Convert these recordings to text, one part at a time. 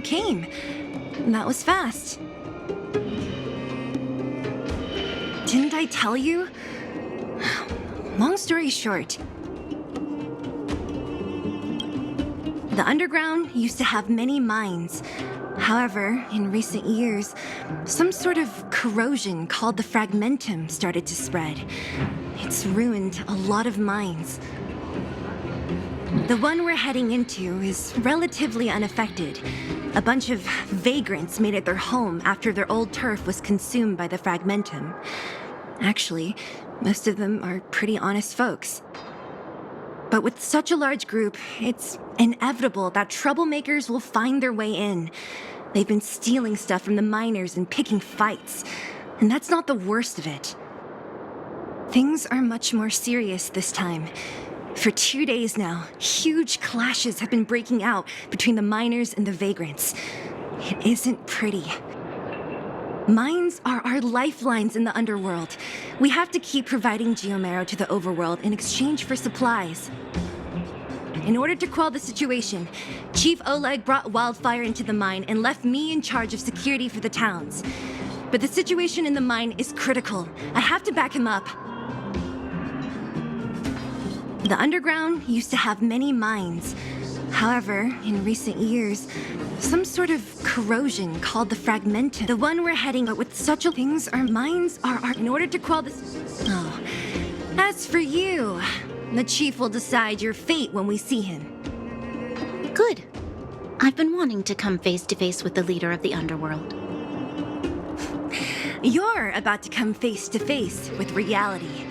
you came. That was fast. Didn't I tell you? Long story short, the underground used to have many mines. However, in recent years, some sort of corrosion called the fragmentum started to spread. It's ruined a lot of mines. The one we're heading into is relatively unaffected. A bunch of vagrants made it their home after their old turf was consumed by the fragmentum. Actually, most of them are pretty honest folks. But with such a large group, it's inevitable that troublemakers will find their way in. They've been stealing stuff from the miners and picking fights. And that's not the worst of it. Things are much more serious this time. For 2 days now, huge clashes have been breaking out between the miners and the vagrants. It isn't pretty. Mines are our lifelines in the underworld. We have to keep providing geomarrow to the overworld in exchange for supplies. In order to quell the situation, Chief Oleg brought wildfire into the mine and left me in charge of security for the towns. But the situation in the mine is critical. I have to back him up. The underground used to have many mines. However, in recent years, some sort of corrosion called the fragmentum. The one we're heading, but with such a things, our mines are in order to quell this. Oh, as for you, the chief will decide your fate when we see him. Good. I've been wanting to come face to face with the leader of the underworld. You're about to come face to face with reality.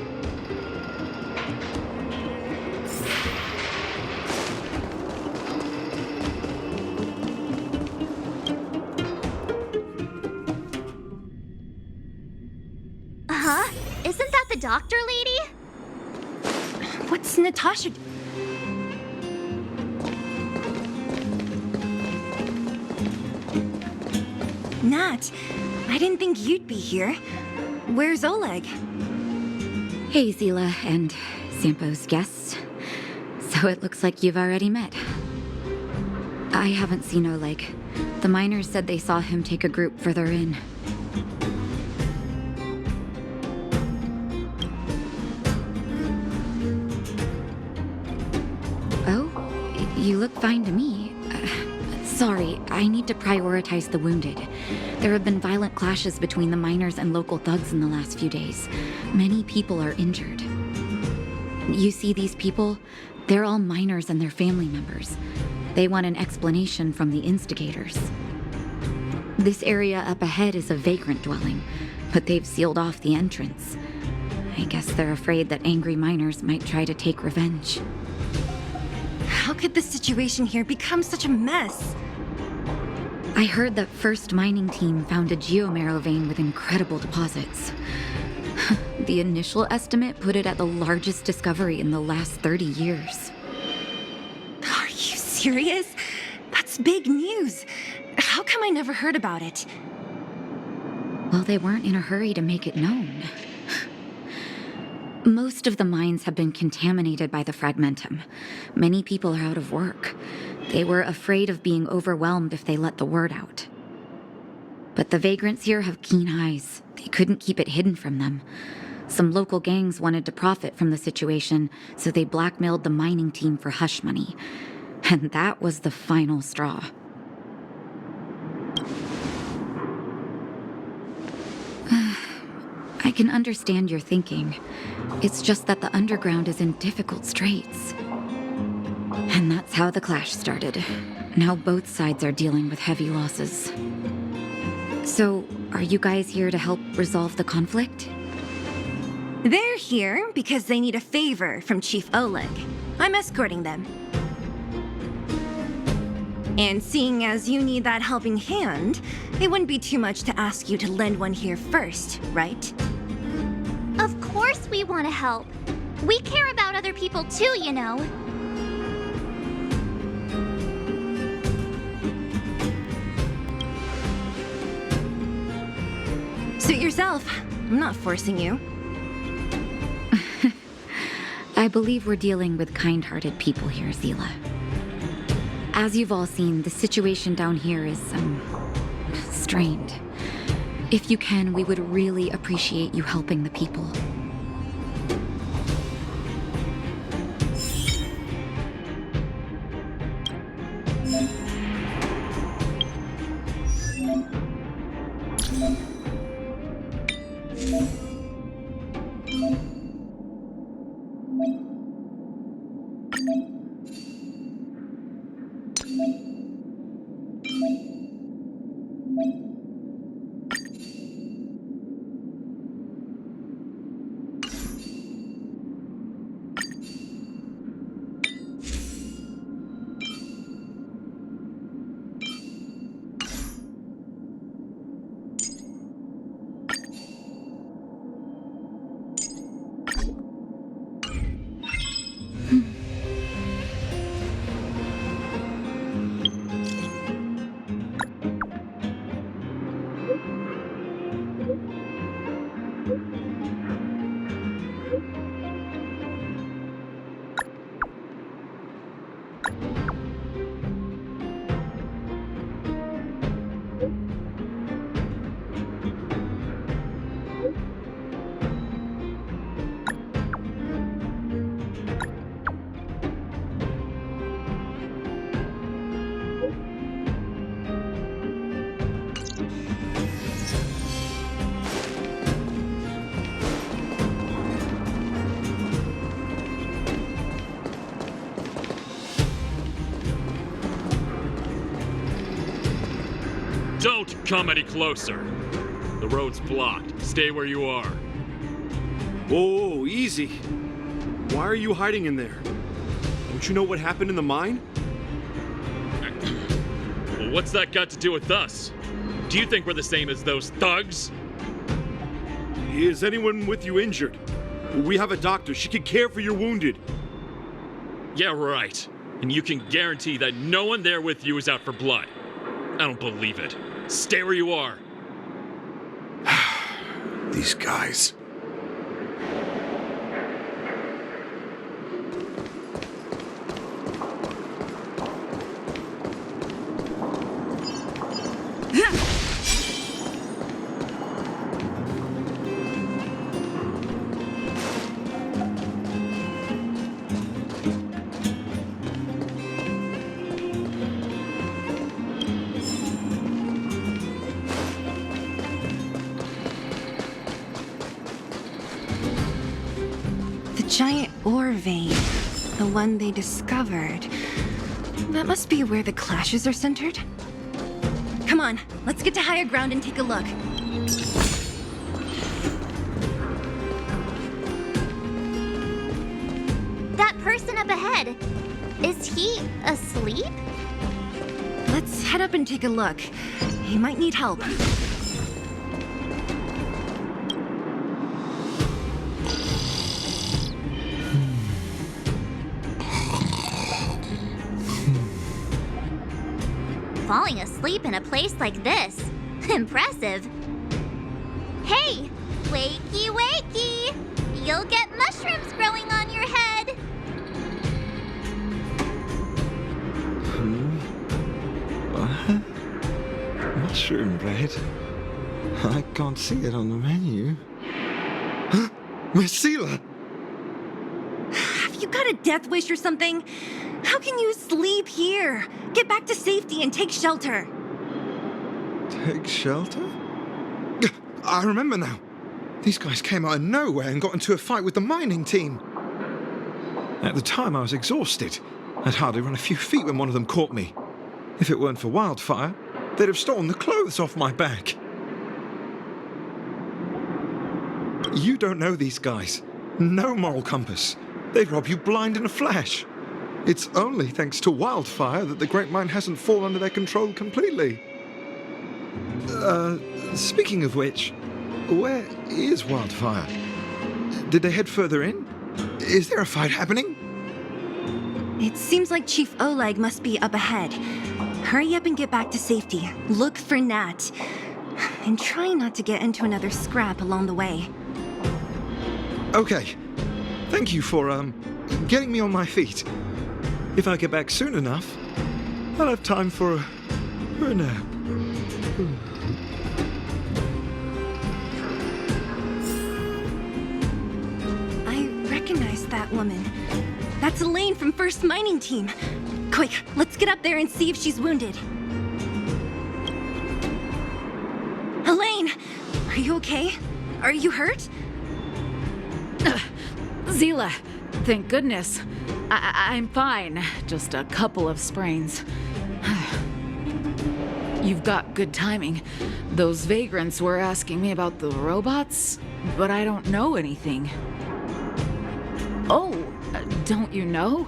Huh? Isn't that the doctor lady? What's Natasha? Nat, I didn't think you'd be here. Where's Oleg? Hey, Zila and Sampo's guests. So it looks like you've already met. I haven't seen Oleg. The miners said they saw him take a group further in. Oh, you look fine to me. Sorry, I need to prioritize the wounded. There have been violent clashes between the miners and local thugs in the last few days. Many people are injured. You see these people? They're all miners and their family members. They want an explanation from the instigators. This area up ahead is a vagrant dwelling, but they've sealed off the entrance. I guess they're afraid that angry miners might try to take revenge. How could the situation here become such a mess? I heard that First Mining Team found a geomarrow vein with incredible deposits. The initial estimate put it at the largest discovery in the last 30 years. Are you serious? That's big news. How come I never heard about it? Well, they weren't in a hurry to make it known. Most of the mines have been contaminated by the fragmentum. Many people are out of work. They were afraid of being overwhelmed if they let the word out. But the vagrants here have keen eyes. They couldn't keep it hidden from them. Some local gangs wanted to profit from the situation, so they blackmailed the mining team for hush money. And that was the final straw. I can understand your thinking. It's just that the underground is in difficult straits. And that's how the clash started. Now both sides are dealing with heavy losses. So, are you guys here to help resolve the conflict? They're here because they need a favor from Chief Oleg. I'm escorting them. And seeing as you need that helping hand, it wouldn't be too much to ask you to lend one here first, right? Of course we want to help. We care about other people too, you know. Suit yourself. I'm not forcing you. I believe we're dealing with kind-hearted people here, Zila. As you've all seen, the situation down here is, strained. If you can, we would really appreciate you helping the people. Don't come any closer. The road's blocked. Stay where you are. Whoa, easy. Why are you hiding in there? Don't you know what happened in the mine? Well, what's that got to do with us? Do you think we're the same as those thugs? Is anyone with you injured? We have a doctor. She can care for your wounded. Yeah, right. And you can guarantee that no one there with you is out for blood. I don't believe it. Stay where you are. These guys. Giant ore vein, the one they discovered. That must be where the clashes are centered. Come on, let's get to higher ground and take a look. That person up ahead, is he asleep? Let's head up and take a look. He might need help. Falling asleep in a place like this. Impressive. Hey, wakey wakey! You'll get mushrooms growing on your head. What? Mushroom bread? I can't see it on the menu. Messila! Have you got a death wish or something? How can you sleep here? Get back to safety and take shelter. Take shelter? I remember now. These guys came out of nowhere and got into a fight with the mining team. At the time, I was exhausted. I'd hardly run a few feet when one of them caught me. If it weren't for Wildfire, they'd have stolen the clothes off my back. You don't know these guys. No moral compass. They'd rob you blind in a flash. It's only thanks to Wildfire that the Great Mine hasn't fallen under their control completely. Speaking of which, where is Wildfire? Did they head further in? Is there a fight happening? It seems like Chief Oleg must be up ahead. Hurry up and get back to safety. Look for Nat. And try not to get into another scrap along the way. Okay. Thank you for, getting me on my feet. If I get back soon enough, I'll have time for a nap. I recognize that woman. That's Elaine from First Mining Team. Quick, let's get up there and see if she's wounded. Elaine, are you okay? Are you hurt? Zila, thank goodness. I'm fine. Just a couple of sprains. You've got good timing. Those vagrants were asking me about the robots, but I don't know anything. Oh, don't you know?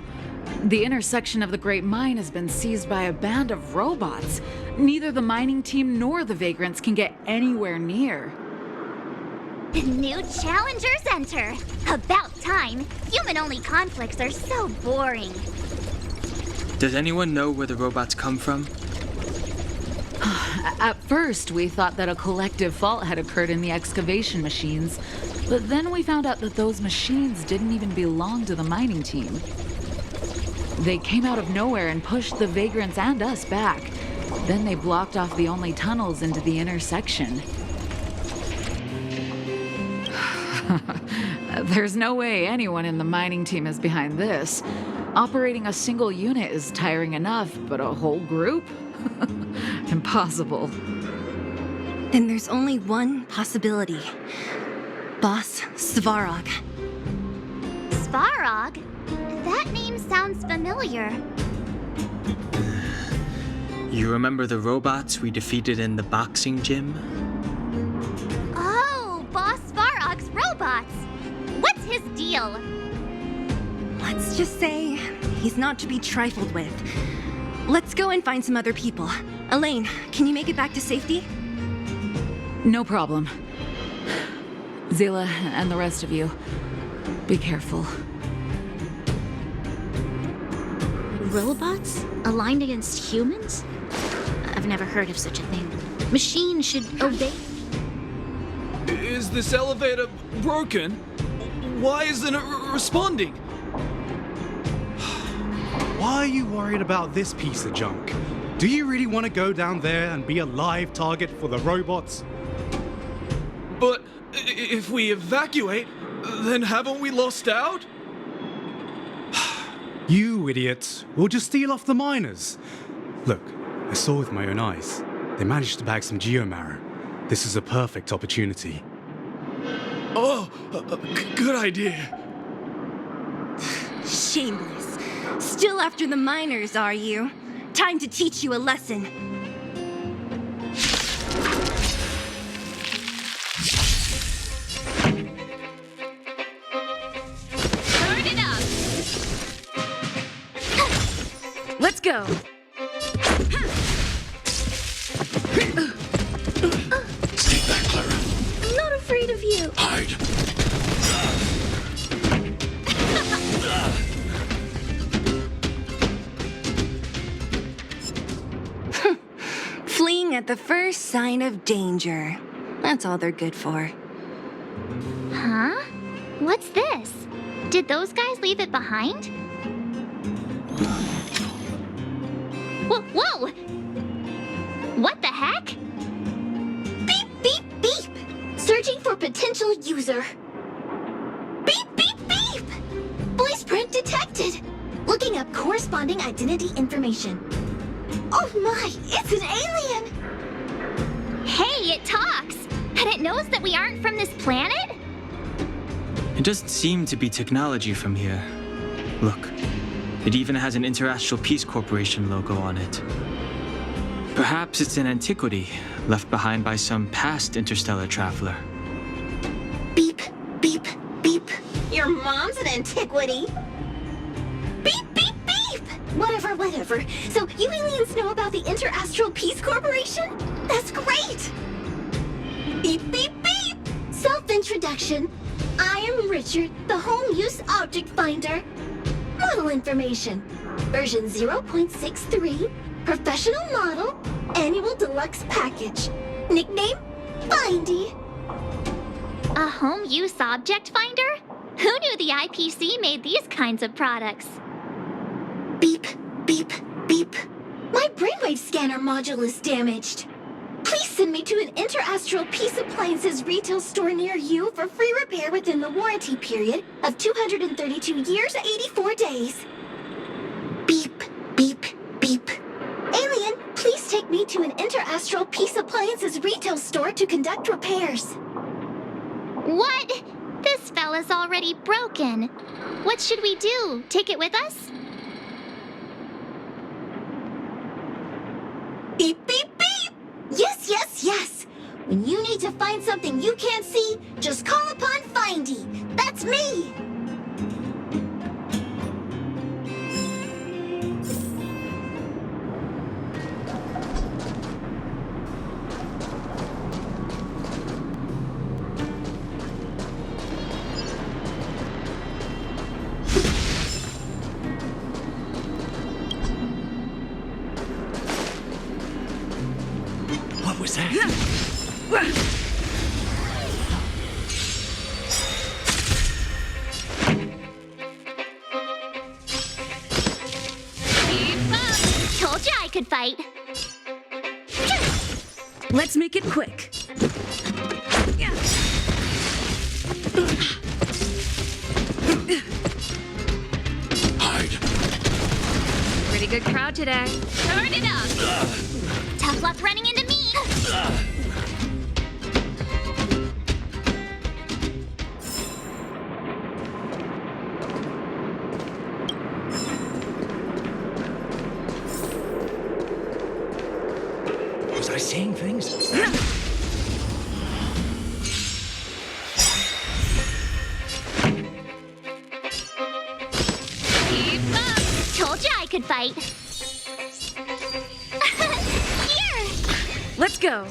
The intersection of the Great Mine has been seized by a band of robots. Neither the mining team nor the vagrants can get anywhere near. New challengers enter. About time. Human-only conflicts are so boring. Does anyone know where the robots come from? At first, we thought that a collective fault had occurred in the excavation machines, but then we found out that those machines didn't even belong to the mining team. They came out of nowhere and pushed the vagrants and us back. Then they blocked off the only tunnels into the intersection. There's no way anyone in the mining team is behind this. Operating a single unit is tiring enough, but a whole group? Impossible. Then there's only one possibility. Boss Svarog. Svarog? That name sounds familiar. You remember the robots we defeated in the boxing gym? Oh, Boss Svarog's robots. What's his deal? Let's just say he's not to be trifled with. Let's go and find some other people. Elaine, can you make it back to safety? No problem. Zila and the rest of you, be careful. Robots? Aligned against humans? I've never heard of such a thing. Machines should obey. Is this elevator broken? Why isn't it responding? Why are you worried about this piece of junk? Do you really want to go down there and be a live target for the robots? But if we evacuate, then haven't we lost out? You idiots. We'll just steal off the miners. Look, I saw with my own eyes. They managed to bag some geomarrow. This is a perfect opportunity. Oh, good idea. Shameless. Still after the miners, are you? Time to teach you a lesson. Turn it up. Let's go! Stay back, Clara. I'm not afraid of you. Hide. Fleeing at the first sign of danger. That's all they're good for. Huh? What's this? Did those guys leave it behind? Whoa! What the heck? Beep, beep, beep. Searching for potential user. Beep, beep, beep. Voice print detected. Looking up corresponding identity information. Oh my, it's an alien! Hey, it talks! And it knows that we aren't from this planet? It doesn't seem to be technology from here. Look, it even has an Interastral Peace Corporation logo on it. Perhaps it's an antiquity left behind by some past interstellar traveler. Beep, beep, beep. Your mom's an antiquity. Beep, beep, beep. Whatever. So you aliens know about the Interastral Peace Corporation? That's great. Beep, beep, beep. Self-introduction. I am Richard, the Home Use Object Finder. Model information. Version 0.63. Professional model. Annual deluxe package. Nickname? Findy. A home use object finder? Who knew the IPC made these kinds of products? Beep, beep, beep. My brainwave scanner module is damaged. Please send me to an Interastral Peace Appliances retail store near you for free repair within the warranty period of 232 years, 84 days. Beep, beep, beep. Alien, please take me to an Interastral Peace Appliances retail store to conduct repairs. What? This fella's already broken. What should we do? Take it with us? Beep, beep, beep! Yes, yes, yes! When you need to find something you can't see, just call upon Findy. That's me! What was that? Told you I could fight. Let's make it quick. Hide. Pretty good crowd today. Turn it up. Tough luck running into me. Was I saying things? Told you I could fight. Here. Let's go.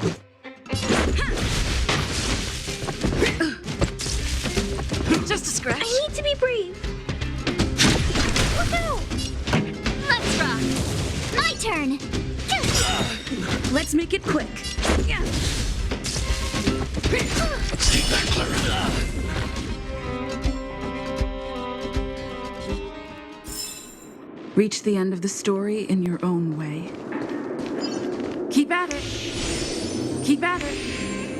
Just a scratch. I need to be brave. Woohoo! Let's rock. My turn. Let's make it quick. Take that, Clara. Reach the end of the story in your own way. Keep at it. Keep at it.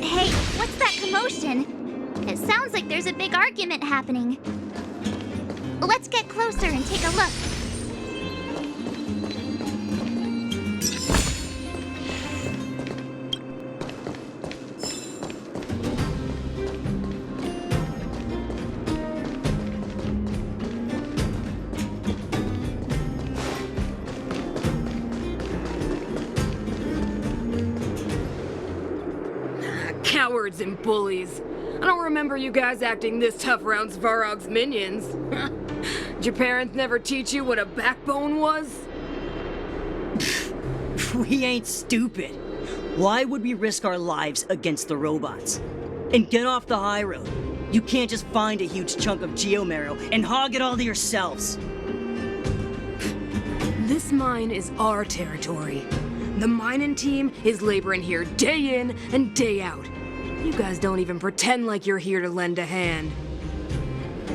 Hey, what's that commotion? It sounds like there's a big argument happening. Let's get closer and take a look. Cowards and bullies. I don't remember you guys acting this tough around Svarog's minions. Did your parents never teach you what a backbone was? We ain't stupid. Why would we risk our lives against the robots? And get off the high road. You can't just find a huge chunk of geomarrow and hog it all to yourselves. This mine is our territory. The mining team is laboring here day in and day out. You guys don't even pretend like you're here to lend a hand.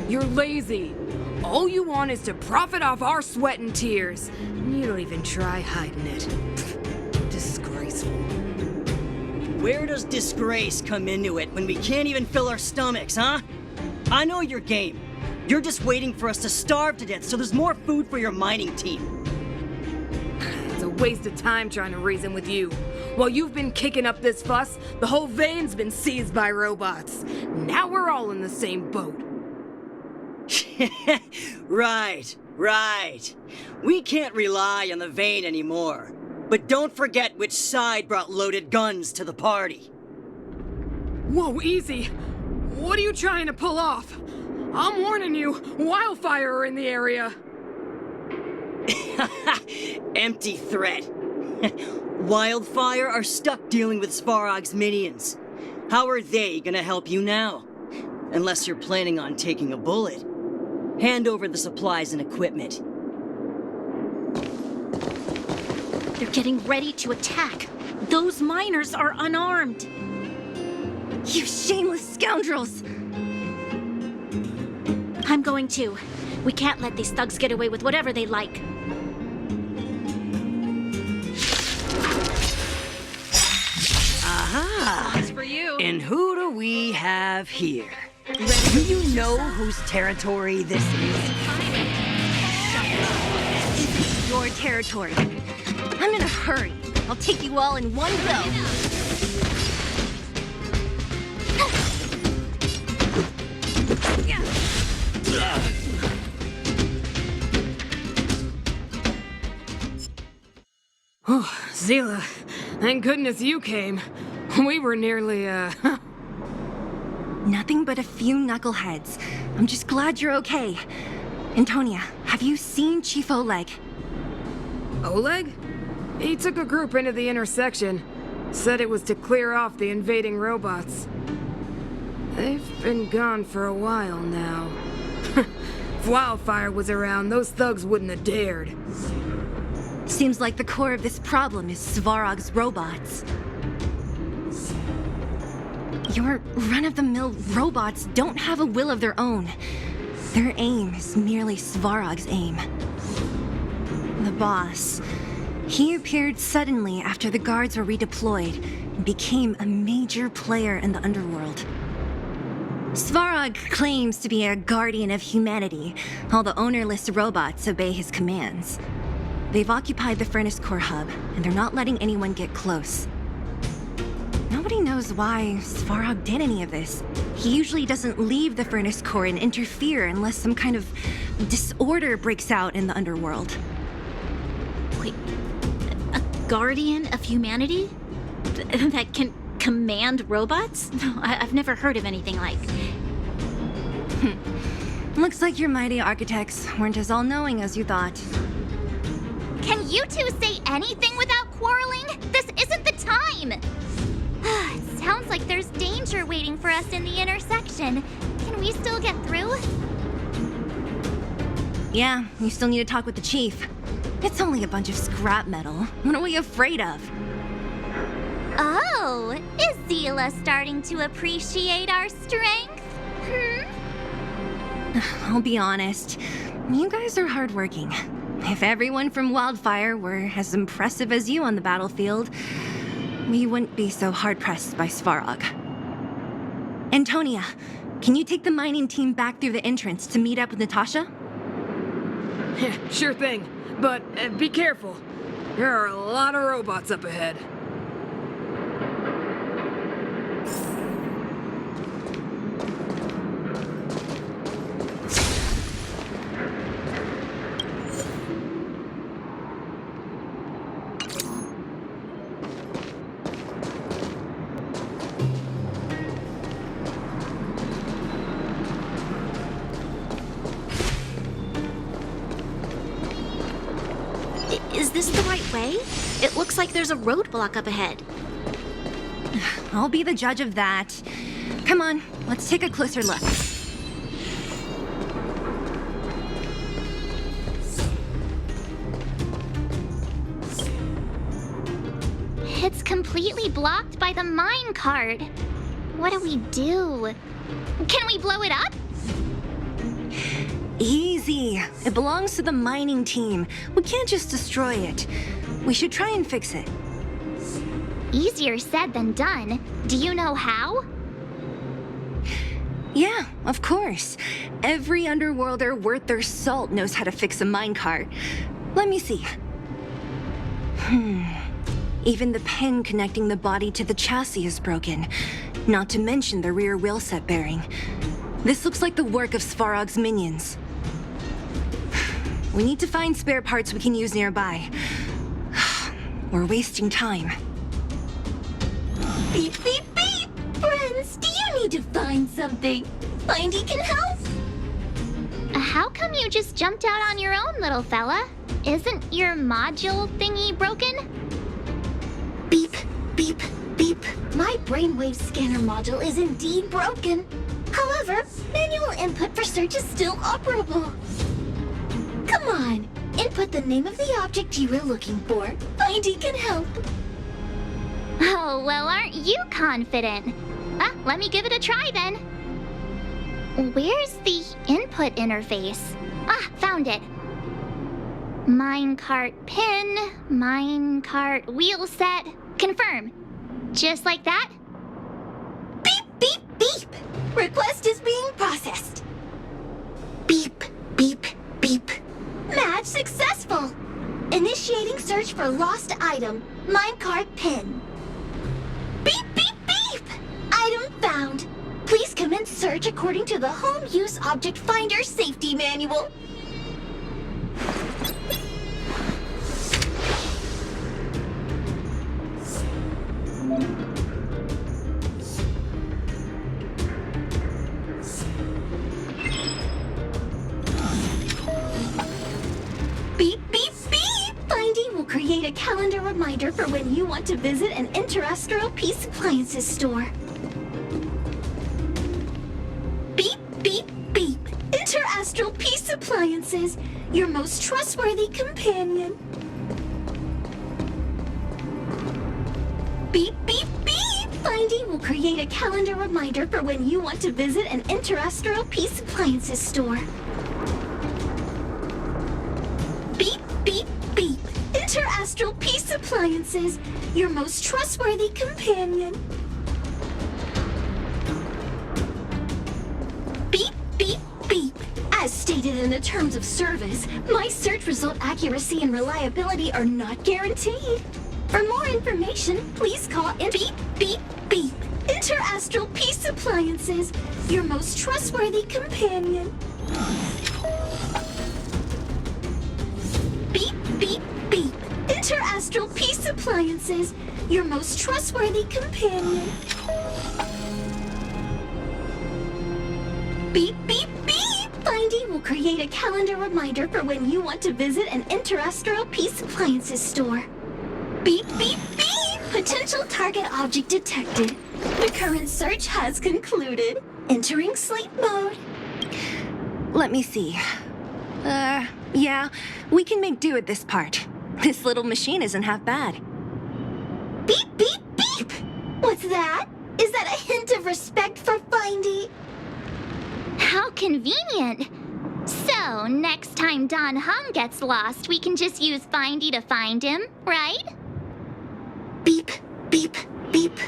You're lazy. All you want is to profit off our sweat and tears. You don't even try hiding it. Disgraceful. Where does disgrace come into it when we can't even fill our stomachs, huh? I know your game. You're just waiting for us to starve to death so there's more food for your mining team. It's a waste of time trying to reason with you. While you've been kicking up this fuss, the whole vein's been seized by robots. Now we're all in the same boat. Right. We can't rely on the vein anymore. But don't forget which side brought loaded guns to the party. Whoa, easy. What are you trying to pull off? I'm warning you, wildfire are in the area. Empty threat. Wildfire are stuck dealing with Svarog's minions. How are they gonna help you now? Unless you're planning on taking a bullet. Hand over the supplies and equipment. They're getting ready to attack. Those miners are unarmed. You shameless scoundrels! I'm going too. We can't let these thugs get away with whatever they like. And who do we have here? Do you know whose territory this is? This is your territory. I'm in a hurry. I'll take you all in one go. Oh, Zila, thank goodness you came. We were nearly, Nothing but a few knuckleheads. I'm just glad you're okay. Antonia, have you seen Chief Oleg? Oleg? He took a group into the intersection. Said it was to clear off the invading robots. They've been gone for a while now. If Wildfire was around, those thugs wouldn't have dared. Seems like the core of this problem is Svarog's robots. Your run-of-the-mill robots don't have a will of their own. Their aim is merely Svarog's aim. The boss. He appeared suddenly after the guards were redeployed and became a major player in the underworld. Svarog claims to be a guardian of humanity, while the ownerless robots obey his commands. They've occupied the Furnace Core hub, and they're not letting anyone get close. Nobody knows why Svarog did any of this. He usually doesn't leave the Furnace Core and interfere unless some kind of disorder breaks out in the underworld. Wait, a guardian of humanity? That can command robots? No, I've never heard of anything like. Looks like your mighty architects weren't as all-knowing as you thought. Can you two say anything without quarreling? This isn't the time! It sounds like there's danger waiting for us in the intersection. Can we still get through? Yeah, you still need to talk with the chief. It's only a bunch of scrap metal. What are we afraid of? Oh, is Zila starting to appreciate our strength? I'll be honest. You guys are hardworking. If everyone from Wildfire were as impressive as you on the battlefield, we wouldn't be so hard-pressed by Svarog. Antonia, can you take the mining team back through the entrance to meet up with Natasha? Sure thing, but be careful. There are a lot of robots up ahead. Is this the right way? It looks like there's a roadblock up ahead. I'll be the judge of that. Come on, let's take a closer look. It's completely blocked by the mine cart. What do we do? Can we blow it up? Easy. It belongs to the mining team. We can't just destroy it. We should try and fix it. Easier said than done. Do you know how? Yeah, of course. Every underworlder worth their salt knows how to fix a minecart. Let me see. Even the pin connecting the body to the chassis is broken. Not to mention the rear wheel set bearing. This looks like the work of Svarog's minions. We need to find spare parts we can use nearby. We're wasting time. Beep, beep, beep! Friends, do you need to find something? Findy can help? How come you just jumped out on your own, little fella? Isn't your module thingy broken? Beep, beep, beep. My brainwave scanner module is indeed broken. However, manual input for search is still operable. Come on, input the name of the object you were looking for. Findy can help. Oh, well, aren't you confident? Let me give it a try then. Where's the input interface? Found it. Minecart pin, minecart wheel set, confirm. Just like that? Request is being processed. Beep, beep, beep. Match successful. Initiating search for lost item. Minecart pin. Beep, beep, beep! Item found. Please commence search according to the Home Use Object Finder Safety Manual. Beep, beep, beep! Finding will create a calendar reminder for when you want to visit an Interastral Peace Appliances store. Beep, beep, beep! Interastral Peace Appliances, your most trustworthy companion. Beep, beep, beep! Finding will create a calendar reminder for when you want to visit an Interastral Peace Appliances store. Beep, beep, beep! Interastral Peace Appliances, your most trustworthy companion. Beep, beep, beep! As stated in the terms of service, my search result accuracy and reliability are not guaranteed. For more information, please call in Beep, beep, beep! Interastral Peace Appliances, your most trustworthy companion. Beep, beep, beep! Interastral Peace Appliances, your most trustworthy companion. Beep, beep, beep! Finding will create a calendar reminder for when you want to visit an Interastral Peace Appliances store. Beep, beep, beep! Potential target object detected. The current search has concluded. Entering sleep mode. Let me see. Yeah, we can make do with this part. This little machine isn't half bad. Beep, beep, beep! What's that? Is that a hint of respect for Findy? How convenient! So, next time Don Hum gets lost, we can just use Findy to find him, right? Beep, beep, beep.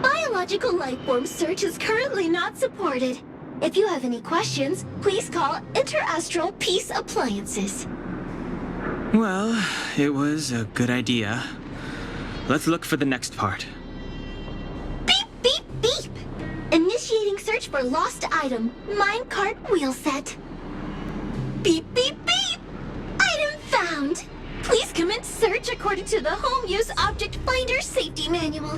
Biological life form search is currently not supported. If you have any questions, please call Interastral Peace Appliances. Well, it was a good idea. Let's look for the next part. Beep, beep, beep! Initiating search for lost item, minecart wheel set. Beep, beep, beep! Item found! Please commence search according to the Home Use Object Finder Safety Manual.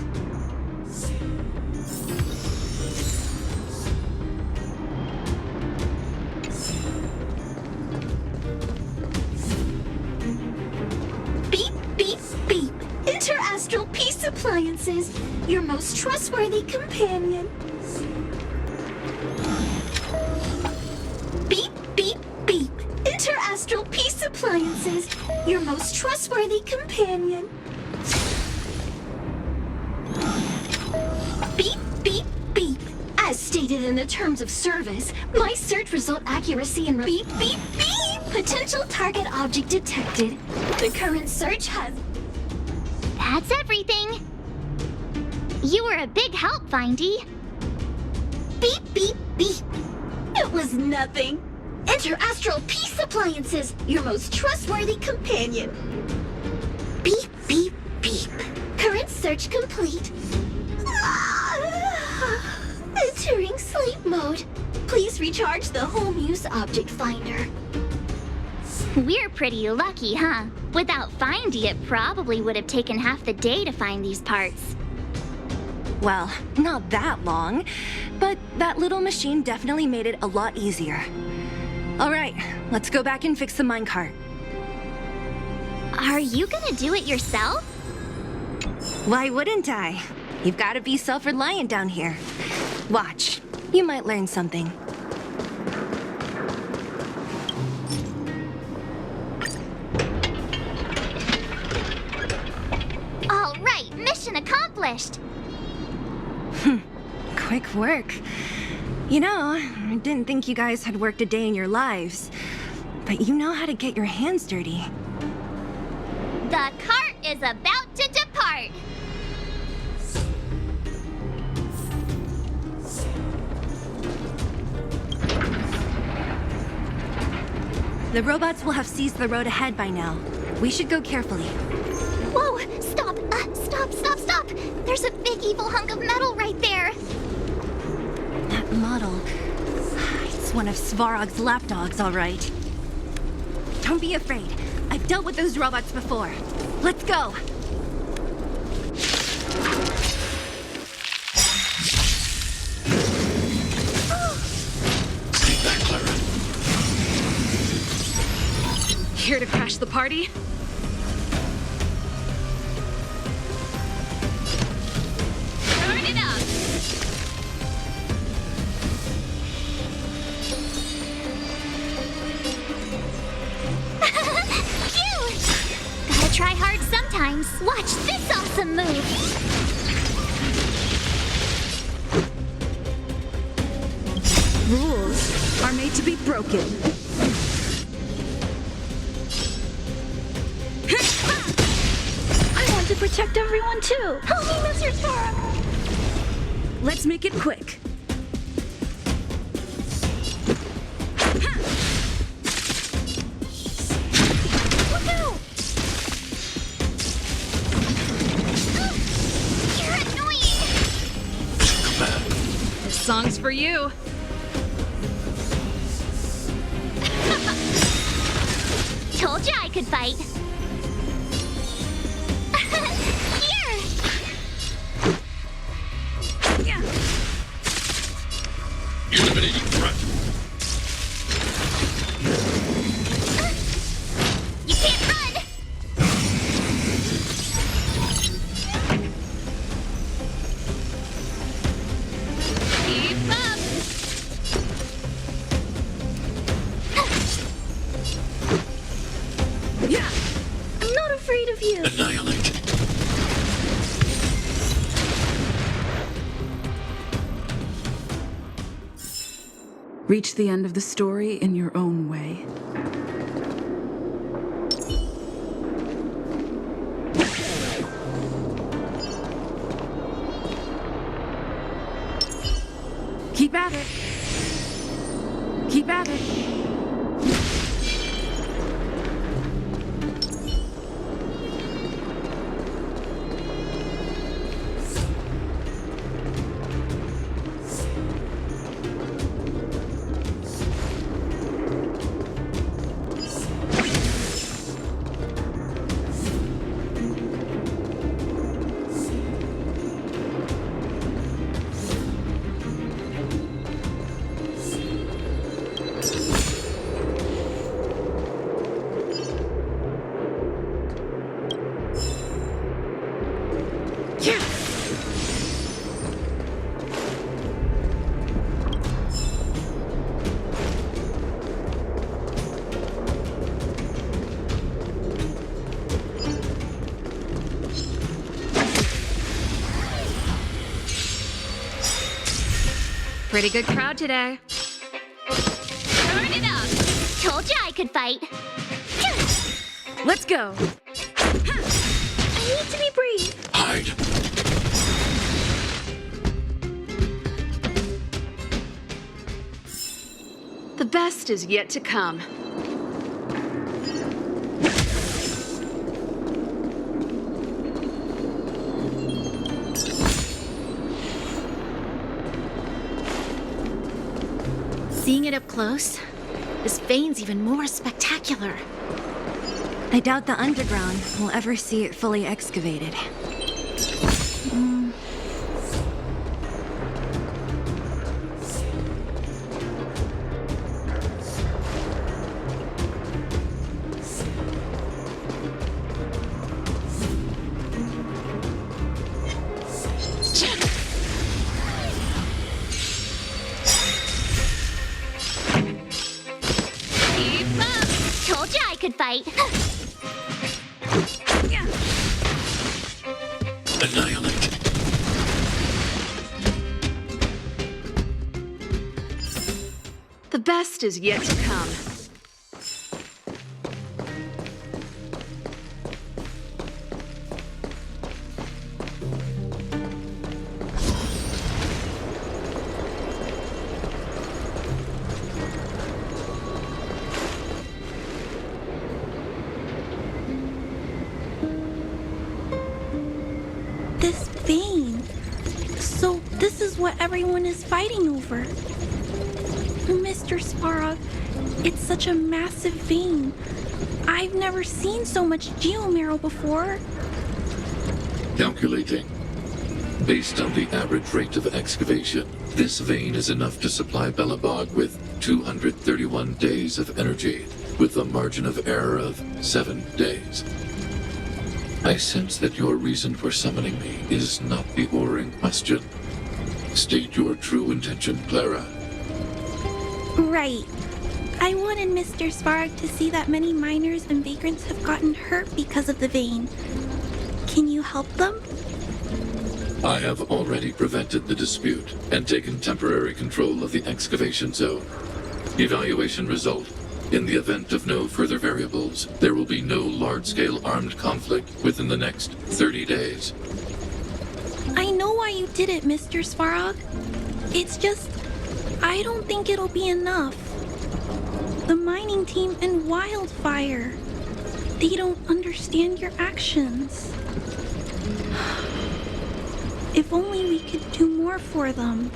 Beep, beep, beep! Interastral Peace Appliances, your most trustworthy companion. Beep, beep, beep! Interastral Peace Appliances, your most trustworthy companion. Beep, beep, beep! As stated in the terms of service, my search result accuracy and beep, beep, beep! Potential target object detected. The current search has... That's everything. You were a big help, Findy. Beep, beep, beep! It was nothing. Interastral Peace Appliances, your most trustworthy companion. Beep, beep, beep. Current search complete. Entering sleep mode. Please recharge the Home Use Object Finder. We're pretty lucky, huh? Without Findy, it probably would have taken half the day to find these parts. Well, not that long, but that little machine definitely made it a lot easier. All right, let's go back and fix the minecart. Are you gonna do it yourself? Why wouldn't I? You've got to be self-reliant down here. Watch, you might learn something. All right, mission accomplished. Quick work. You know, I didn't think you guys had worked a day in your lives, but you know how to get your hands dirty. The cart is about to depart. The robots will have seized the road ahead by now. We should go carefully. Whoa! Stop! Stop! There's a big evil hunk of metal right there! That model... It's one of Svarog's lapdogs, all right. Don't be afraid. I've dealt with those robots before. Let's go! Take that, Clara. Here to crash the party? Turn it up! Cute! Gotta try hard sometimes. Watch this awesome move! Rules are made to be broken. I want to protect everyone too. Help me, Mr. Tara. Let's make it quick. Look out! You're annoying. This song's for you. Told you I could fight. Here! Eliminating threat. You can't run! Keep up! Yeah. I'm not afraid of you. Annihilate. Reach the end of the story in your own way. Keep at it. Keep at it. Pretty good crowd today. Turn it up! Told you I could fight. Let's go. I need to be brave. Hide. The best is yet to come. Seeing it up close, this vein's even more spectacular. I doubt the underground will ever see it fully excavated. Keep up! Told you I could fight. Annihilate. The best is yet to come. what everyone is fighting over. Mr. Svarog, it's such a massive vein. I've never seen so much geomarrow before. Calculating. Based on the average rate of excavation, this vein is enough to supply Belobog with 231 days of energy, with a margin of error of 7 days. I sense that your reason for summoning me is not the ore in question. State your true intention, Clara. Right. I wanted Mr. Svarog to see that many miners and vagrants have gotten hurt because of the vein. Can you help them? I have already prevented the dispute and taken temporary control of the excavation zone. Evaluation result. In the event of no further variables, there will be no large-scale armed conflict within the next 30 days. I know why you did it, Mr. Svarog. It's just, I don't think it'll be enough. The mining team and Wildfire, they don't understand your actions. If only we could do more for them.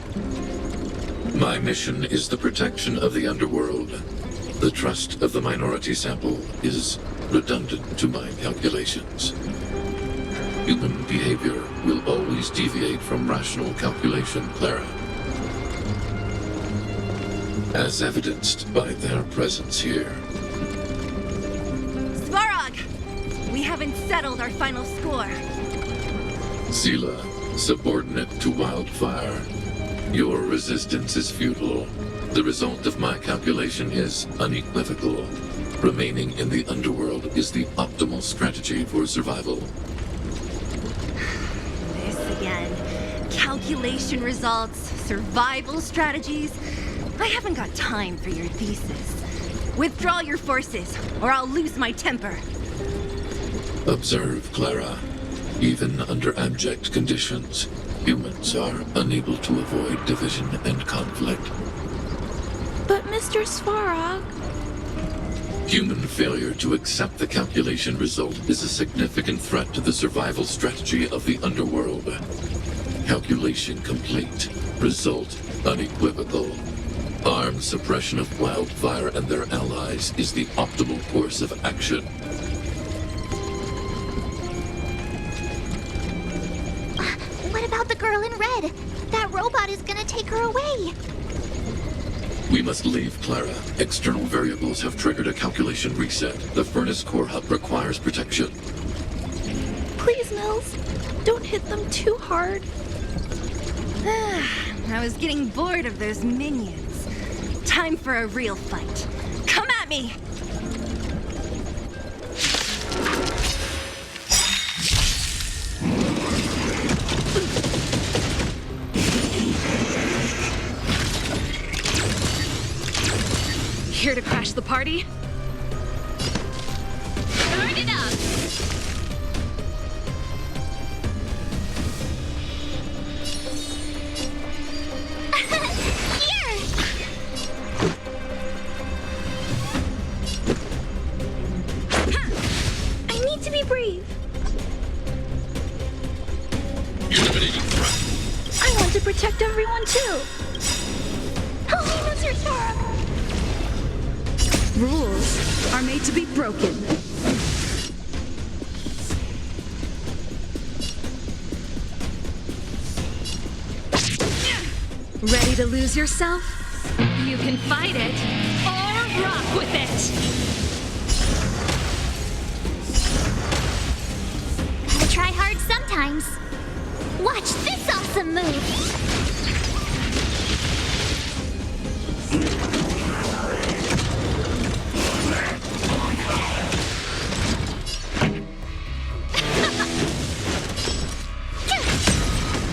My mission is the protection of the underworld. The trust of the minority sample is redundant to my calculations. Human behavior will always deviate from rational calculation, Clara. As evidenced by their presence here. Svarog! We haven't settled our final score. Sela, subordinate to Wildfire. Your resistance is futile. The result of my calculation is unequivocal. Remaining in the underworld is the optimal strategy for survival. This again. Calculation results, survival strategies. I haven't got time for your thesis. Withdraw your forces, or I'll lose my temper. Observe, Clara. Even under abject conditions, humans are unable to avoid division and conflict. But Mr. Svarog... Human failure to accept the calculation result is a significant threat to the survival strategy of the underworld. Calculation complete. Result unequivocal. Armed suppression of Wildfire and their allies is the optimal course of action. What about the girl in red? That robot is gonna take her away. We must leave, Clara. External variables have triggered a calculation reset. The furnace core hub requires protection. Please, Nils, don't hit them too hard. I was getting bored of those minions. Time for a real fight. Come at me! Here to crash the party? Turn it up! Here! I need to be brave. Eliminating threat. I want to protect everyone too. Help me, Mr. Svarog. Rules are made to be broken. Ready to lose yourself? You can fight it or rock with it. Gotta try hard sometimes. Watch this awesome move!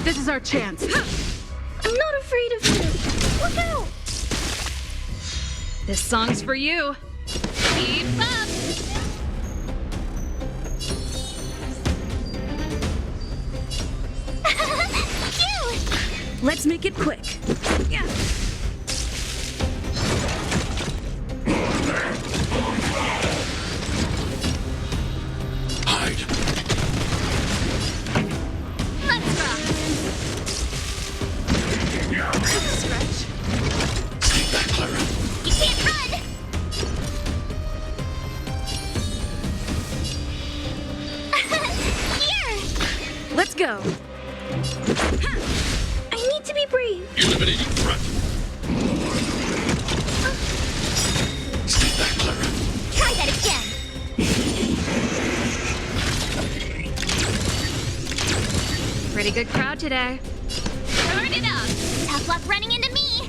This is our chance. I'm not afraid of you. Look out! This song's for you. Keep up! Cute! Let's make it quick. Yeah. Hide. Let's rock! go. I need to be brave. Eliminating threat. Stay back, Clara. Try that again. Pretty good crowd today. Turn it up. Tough luck running into me.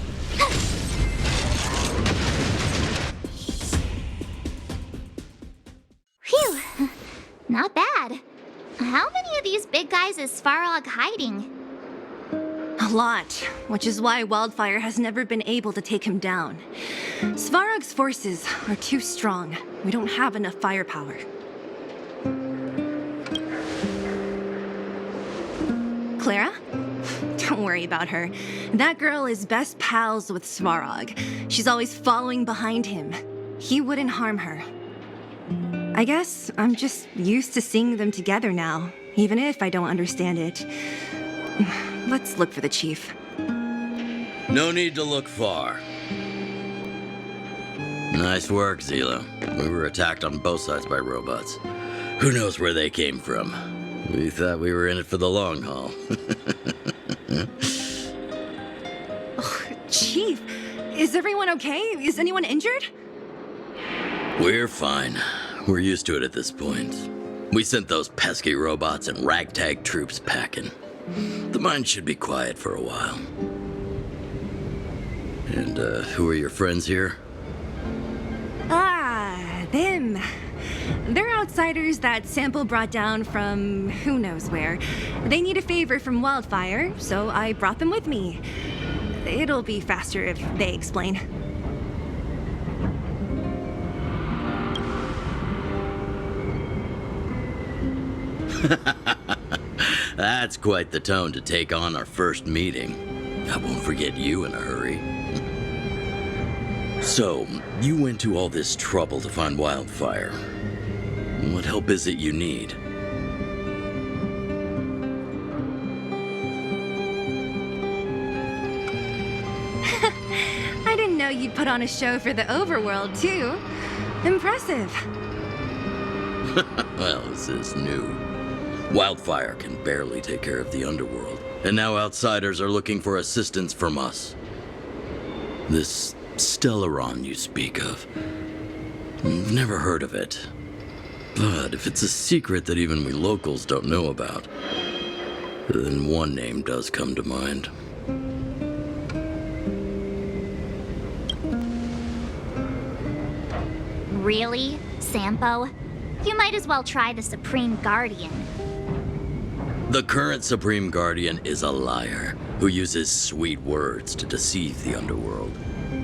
Phew. Not bad. How many of these big guys is Svarog hiding? A lot, which is why Wildfire has never been able to take him down. Svarog's forces are too strong. We don't have enough firepower. Clara? Don't worry about her. That girl is best pals with Svarog. She's always following behind him. He wouldn't harm her. I guess I'm just used to seeing them together now, even if I don't understand it. Let's look for the chief. No need to look far. Nice work, Zila. We were attacked on both sides by robots. Who knows where they came from? We thought we were in it for the long haul. Oh, Chief, is everyone okay? Is anyone injured? We're fine. We're used to it at this point. We sent those pesky robots and ragtag troops packing. The mine should be quiet for a while. And, who are your friends here? Ah, them. They're outsiders that Sample brought down from who knows where. They need a favor from Wildfire, so I brought them with me. It'll be faster if they explain. That's quite the tone to take on our first meeting. I won't forget you in a hurry. So, you went to all this trouble to find Wildfire. What help is it you need? I didn't know you'd put on a show for the overworld, too. Impressive. Well, this is new. Wildfire can barely take care of the underworld, and now outsiders are looking for assistance from us. This Stellaron you speak of, I've never heard of it. But if it's a secret that even we locals don't know about, then one name does come to mind. Really, Sampo? You might as well try the Supreme Guardian. The current Supreme Guardian is a liar who uses sweet words to deceive the underworld.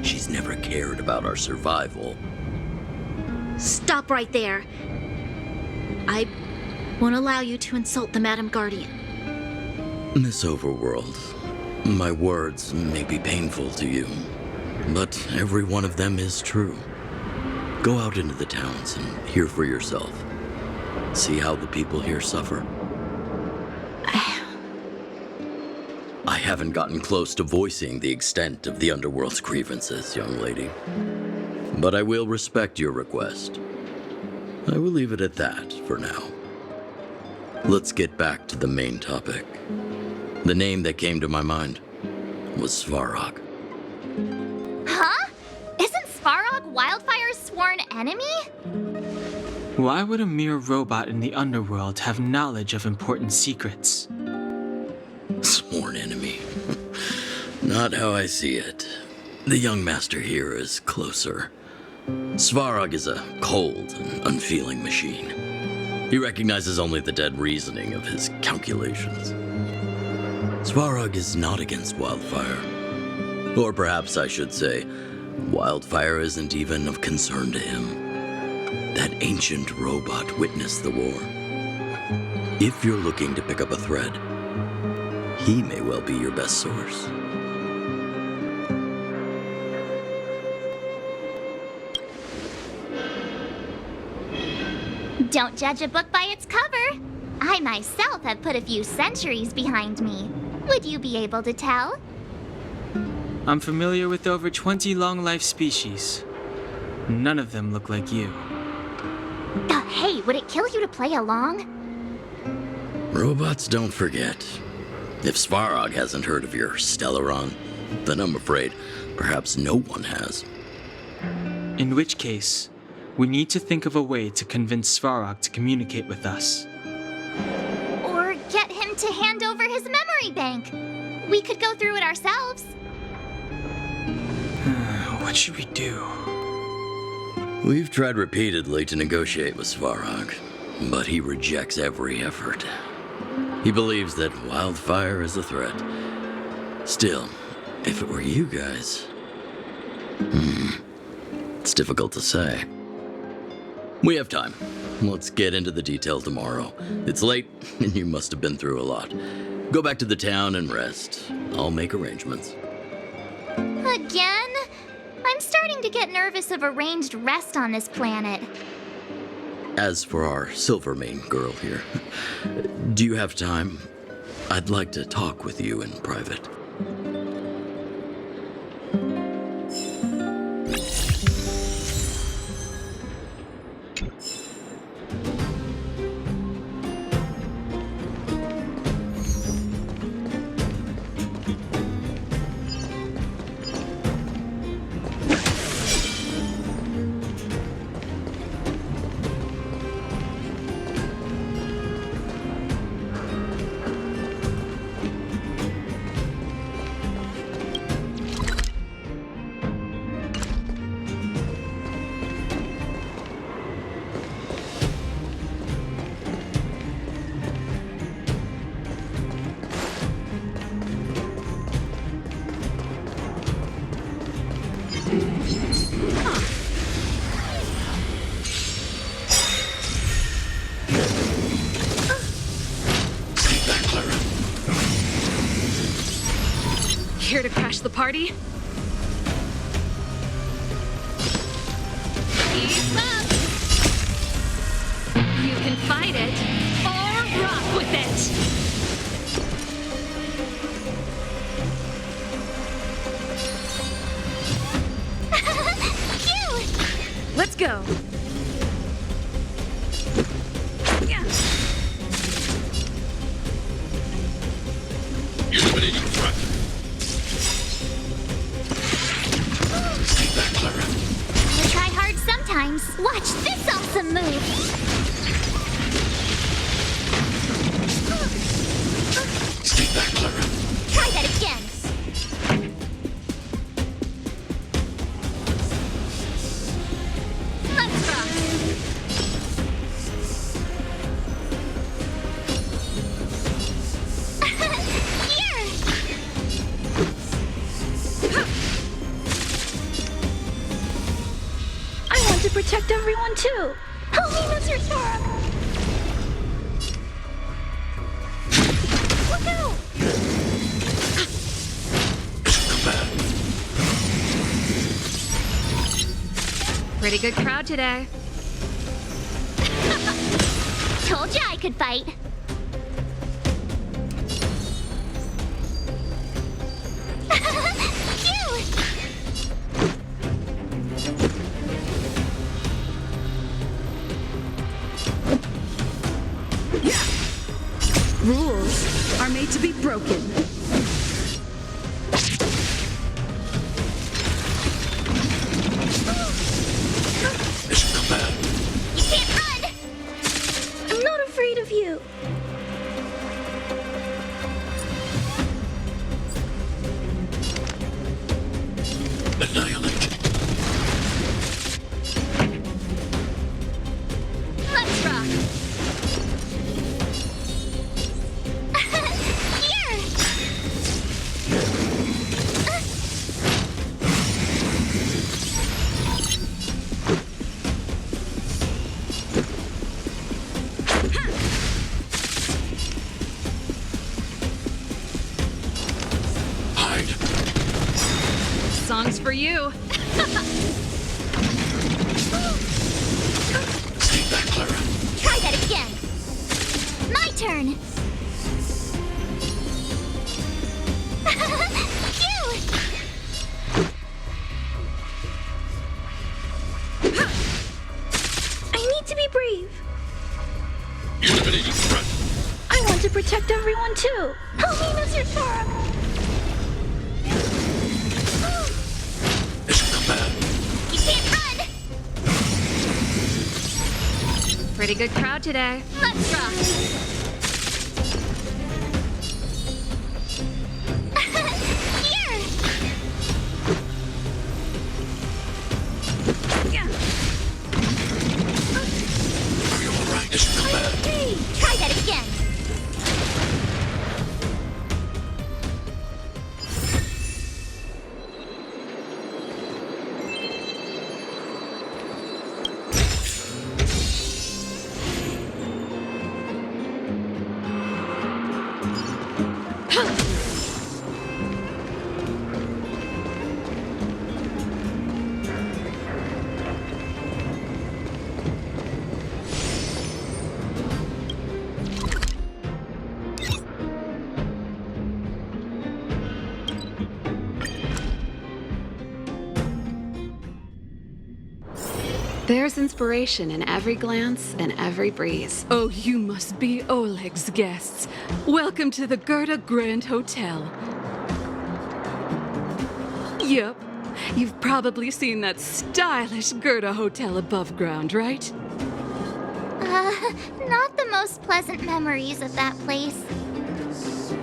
She's never cared about our survival. Stop right there. I won't allow you to insult the Madam Guardian. Miss Overworld, my words may be painful to you, but every one of them is true. Go out into the towns and hear for yourself. See how the people here suffer. I haven't gotten close to voicing the extent of the underworld's grievances, young lady. But I will respect your request. I will leave it at that for now. Let's get back to the main topic. The name that came to my mind was Svarog. Huh? Isn't Svarog Wildfire's sworn enemy? Why would a mere robot in the underworld have knowledge of important secrets? Sworn enemy. Not how I see it. The young master here is closer. Svarog is a cold and unfeeling machine. He recognizes only the dead reasoning of his calculations. Svarog is not against Wildfire. Or perhaps I should say, Wildfire isn't even of concern to him. That ancient robot witnessed the war. If you're looking to pick up a thread, he may well be your best source. Don't judge a book by its cover. I myself have put a few centuries behind me. Would you be able to tell? I'm familiar with over 20 long-life species. None of them look like you. Hey, would it kill you to play along? Robots don't forget. If Svarog hasn't heard of your Stellaron, then I'm afraid perhaps no one has. In which case, we need to think of a way to convince Svarog to communicate with us. Or get him to hand over his memory bank. We could go through it ourselves. What should we do? We've tried repeatedly to negotiate with Svarog, but he rejects every effort. He believes that wildfire is a threat. Still, if it were you guys... it's difficult to say. We have time. Let's get into the detail tomorrow. It's late, and you must have been through a lot. Go back to the town and rest. I'll make arrangements. Again? I'm starting to get nervous of arranged rest on this planet. As for our Silvermane girl here, do you have time? I'd like to talk with you in private. Here to crash the party? Keep up! You can fight it, or rock with it! Cute! Let's go! Illuminating front. Stay back, Clara. I try hard sometimes. Watch this awesome move! Stay back, Clara. Try that again! Let's rock! Here! I want to protect everyone too. Help me, Mr. Sora! Look out! Pretty good crowd today. Told you I could fight. Cute! Rules are made to be broken. You can't run! I'm not afraid of you. Annihilate. Let's rock! Here! Hide. Song's for you. Stay back, Clara. Try that again! My turn! Cute! I need to be brave. Eliminating front. I want to protect everyone too. Help me, Mr. Sparrow! You can't run! Pretty good crowd today. Let's rock! Here! Are you alright, Mr. Command? Hey, try that again! There's inspiration in every glance and every breeze. Oh, you must be Oleg's guests. Welcome to the Gerda Grand Hotel. Yep, you've probably seen that stylish Gerda Hotel above ground, right? Not the most pleasant memories of that place.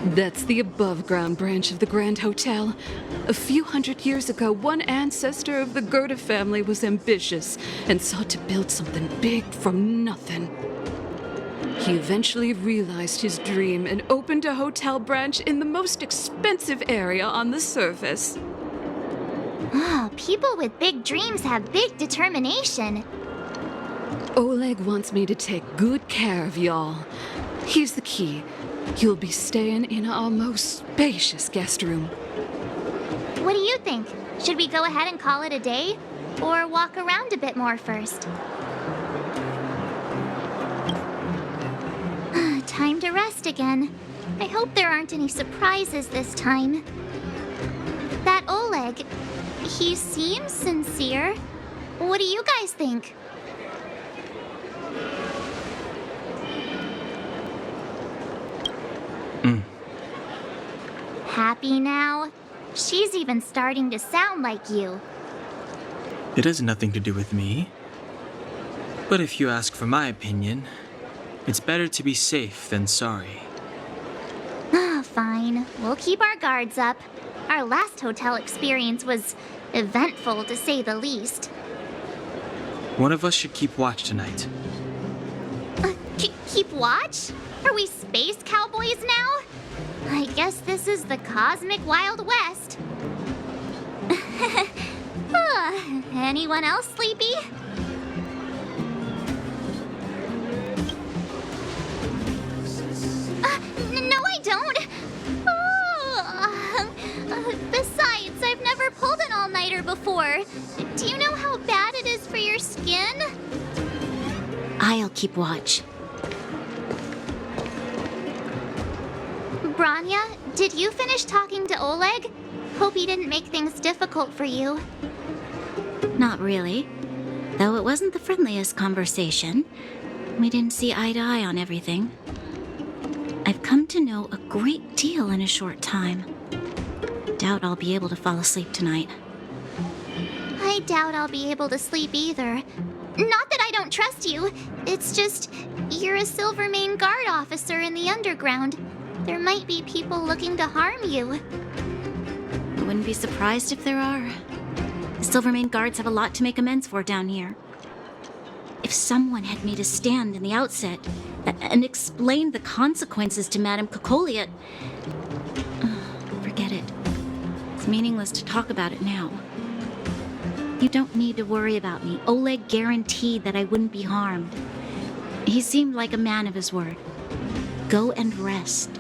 That's the above-ground branch of the Grand Hotel. A few hundred years ago, one ancestor of the Gerda family was ambitious and sought to build something big from nothing. He eventually realized his dream and opened a hotel branch in the most expensive area on the surface. Oh, people with big dreams have big determination. Oleg wants me to take good care of y'all. Here's the key. You'll be staying in our most spacious guest room. What do you think? Should we go ahead and call it a day? Or walk around a bit more first? Time to rest again. I hope there aren't any surprises this time. That Oleg, he seems sincere. What do you guys think? Happy now? She's even starting to sound like you. It has nothing to do with me. But if you ask for my opinion, it's better to be safe than sorry. Fine. We'll keep our guards up. Our last hotel experience was eventful, to say the least. One of us should keep watch tonight. Keep watch? Are we space cowboys now? I guess this is the cosmic Wild West. Anyone else sleepy? No, I don't. Besides, I've never pulled an all-nighter before. Do you know how bad it is for your skin? I'll keep watch. Branya, did you finish talking to Oleg? Hope he didn't make things difficult for you. Not really. Though it wasn't the friendliest conversation. We didn't see eye to eye on everything. I've come to know a great deal in a short time. Doubt I'll be able to fall asleep tonight. I doubt I'll be able to sleep either. Not that I don't trust you. It's just, you're a Silvermane Guard officer in the underground. There might be people looking to harm you. I wouldn't be surprised if there are. The Silvermane Guards have a lot to make amends for down here. If someone had made a stand in the outset and explained the consequences to Madame Cocolia, forget it. It's meaningless to talk about it now. You don't need to worry about me. Oleg guaranteed that I wouldn't be harmed. He seemed like a man of his word. Go and rest.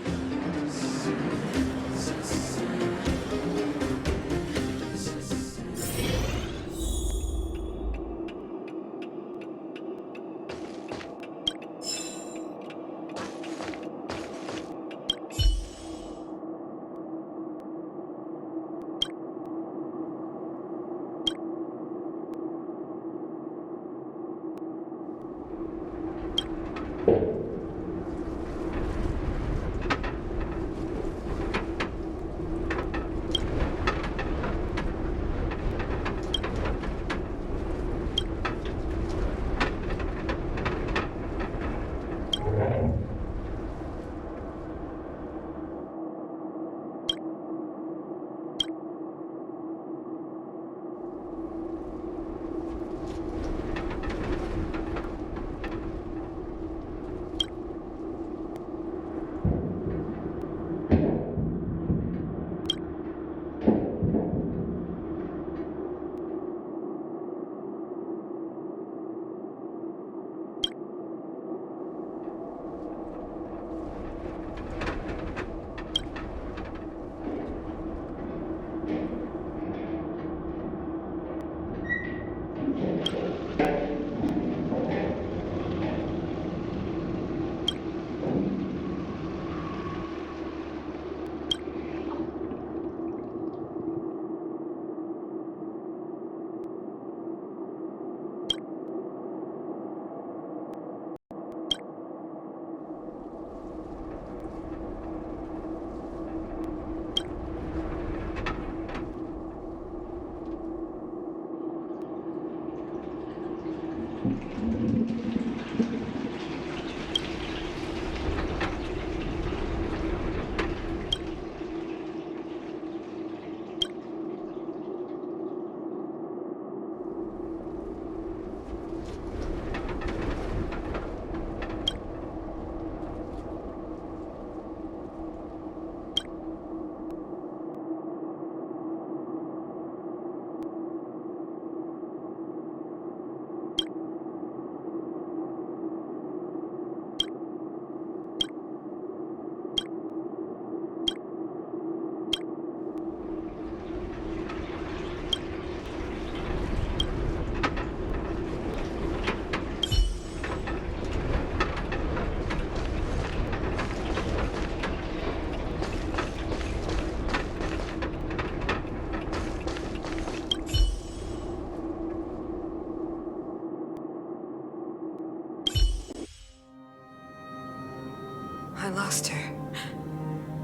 I lost her.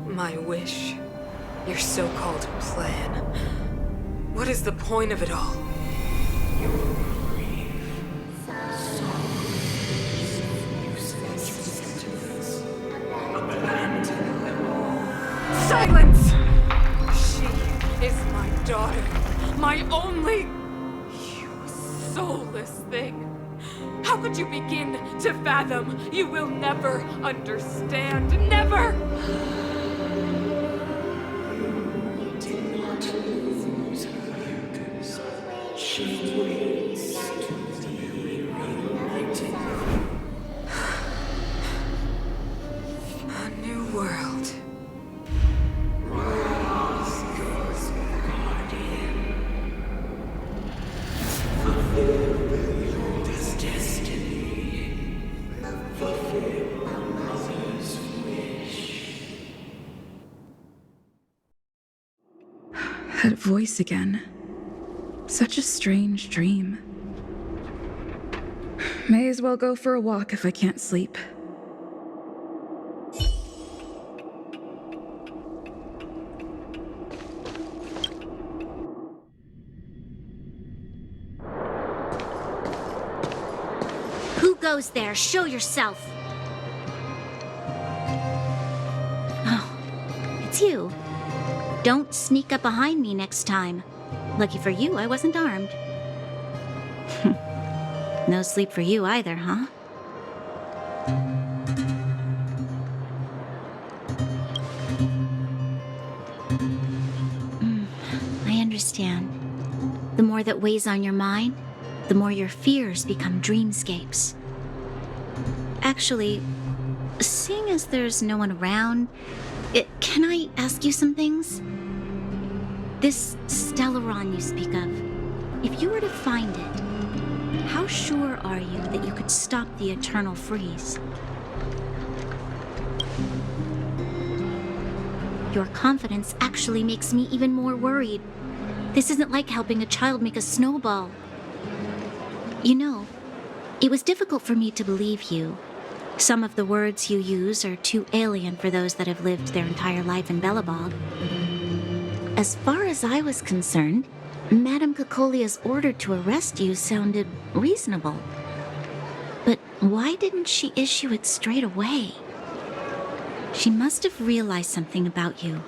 My wish. Your so-called plan. What is the point of it all? Silence! She is my daughter. My only... You soulless thing. How could you begin to fathom? You will never understand. Never! A new world. That voice again. Such a strange dream. May as well go for a walk if I can't sleep. Who goes there? Show yourself. Oh, it's you. Don't sneak up behind me next time. Lucky for you, I wasn't armed. No sleep for you either, huh? I understand. The more that weighs on your mind, the more your fears become dreamscapes. Actually, seeing as there's no one around, can I ask you some things? This Stellaron you speak of, if you were to find it, how sure are you that you could stop the eternal freeze? Your confidence actually makes me even more worried. This isn't like helping a child make a snowball. You know, it was difficult for me to believe you. Some of the words you use are too alien for those that have lived their entire life in Belobog. As far as I was concerned, Madame Cocolia's order to arrest you sounded reasonable. But why didn't she issue it straight away? She must have realized something about you.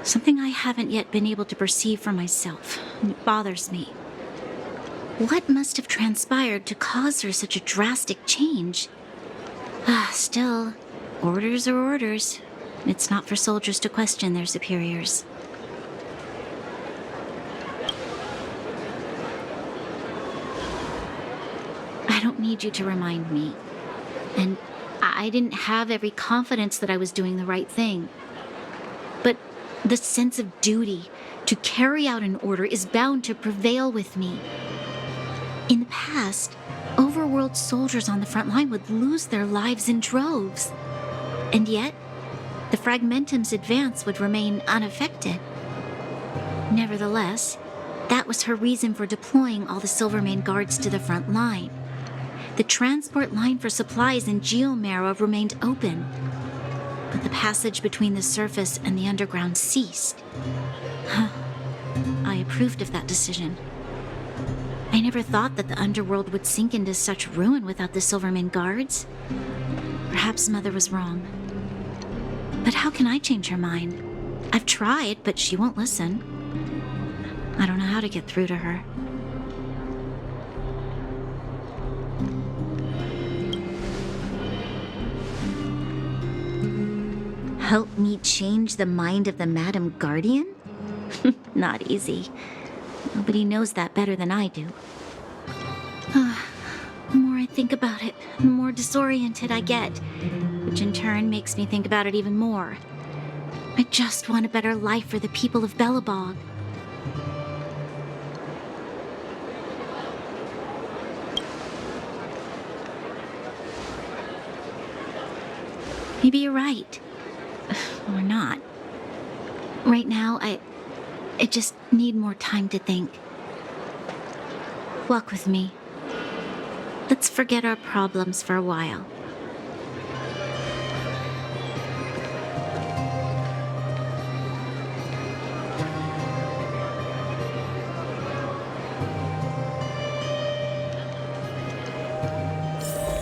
Something I haven't yet been able to perceive for myself. It bothers me. What must have transpired to cause her such a drastic change? Still, orders are orders. It's not for soldiers to question their superiors. I don't need you to remind me. And I didn't have every confidence that I was doing the right thing. But the sense of duty to carry out an order is bound to prevail with me. In the past, overworld soldiers on the front line would lose their lives in droves. And yet, the Fragmentum's advance would remain unaffected. Nevertheless, that was her reason for deploying all the Silvermane guards to the front line. The transport line for supplies in Geomarrow remained open, but the passage between the surface and the underground ceased. I approved of that decision. I never thought that the underworld would sink into such ruin without the Silverman guards. Perhaps Mother was wrong. But how can I change her mind? I've tried, but she won't listen. I don't know how to get through to her. Help me change the mind of the Madam Guardian? Not easy. Nobody knows that better than I do. The more I think about it, the more disoriented I get, which in turn makes me think about it even more. I just want a better life for the people of Belobog. Maybe you're right. Or not. Right now, I just need more time to think. Walk with me. Let's forget our problems for a while.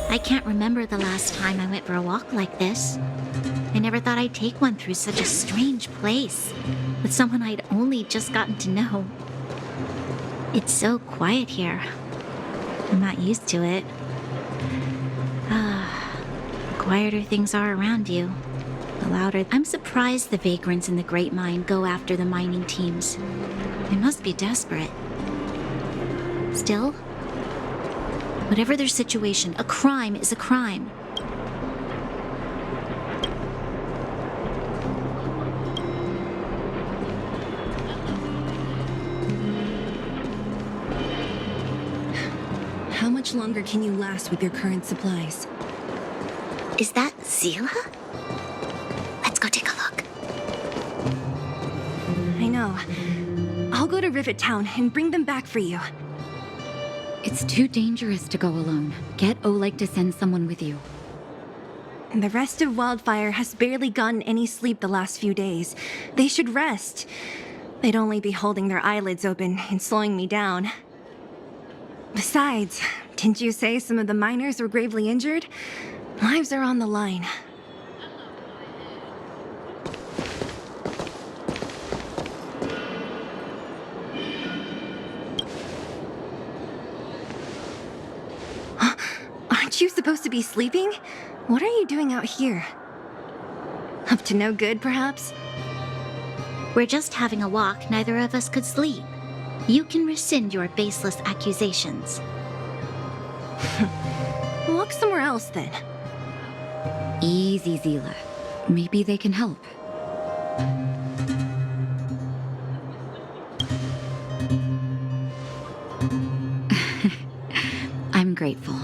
I can't remember the last time I went for a walk like this. I never thought I'd take one through such a strange place, with someone I'd only just gotten to know. It's so quiet here. I'm not used to it. The quieter things are around you, the louder. I'm surprised the vagrants in the Great Mine go after the mining teams. They must be desperate. Still, whatever their situation, a crime is a crime. How much longer can you last with your current supplies? Is that Zila? Let's go take a look. I know. I'll go to Rivet Town and bring them back for you. It's too dangerous to go alone. Get Oleg to send someone with you. The rest of Wildfire has barely gotten any sleep the last few days. They should rest. They'd only be holding their eyelids open and slowing me down. Besides, didn't you say some of the miners were gravely injured? Lives are on the line. Aren't you supposed to be sleeping? What are you doing out here? Up to no good, perhaps? We're just having a walk. Neither of us could sleep. You can rescind your baseless accusations. Walk somewhere else, then. Easy, Zila. Maybe they can help. I'm grateful.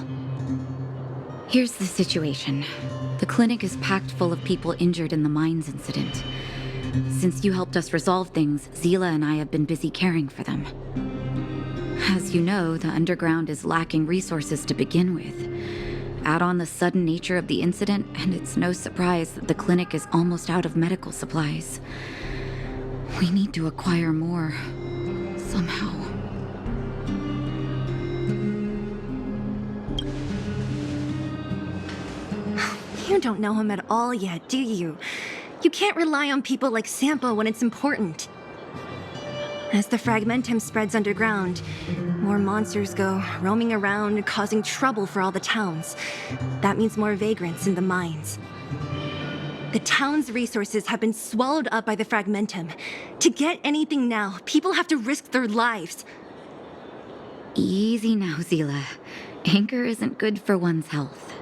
Here's the situation. The clinic is packed full of people injured in the mines incident. Since you helped us resolve things, Zila and I have been busy caring for them. As you know, the underground is lacking resources to begin with. Add on the sudden nature of the incident, and it's no surprise that the clinic is almost out of medical supplies. We need to acquire more, somehow. You don't know him at all yet, do you? You can't rely on people like Sampo when it's important. As the Fragmentum spreads underground, more monsters go roaming around, causing trouble for all the towns. That means more vagrants in the mines. The town's resources have been swallowed up by the Fragmentum. To get anything now, people have to risk their lives. Easy now, Zila. Anger isn't good for one's health.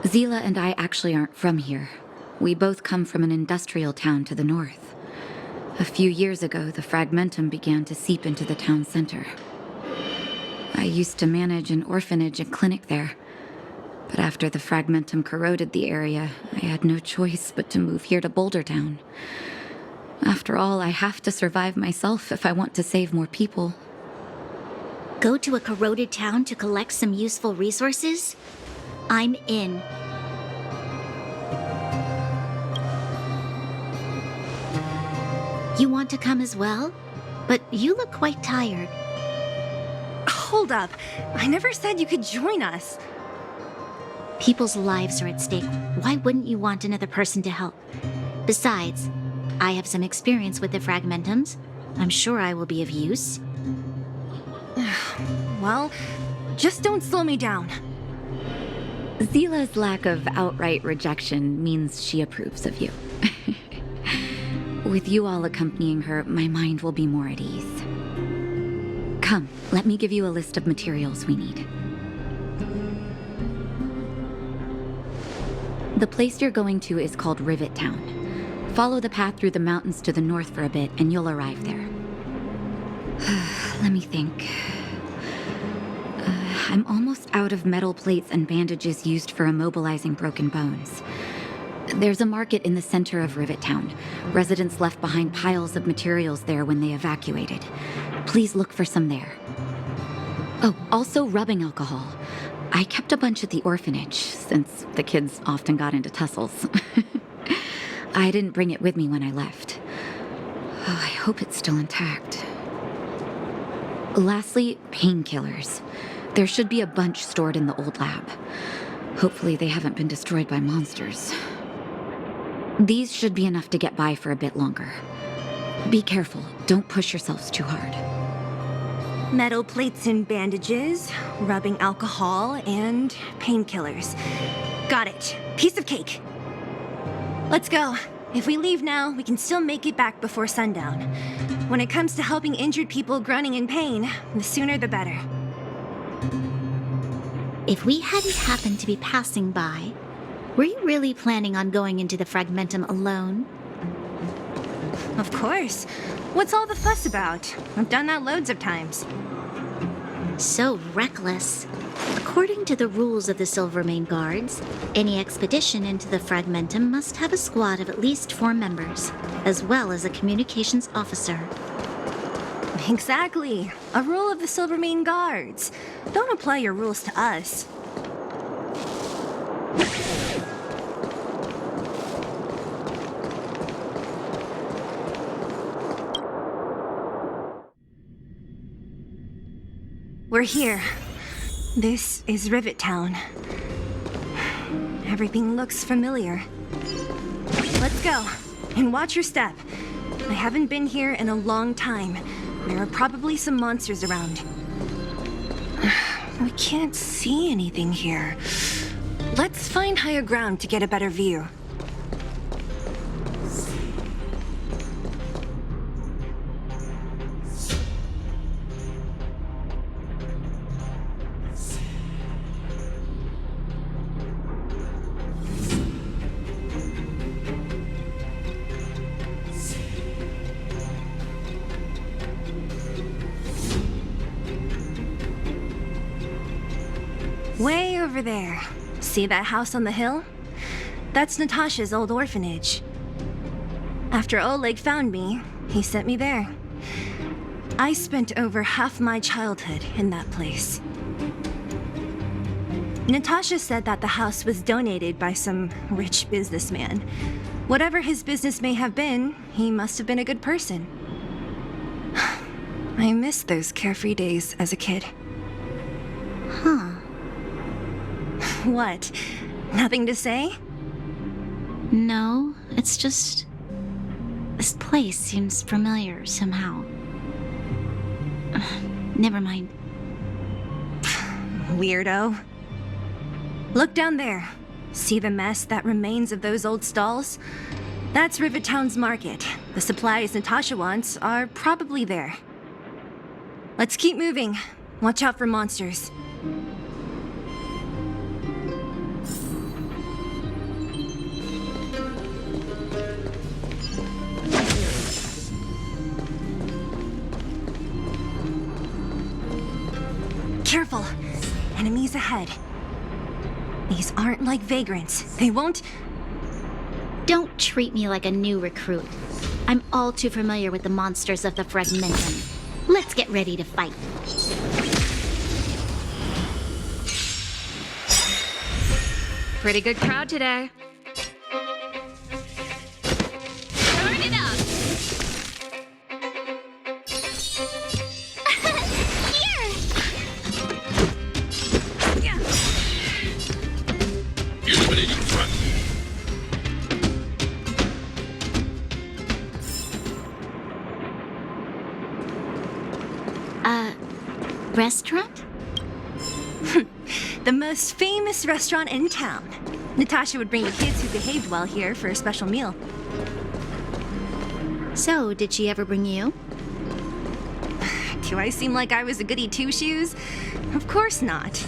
Zila and I actually aren't from here. We both come from an industrial town to the north. A few years ago, the Fragmentum began to seep into the town center. I used to manage an orphanage and clinic there. But after the Fragmentum corroded the area, I had no choice but to move here to Boulder Town. After all, I have to survive myself if I want to save more people. Go to a corroded town to collect some useful resources? I'm in. You want to come as well? But you look quite tired. hold up. I never said you could join us. People's lives are at stake. Why wouldn't you want another person to help? Besides, I have some experience with the Fragmentums. I'm sure I will be of use. Well, just don't slow me down. Zila's lack of outright rejection means she approves of you. With you all accompanying her, my mind will be more at ease. Come, let me give you a list of materials we need. The place you're going to is called Rivet Town. Follow the path through the mountains to the north for a bit, and you'll arrive there. Let me think. I'm almost out of metal plates and bandages used for immobilizing broken bones. There's a market in the center of Rivet Town. Residents left behind piles of materials there when they evacuated. Please look for some there. Oh, also rubbing alcohol. I kept a bunch at the orphanage, since the kids often got into tussles. I didn't bring it with me when I left. Oh, I hope it's still intact. Lastly, painkillers. There should be a bunch stored in the old lab. Hopefully they haven't been destroyed by monsters. These should be enough to get by for a bit longer. Be careful, don't push yourselves too hard. Metal plates and bandages, rubbing alcohol, and painkillers. Got it. Piece of cake. Let's go. If we leave now, we can still make it back before sundown. When it comes to helping injured people groaning in pain, the sooner the better. If we hadn't happened to be passing by, were you really planning on going into the Fragmentum alone? Of course. What's all the fuss about? I've done that loads of times. So reckless. According to the rules of the Silvermane Guards, any expedition into the Fragmentum must have a squad of at least 4 members, as well as a communications officer. Exactly. A rule of the Silvermane Guards. Don't apply your rules to us. We're here. This is Rivet Town. Everything looks familiar. Let's go. And watch your step. I haven't been here in a long time. There are probably some monsters around. We can't see anything here. Let's find higher ground to get a better view. Way over there. See that house on the hill? That's Natasha's old orphanage. After Oleg found me, he sent me there. I spent over half my childhood in that place. Natasha said that the house was donated by some rich businessman. Whatever his business may have been, he must have been a good person. I miss those carefree days as a kid. Huh. What? Nothing to say? No, it's just... this place seems familiar somehow. Never mind. Weirdo. Look down there. See the mess that remains of those old stalls? That's Rivet Town's market. The supplies Natasha wants are probably there. Let's keep moving. Watch out for monsters. Careful! Enemies ahead. These aren't like vagrants. They won't... Don't treat me like a new recruit. I'm all too familiar with the monsters of the Fragmentum. Let's get ready to fight. Pretty good crowd today. Turn it up! Here! restaurant? The most famous restaurant in town. Natasha would bring the kids who behaved well here for a special meal. So, did she ever bring you? Do I seem like I was a goody two-shoes? Of course not.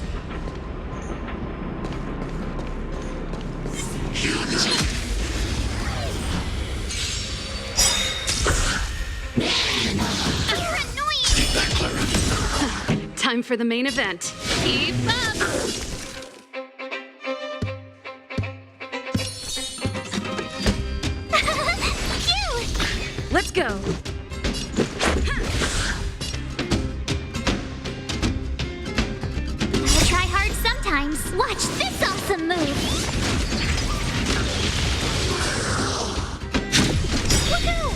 Time for the main event. Keep up! Let's go. Gotta try hard sometimes. Watch this awesome move. Woohoo!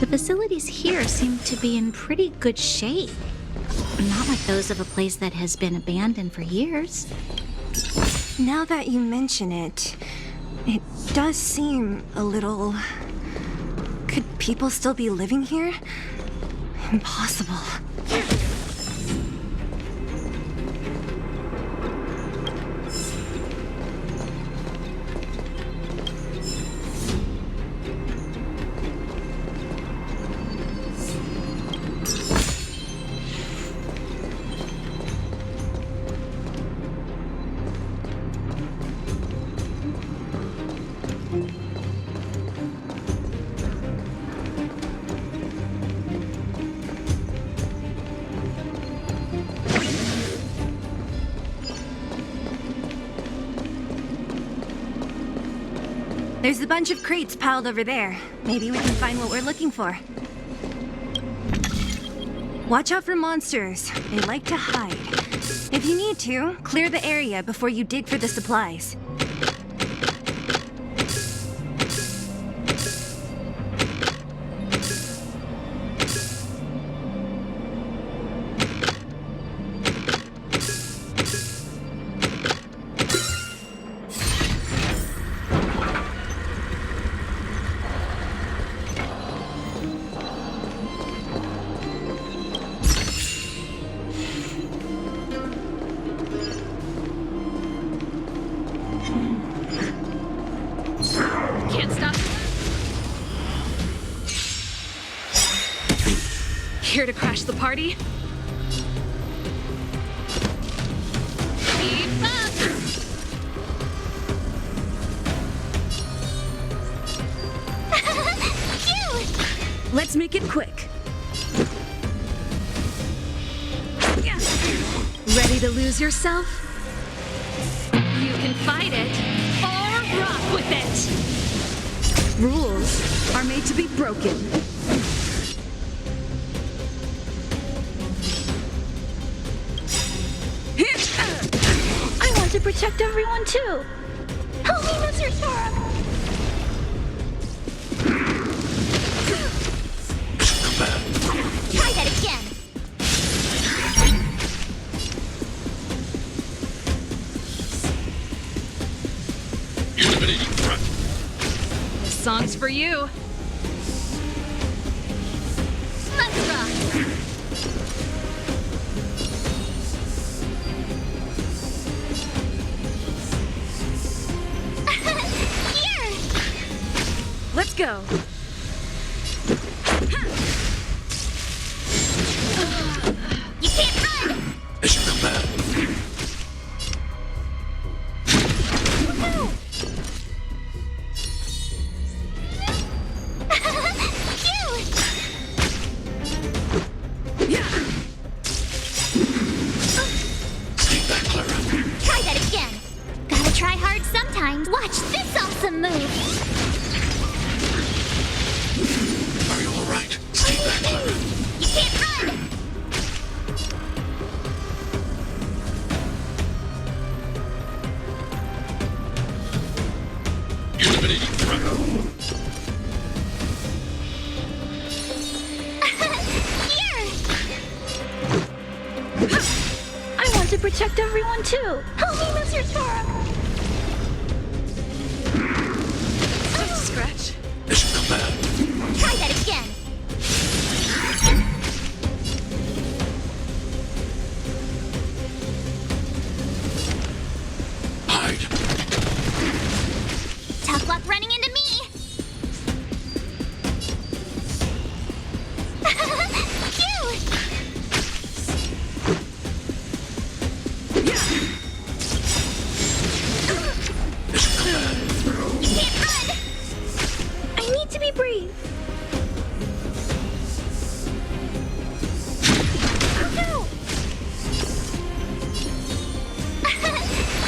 The facilities here seem to be in pretty good shape. Not like those of a place that has been abandoned for years. Now that you mention it, it does seem a little... Could people still be living here? Impossible. There's a bunch of crates piled over there. Maybe we can find what we're looking for. Watch out for monsters. They like to hide. If you need to, clear the area before you dig for the supplies. Can't stop. Here to crash the party? Keep up! Cute! Let's make it quick. Ready to lose yourself? You can fight it or rock with it. Rules are made to be broken. I want to protect everyone too. Help me, Mr. Sora. Try that again. Eliminating front. This song's for you. Let's rock. Here! Let's go. You can't run! As you command. Woohoo! Stay back, Clara. Try that again. Gotta try hard sometimes. Watch this awesome move. Are you all right? Stay back, Clara. You can't run. checked everyone too. Help me, Mr. Sparrow. Just a scratch. Mission command. Try that again. Hide. Tough luck running into me. Cute. Mission command. You can't run. I need to be brave. Oh no.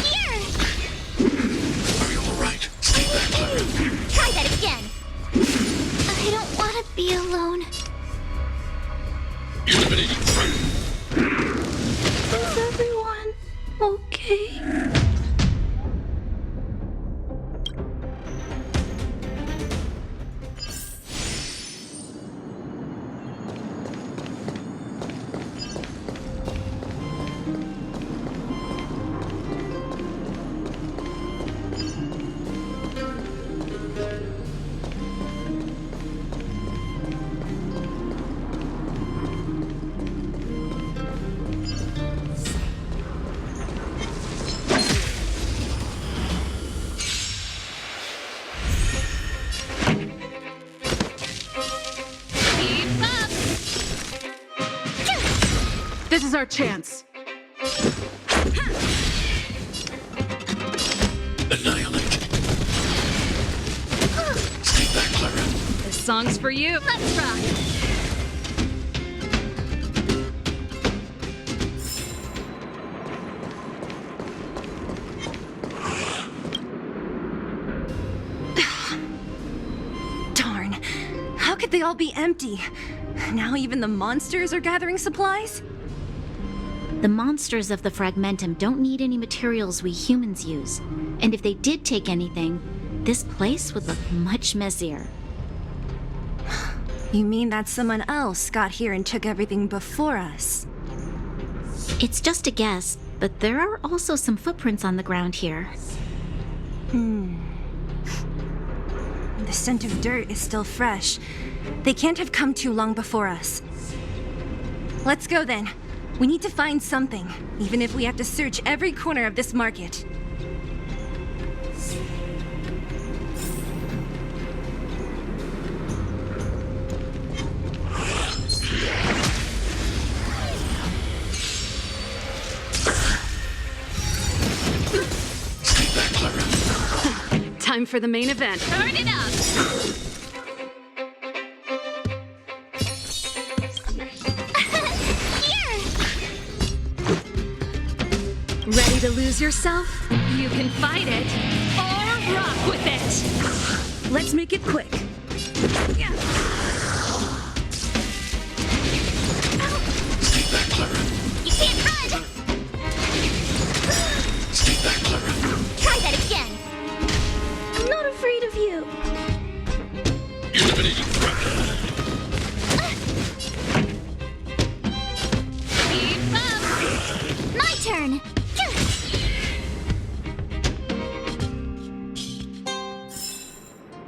Here. Are you alright? Stay back, Clara. Try that again. I don't want to be alone. Eliminating threat. Is everyone okay? Keep up. This is our chance. Annihilate. Stay back, Clara. This song's for you. Let's rock. Darn. How could they all be empty? Now even the monsters are gathering supplies? The monsters of the Fragmentum don't need any materials we humans use. And if they did take anything, this place would look much messier. You mean that someone else got here and took everything before us? It's just a guess, but there are also some footprints on the ground here. The scent of dirt is still fresh. They can't have come too long before us. Let's go then. We need to find something, even if we have to search every corner of this market. Stay back, Clara. Time for the main event. Turn it up. Here. Ready to lose yourself? You can fight it or rock with it. Let's make it quick. Stay back, Clara. You can't run. Stay back, Clara. Try that again. I'm not afraid of you. Eliminating threat. Keep up. My turn.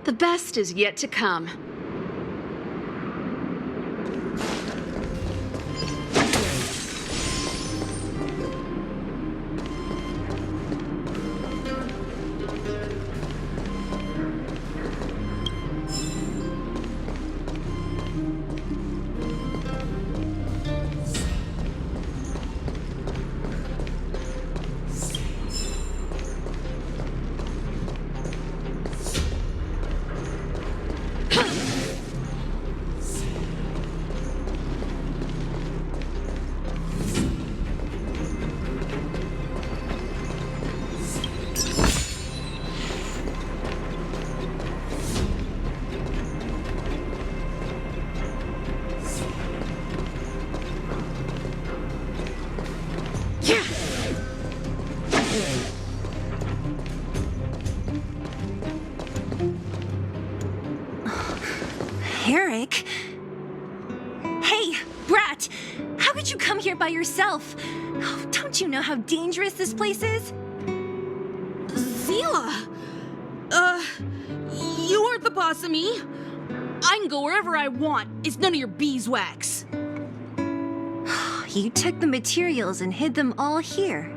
The best is yet to come. Eric? Hey, Brat! How could did you come here by yourself? Oh, don't you know how dangerous this place is? Zila! You aren't the boss of me. I can go wherever I want. It's none of your beeswax. You took the materials and hid them all here.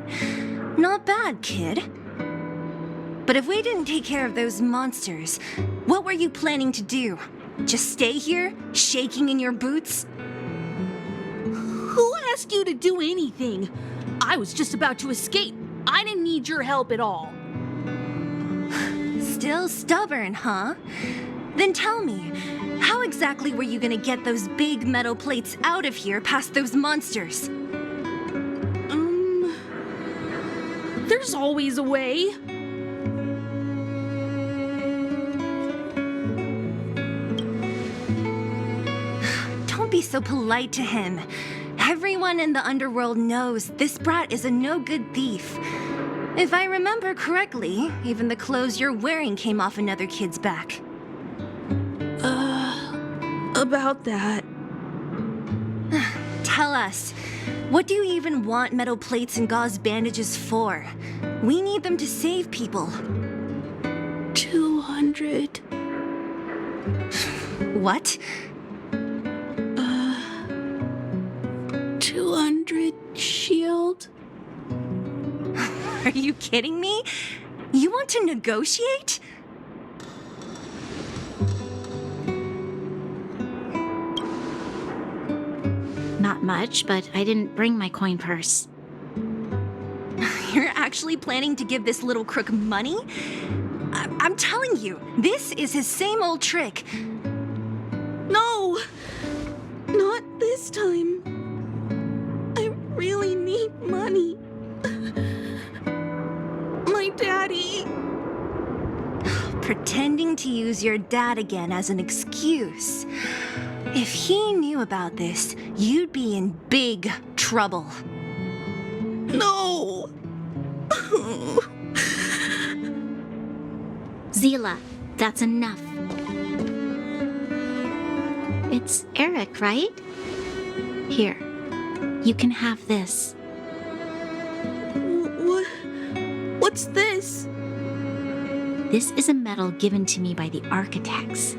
Not bad, kid. But if we didn't take care of those monsters, what were you planning to do? Just stay here, shaking in your boots? Who asked you to do anything? I was just about to escape. I didn't need your help at all. Still stubborn, huh? Then tell me, how exactly were you gonna get those big metal plates out of here past those monsters? There's always a way. Don't be so polite to him. Everyone in the underworld knows this brat is a no-good thief. If I remember correctly, even the clothes you're wearing came off another kid's back. About that. Tell us, what do you even want metal plates and gauze bandages for? We need them to save people. 200. What? 200 shield. Are you kidding me? You want to negotiate? Not much, but I didn't bring my coin purse. You're actually planning to give this little crook money? I'm telling you, this is his same old trick. No! Not this time. I really need money. My daddy. Pretending to use your dad again as an excuse. If he knew about this, you'd be in big trouble. No! Zila, that's enough. It's Eric, right? Here, you can have this. What's this? This is a medal given to me by the architects.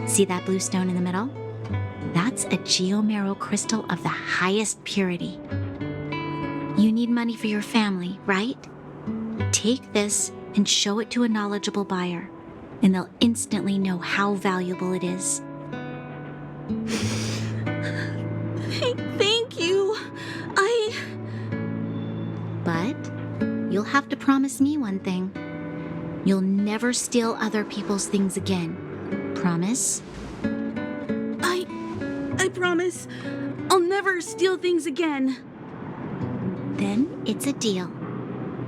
See that blue stone in the middle? That's a geomarrow crystal of the highest purity. You need money for your family, right? Take this and show it to a knowledgeable buyer, and they'll instantly know how valuable it is. Thank you. But you'll have to promise me one thing. You'll never steal other people's things again. Promise? I promise. I'll never steal things again. Then it's a deal.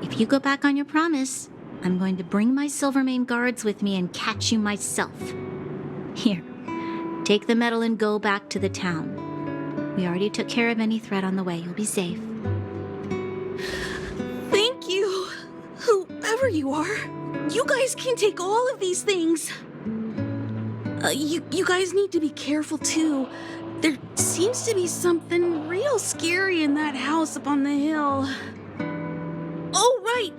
If you go back on your promise, I'm going to bring my Silvermane guards with me and catch you myself. Here, take the medal and go back to the town. We already took care of any threat on the way. You'll be safe. Thank you. Whoever you are, you guys can take all of these things. You guys need to be careful too. There seems to be something real scary in that house up on the hill. Oh, right.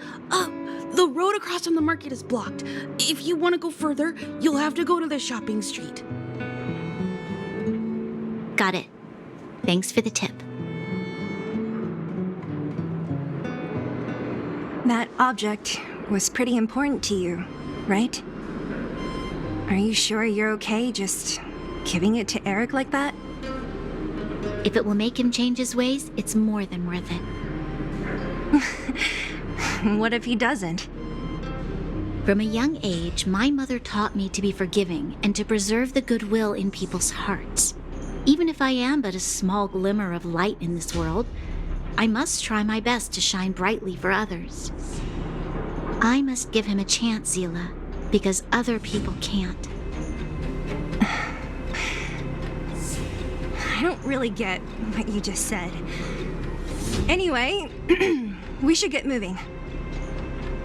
The road across from the market is blocked. If you want to go further, you'll have to go to the shopping street. Got it. Thanks for the tip. That object was pretty important to you, right? Are you sure you're okay just giving it to Eric like that? If it will make him change his ways, it's more than worth it. What if he doesn't? From a young age, my mother taught me to be forgiving and to preserve the goodwill in people's hearts. Even if I am but a small glimmer of light in this world, I must try my best to shine brightly for others. I must give him a chance, Zila, because other people can't. I don't really get what you just said. Anyway, we should get moving.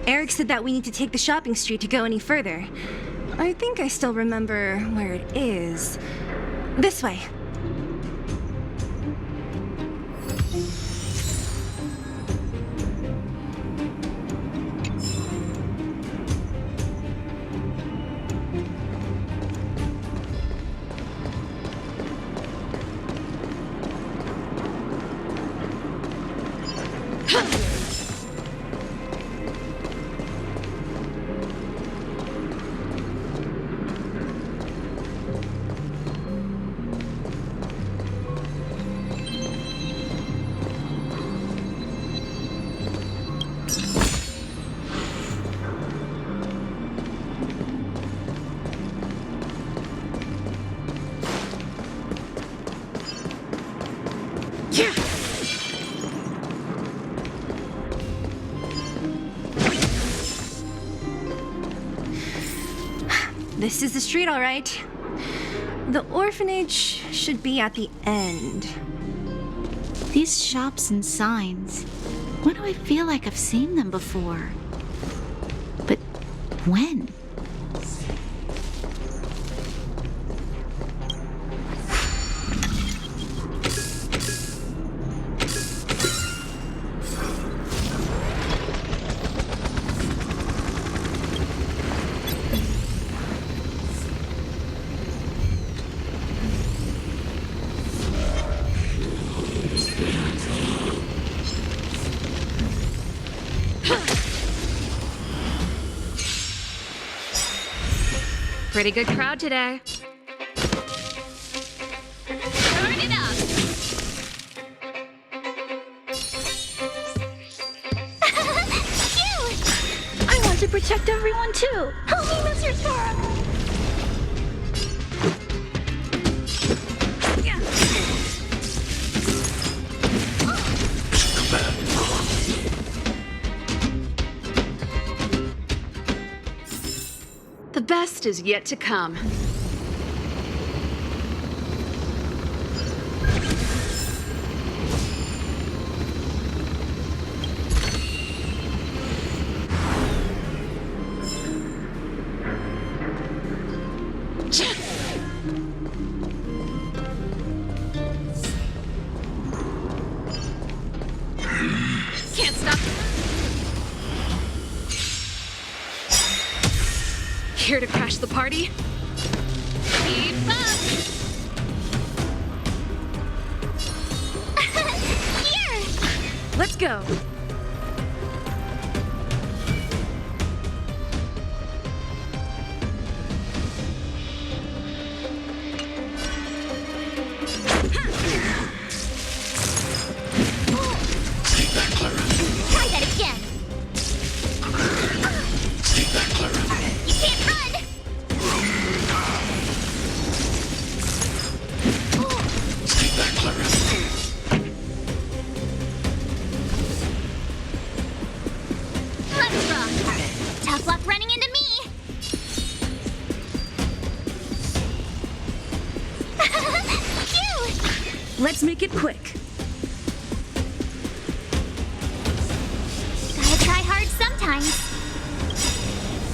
Eric said that we need to take the shopping street to go any further. I think I still remember where it is. This way. This is the street, all right. The orphanage should be at the end. These shops and signs. Why do I feel like I've seen them before? But when? Pretty good crowd today. Turn it up! Cute! I want to protect everyone too. Help me, Mr. Svarog. The best is yet to come. Can't stop. Here to crash the party? Keep up! Here! Let's go. Try that again! Take that, Clara. You can't run! Take that, Clara. Let's rock! Tough luck running into me! Cute! Let's make it quick. Gotta try hard sometimes.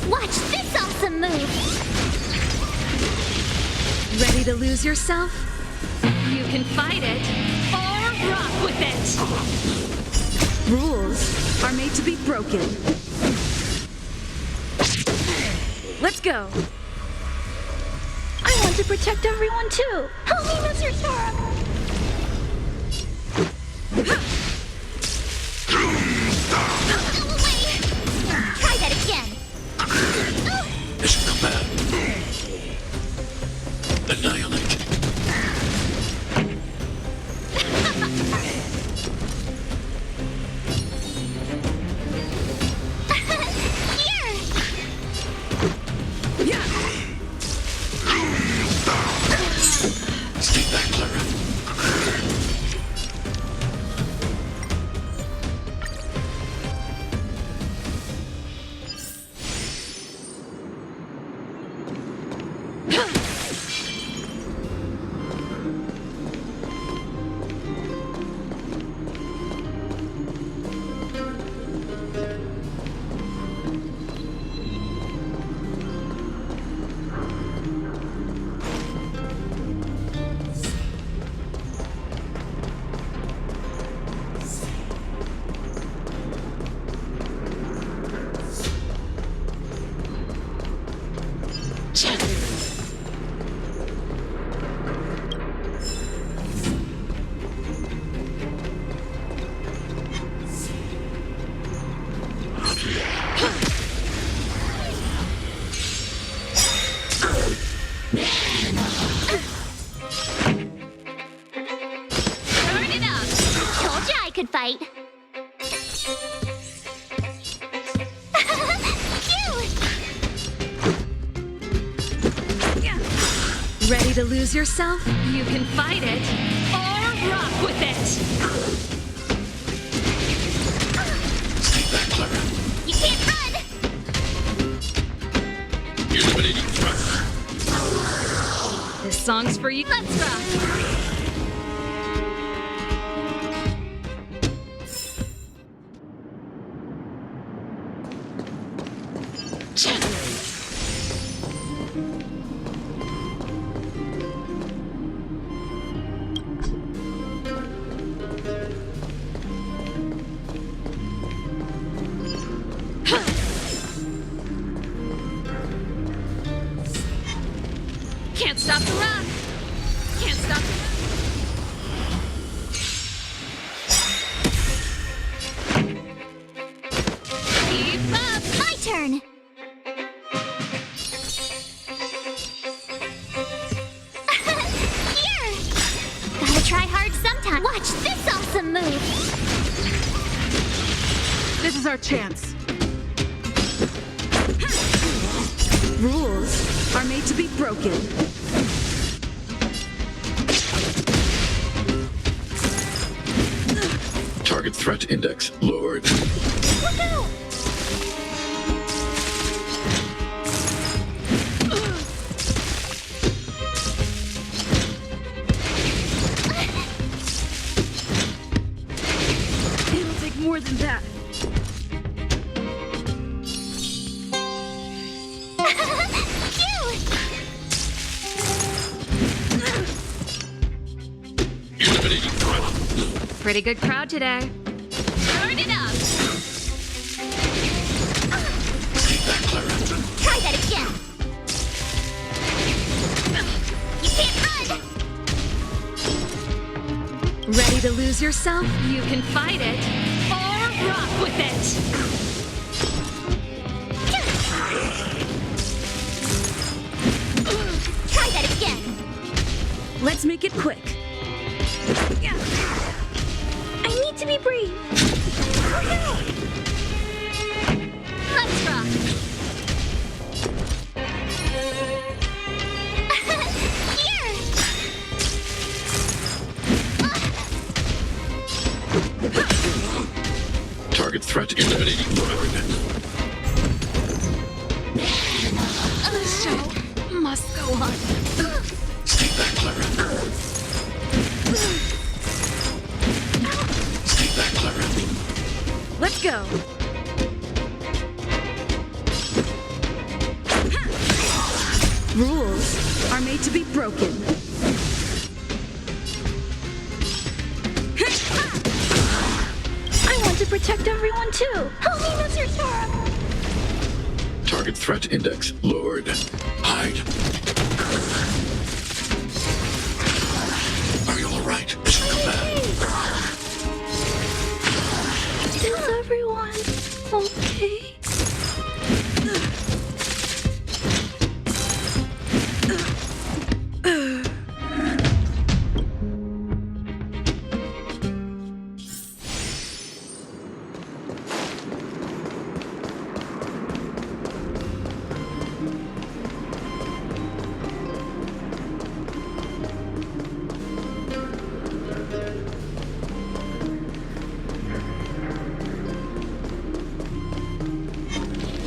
Watch this awesome move! Ready to lose yourself? You can fight it or rock with it. Rules are made to be broken. Let's go. I want to protect everyone too. Help me, Mr. Svarog. Go away! Try that again! Mission command. Annihilate. Here! Take that, Clara. fight. Ready to lose yourself? You can fight it or rock with it. You can't run! Eliminating threat. This song's for you. Let's rock. Can't stop the rock. Can't stop the Keep up! My turn! Here! Gotta try hard sometime. Watch this awesome move! This is our chance. Rules are made to be broken. Target threat index lowered. Look out! It'll take more than that. Eliminating threat. Pretty good crowd today. Turn it up! Try that again! You can't run! Ready to lose yourself? You can fight it or rock with it. Try that again! Let's make it quick. I need to be brave. Let's rock. Here. Target threat eliminating lowered. The show must go on. Let's go. Rules are made to be broken. I want to protect everyone too. Help me, Mr. Sora. Target threat index lowered. Hide. Are you alright? Mission command. Is everyone okay?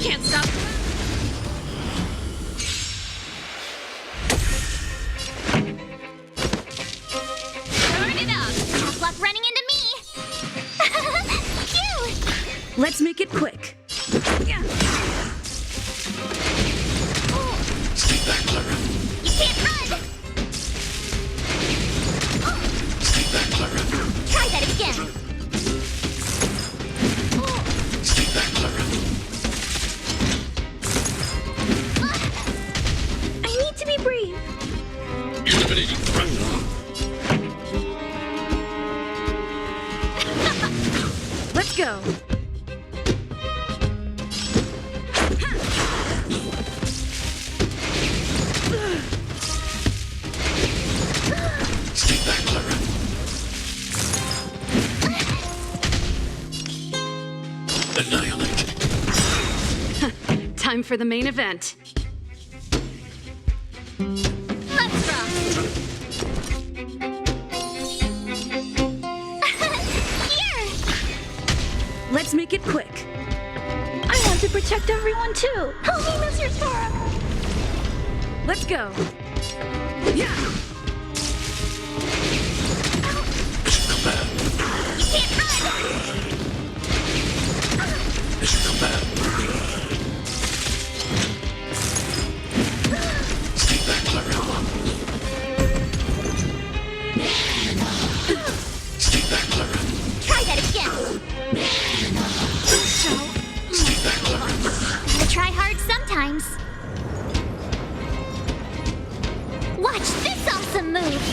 Can't stop. Turn it up. Tough luck running into me. Phew. Let's make it quick. You can't run. Try that again. I need to be brave. Eliminating threat. Let's go. time for the main event. Let's rock! Here! Let's make it quick. I want to protect everyone too. Help me, Mr. Sparrow. Let's go. Yeah. You can't run! Mission command. Stay back, Clara. Stay back, Clara. Try that again! Stay back, Clara. Gotta try hard sometimes. Watch this awesome move!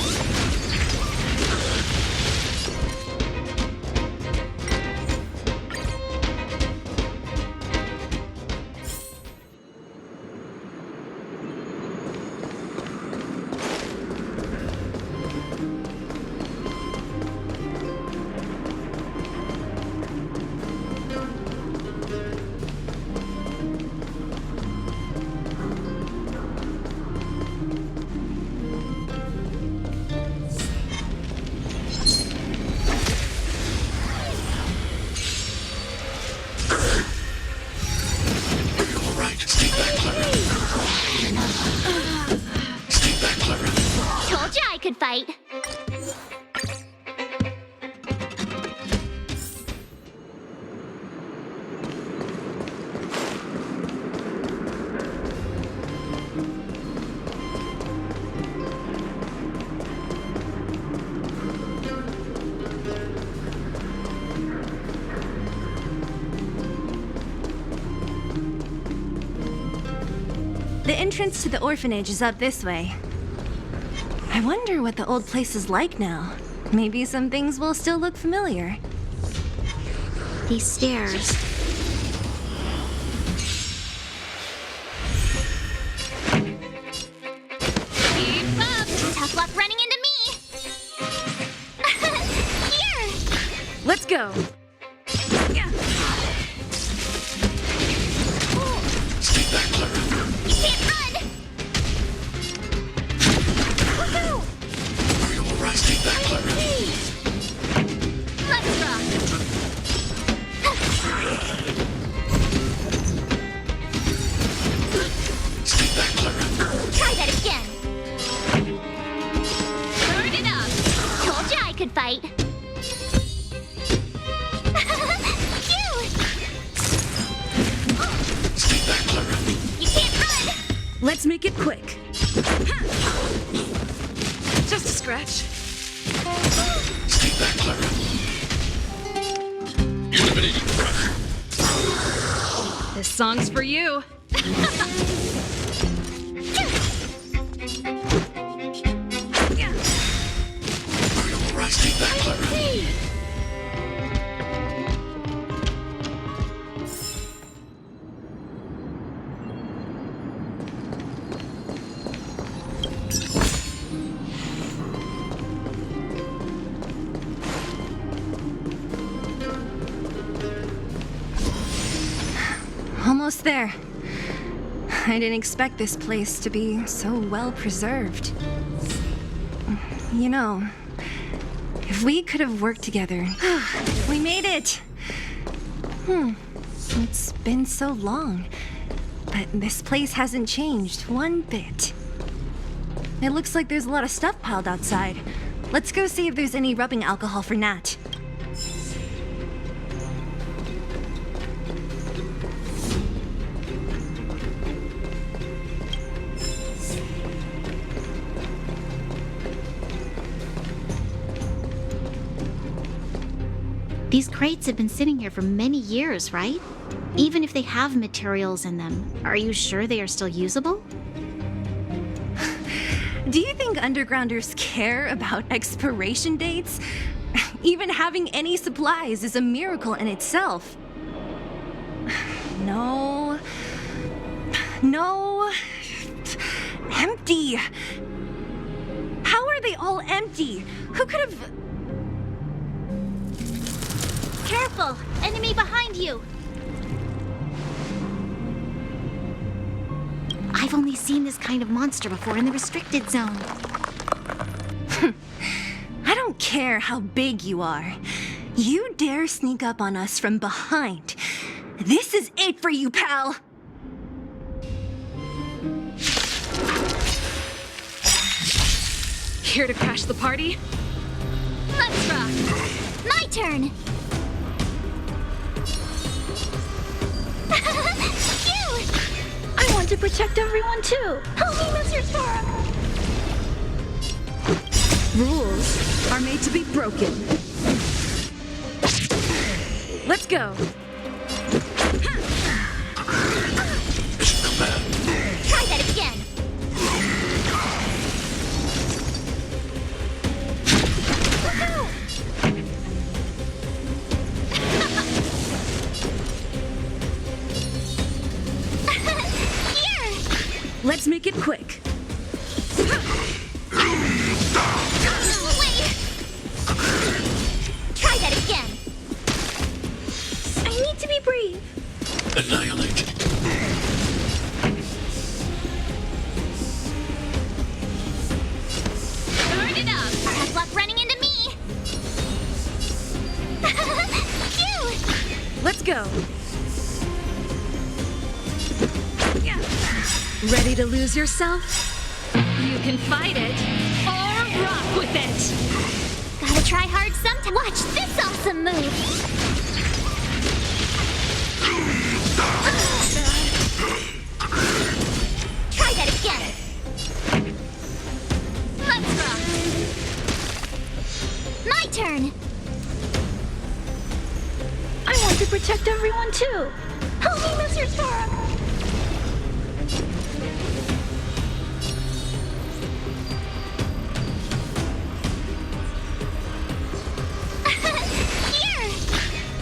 All right. Stay back, Clara. Stay back, Clara. Told ya I could fight. The entrance to the orphanage is up this way. I wonder what the old place is like now. Maybe some things will still look familiar. These stairs. Keep up! Tough luck running into me! Here! Let's go. Yeah. Stay back, Clara. You can't run! Woohoo! Are you all right? Stay back, Clara. Let's rock! Stay back, Clara. Try that again! Turn it up! Told ya I could fight! Phew! Stay back, Clara. You can't run! Let's make it quick. Just a scratch. Stay back, Clara. Eliminating threat. This song's for you. Are you all right? Stay back, Clara. Almost there. I didn't expect this place to be so well preserved. You know, if we could have worked together. We made it! It's been so long, but this place hasn't changed one bit. It looks like there's a lot of stuff piled outside. Let's go see if there's any rubbing alcohol for Nat. These crates have been sitting here for many years, right? Even if they have materials in them, are you sure they are still usable? Do you think undergrounders care about expiration dates? Even having any supplies is a miracle in itself. No. No. Empty. How are they all empty? Who could have... Careful! Enemy behind you! I've only seen this kind of monster before in the restricted zone. I don't care how big you are. You dare sneak up on us from behind. This is it for you, pal! Here to crash the party? Let's rock! My turn! I want to protect everyone too. Help me, Mr. Sparrow! Rules are made to be broken. Let's go. Try that again! Let's make it quick. Try that again! I need to be brave. Annihilate. Burn it up! Have luck running into me! Phew! Let's go. Ready to lose yourself? You can fight it or rock with it. Gotta try hard sometime. Watch this awesome move! Try that again! Let's rock! My turn! I want to protect everyone too. Help me, Mr. Sparrow!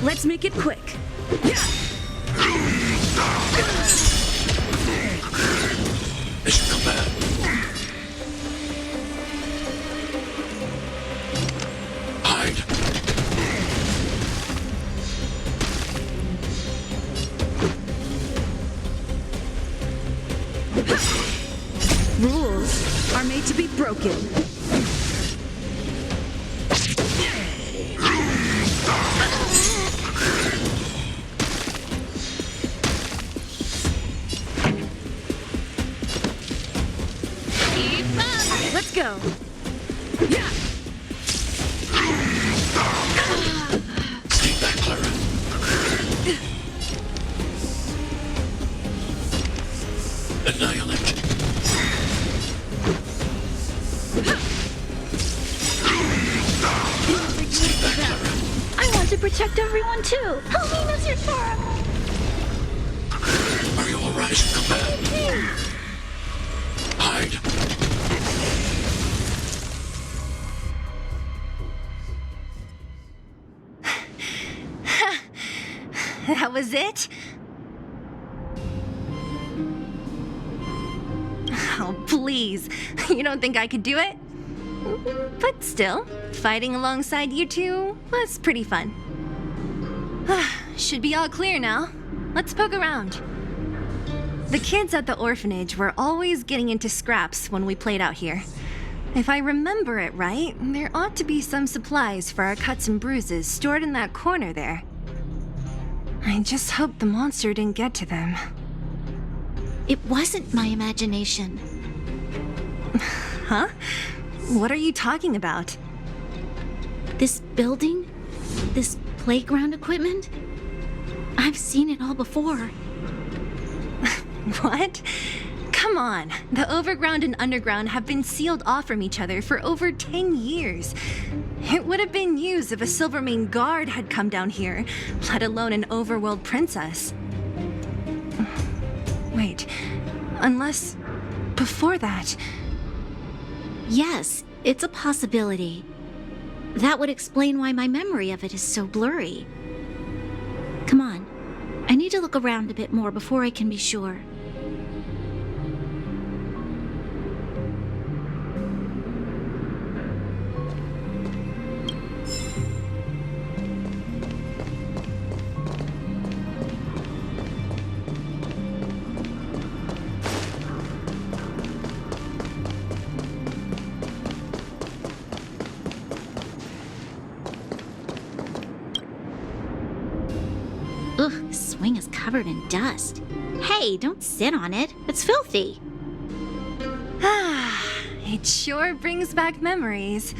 Let's make it quick. Mission command. Hide. Rules are made to be broken. Let's go. Stay back, Clara. Annihilate. Stay back, Clara. I want to protect everyone too. Help me, Mr. Sparrow! Are you alright? Command. Hide. That was it? Oh, please. You don't think I could do it? But still, fighting alongside you two was pretty fun. Should be all clear now. Let's poke around. The kids at the orphanage were always getting into scraps when we played out here. If I remember it right, there ought to be some supplies for our cuts and bruises stored in that corner there. I just hope the monster didn't get to them. It wasn't my imagination. Huh? What are you talking about? This building? This playground equipment? I've seen it all before. What? Come on. The overground and underground have been sealed off from each other for over 10 years. It would have been used if a Silvermane guard had come down here, let alone an overworld princess. Wait, unless before that... Yes, it's a possibility. That would explain why my memory of it is so blurry. Come on. I need to look around a bit more before I can be sure. Ugh, the swing is covered in dust. Hey, don't sit on it. It's filthy. Ah, it sure brings back memories.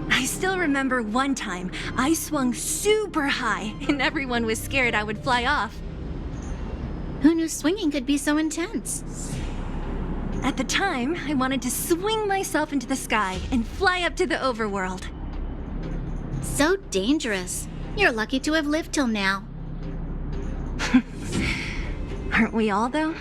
I still remember one time I swung super high and everyone was scared I would fly off. Who knew swinging could be so intense? At the time, I wanted to swing myself into the sky and fly up to the overworld. So dangerous. You're lucky to have lived till now. Aren't we all, though?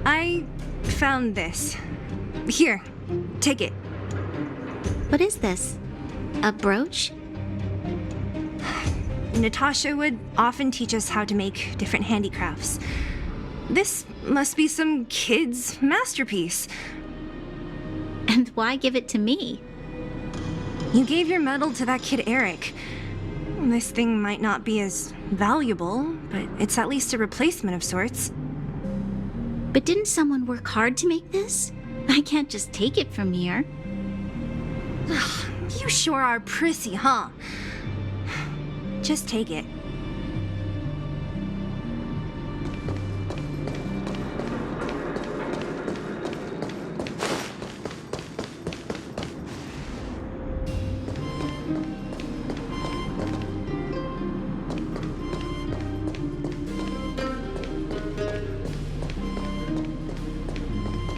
I found this. Here, take it. What is this? A brooch? Natasha would often teach us how to make different handicrafts. This must be some kid's masterpiece. And why give it to me? You gave your medal to that kid Eric. This thing might not be as valuable, but it's at least a replacement of sorts. But didn't someone work hard to make this? I can't just take it from here. You sure are prissy, huh? Just take it.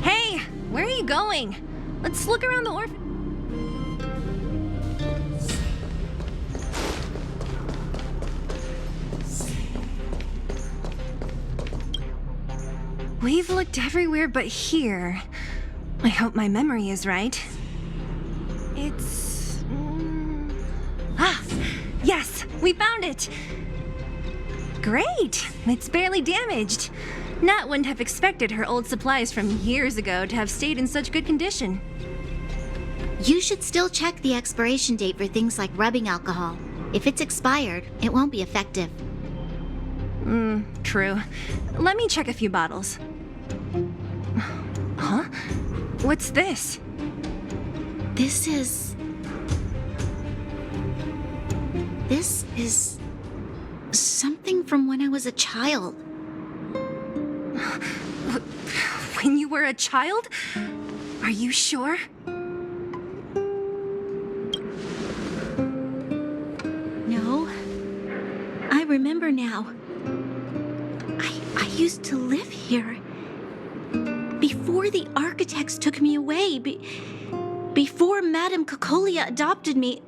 Hey, where are you going? Let's look around the orphan. We've looked everywhere but here. I hope my memory is right. It's... Ah! Yes! We found it! Great! It's barely damaged. Nat wouldn't have expected her old supplies from years ago to have stayed in such good condition. You should still check the expiration date for things like rubbing alcohol. If it's expired, it won't be effective. True. Let me check a few bottles. Huh? What's this? This is something from when I was a child. When you were a child? Are you sure? No. I remember now. I used to live here. Before the architects took me away, before Madame Cocolia adopted me,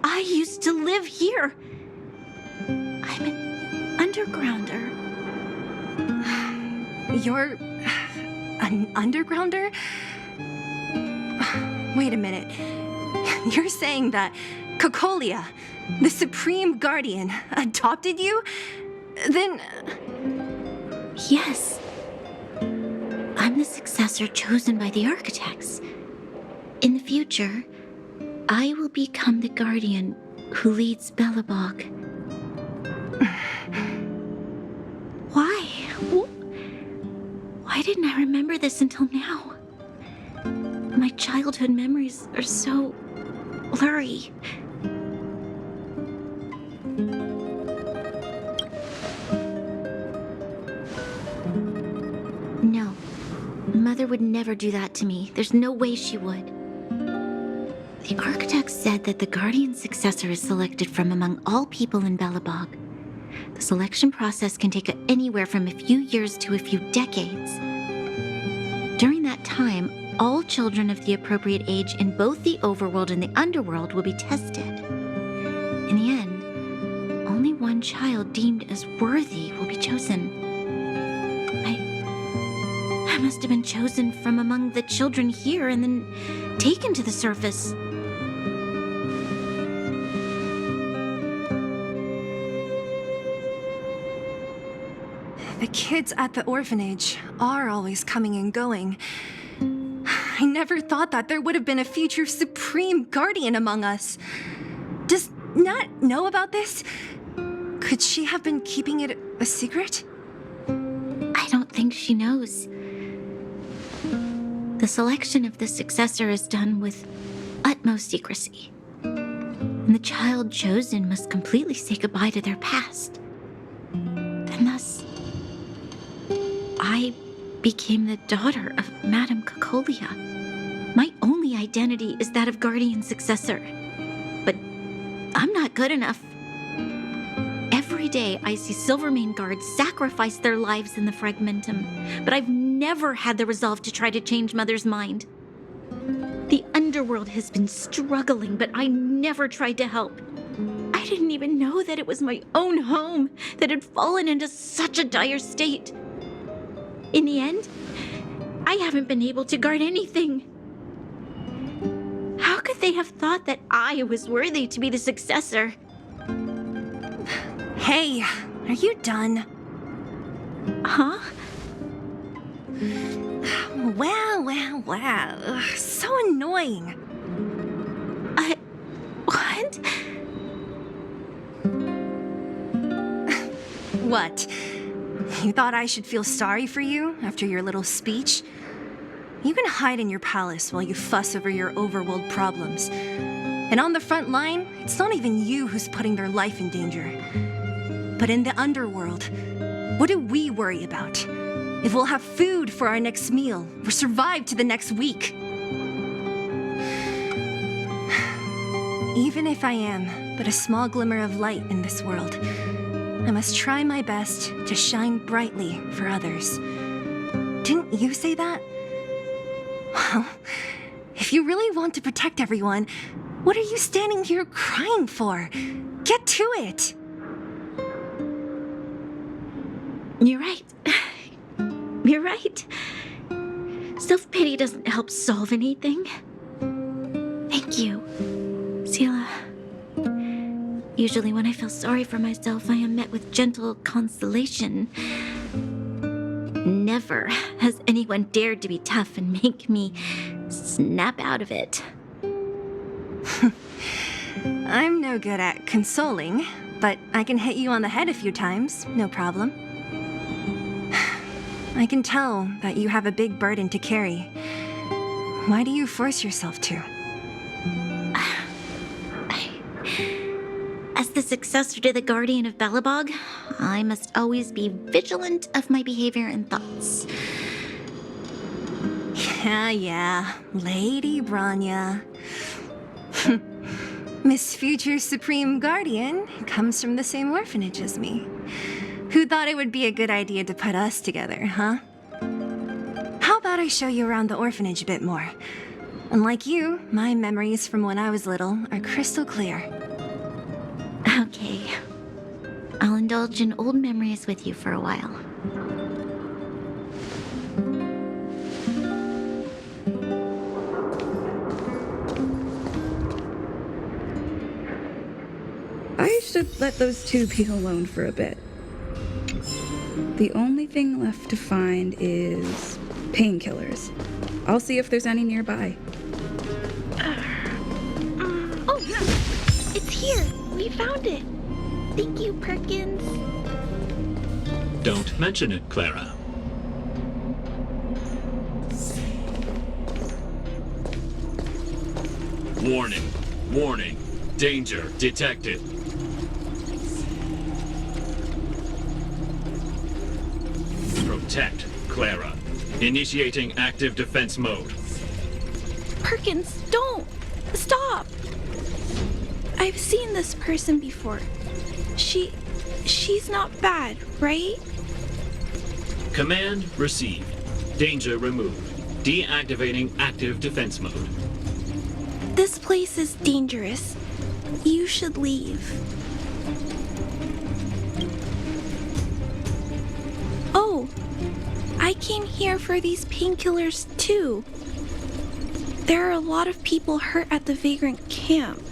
I used to live here. I'm an undergrounder. You're an undergrounder? Wait a minute. You're saying that Cocolia, the Supreme Guardian, adopted you? Then... Yes. I'm the successor chosen by the architects. In the future, I will become the guardian who leads Belobog. Why? Why didn't I remember this until now? My childhood memories are so blurry. No. Mother would never do that to me. There's no way she would. The architects said that the guardian successor is selected from among all people in Belobog. The selection process can take anywhere from a few years to a few decades. During that time, all children of the appropriate age in both the overworld and the underworld will be tested. In the end, only one child deemed as worthy will be chosen. I must have been chosen from among the children here and then taken to the surface. The kids at the orphanage are always coming and going. I never thought that there would have been a future Supreme Guardian among us. Does Nat know about this? Could Could she have been keeping it a secret? I don't think she knows. The selection of the successor is done with utmost secrecy. And the child chosen must completely say goodbye to their past. And thus, I became the daughter of Madame Cocolia. My only identity is that of guardian successor. But I'm not good enough. Every day I see Silvermane guards sacrifice their lives in the Fragmentum, but I've never had the resolve to try to change Mother's mind. The underworld has been struggling, but I never tried to help. I didn't even know that it was my own home that had fallen into such a dire state. In the end, I haven't been able to guard anything. How could they have thought that I was worthy to be the successor? Hey, are you done? Huh? Wow. Ugh, so annoying. What? What? You thought I should feel sorry for you after your little speech? You can hide in your palace while you fuss over your overworld problems. And on the front line, it's not even you who's putting their life in danger. But in the underworld, what do we worry about? If we'll have food for our next meal, or survive to the next week. Even if I am but a small glimmer of light in this world, I must try my best to shine brightly for others. Didn't you say that? Well, if you really want to protect everyone, what are you standing here crying for? Get to it! You're right. You're right. Self-pity doesn't help solve anything. Thank you, Sela. Usually when I feel sorry for myself, I am met with gentle consolation. Never has anyone dared to be tough and make me snap out of it. I'm no good at consoling, but I can hit you on the head a few times, no problem. I can tell that you have a big burden to carry. Why do you force yourself to? As the successor to the Guardian of Belobog, I must always be vigilant of my behavior and thoughts. Yeah, Lady Branya. Miss Future Supreme Guardian comes from the same orphanage as me. Who thought it would be a good idea to put us together, huh? How about I show you around the orphanage a bit more? Unlike you, my memories from when I was little are crystal clear. Okay. I'll indulge in old memories with you for a while. I should let those two be alone for a bit. The only thing left to find is painkillers. I'll see if there's any nearby. Oh, it's here. We found it. Thank you, Perkins. Don't mention it, Clara. Warning. Warning. Danger detected. Protect Clara. Initiating active defense mode. Perkins, don't! Stop! I've seen this person before. She's not bad, right? Command received. Danger removed. Deactivating active defense mode. This place is dangerous. You should leave. Oh, I came here for these painkillers too. There are a lot of people hurt at the Vagrant camp.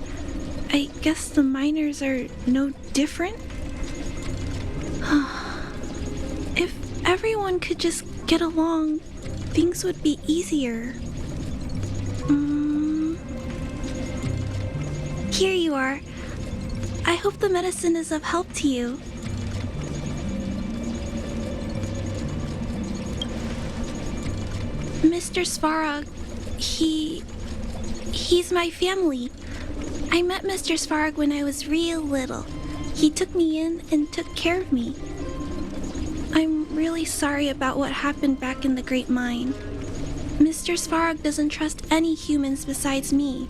I guess the miners are no different? If everyone could just get along, things would be easier. Here you are. I hope the medicine is of help to you. Mr. Svarog, he's my family. I met Mr. Svarog when I was real little. He took me in and took care of me. I'm really sorry about what happened back in the Great Mine. Mr. Svarog doesn't trust any humans besides me,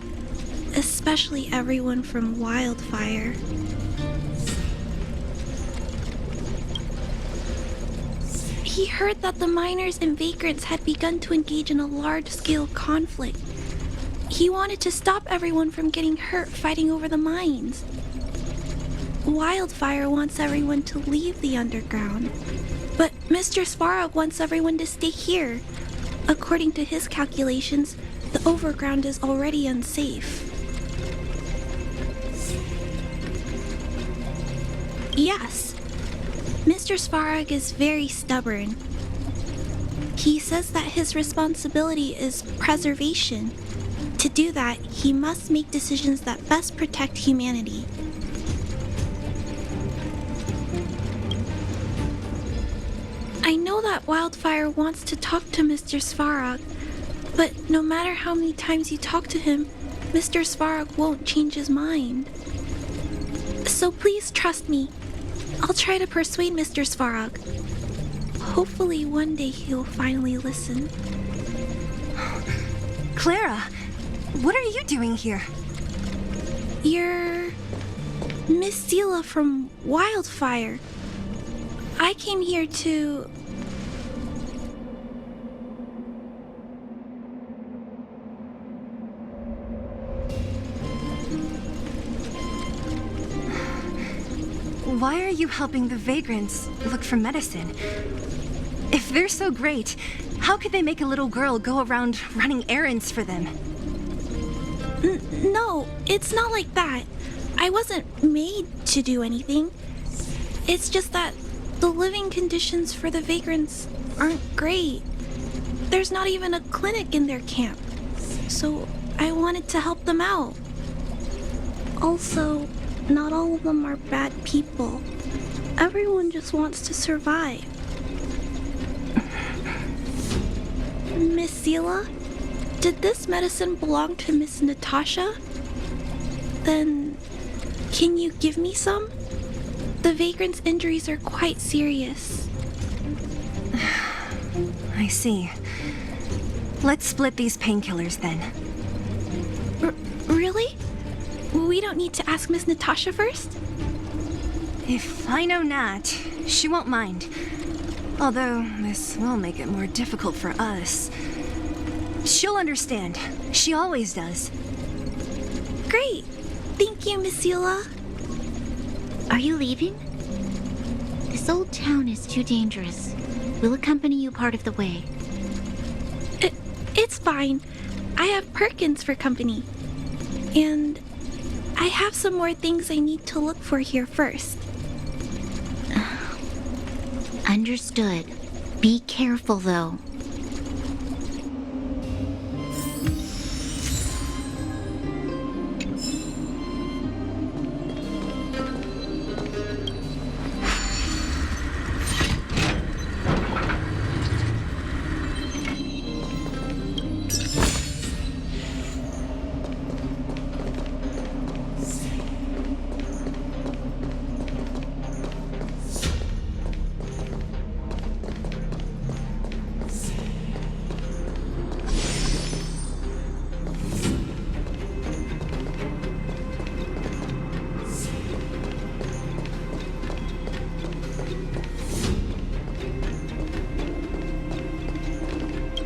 especially everyone from Wildfire. He heard that the miners and vagrants had begun to engage in a large-scale conflict. He wanted to stop everyone from getting hurt fighting over the mines. Wildfire wants everyone to leave the underground, but Mr. Svarog wants everyone to stay here. According to his calculations, the overground is already unsafe. Yes, Mr. Svarog is very stubborn. He says that his responsibility is preservation. To do that, he must make decisions that best protect humanity. I know that Wildfire wants to talk to Mr. Svarog, but no matter how many times you talk to him, Mr. Svarog won't change his mind. So please trust me. I'll try to persuade Mr. Svarog. Hopefully one day he'll finally listen. Clara, what are you doing here? You're Miss Sela from Wildfire. I came here to... Why are you helping the vagrants look for medicine? If they're so great, how could they make a little girl go around running errands for them? No, it's not like that. I wasn't made to do anything. It's just that the living conditions for the vagrants aren't great. There's not even a clinic in their camp. So I wanted to help them out. Also, not all of them are bad people. Everyone just wants to survive. Miss Sela, did this medicine belong to Miss Natasha? Then, can you give me some? The vagrants' injuries are quite serious. I see. Let's split these painkillers then. Really? We don't need to ask Miss Natasha first? If I know Nat, she won't mind. Although, this will make it more difficult for us. She'll understand. She always does. Great. Thank you, Miss Sela. Are you leaving? This old town is too dangerous. We'll accompany you part of the way. It's fine. I have Perkins for company. And I have some more things I need to look for here first. Understood. Be careful, though.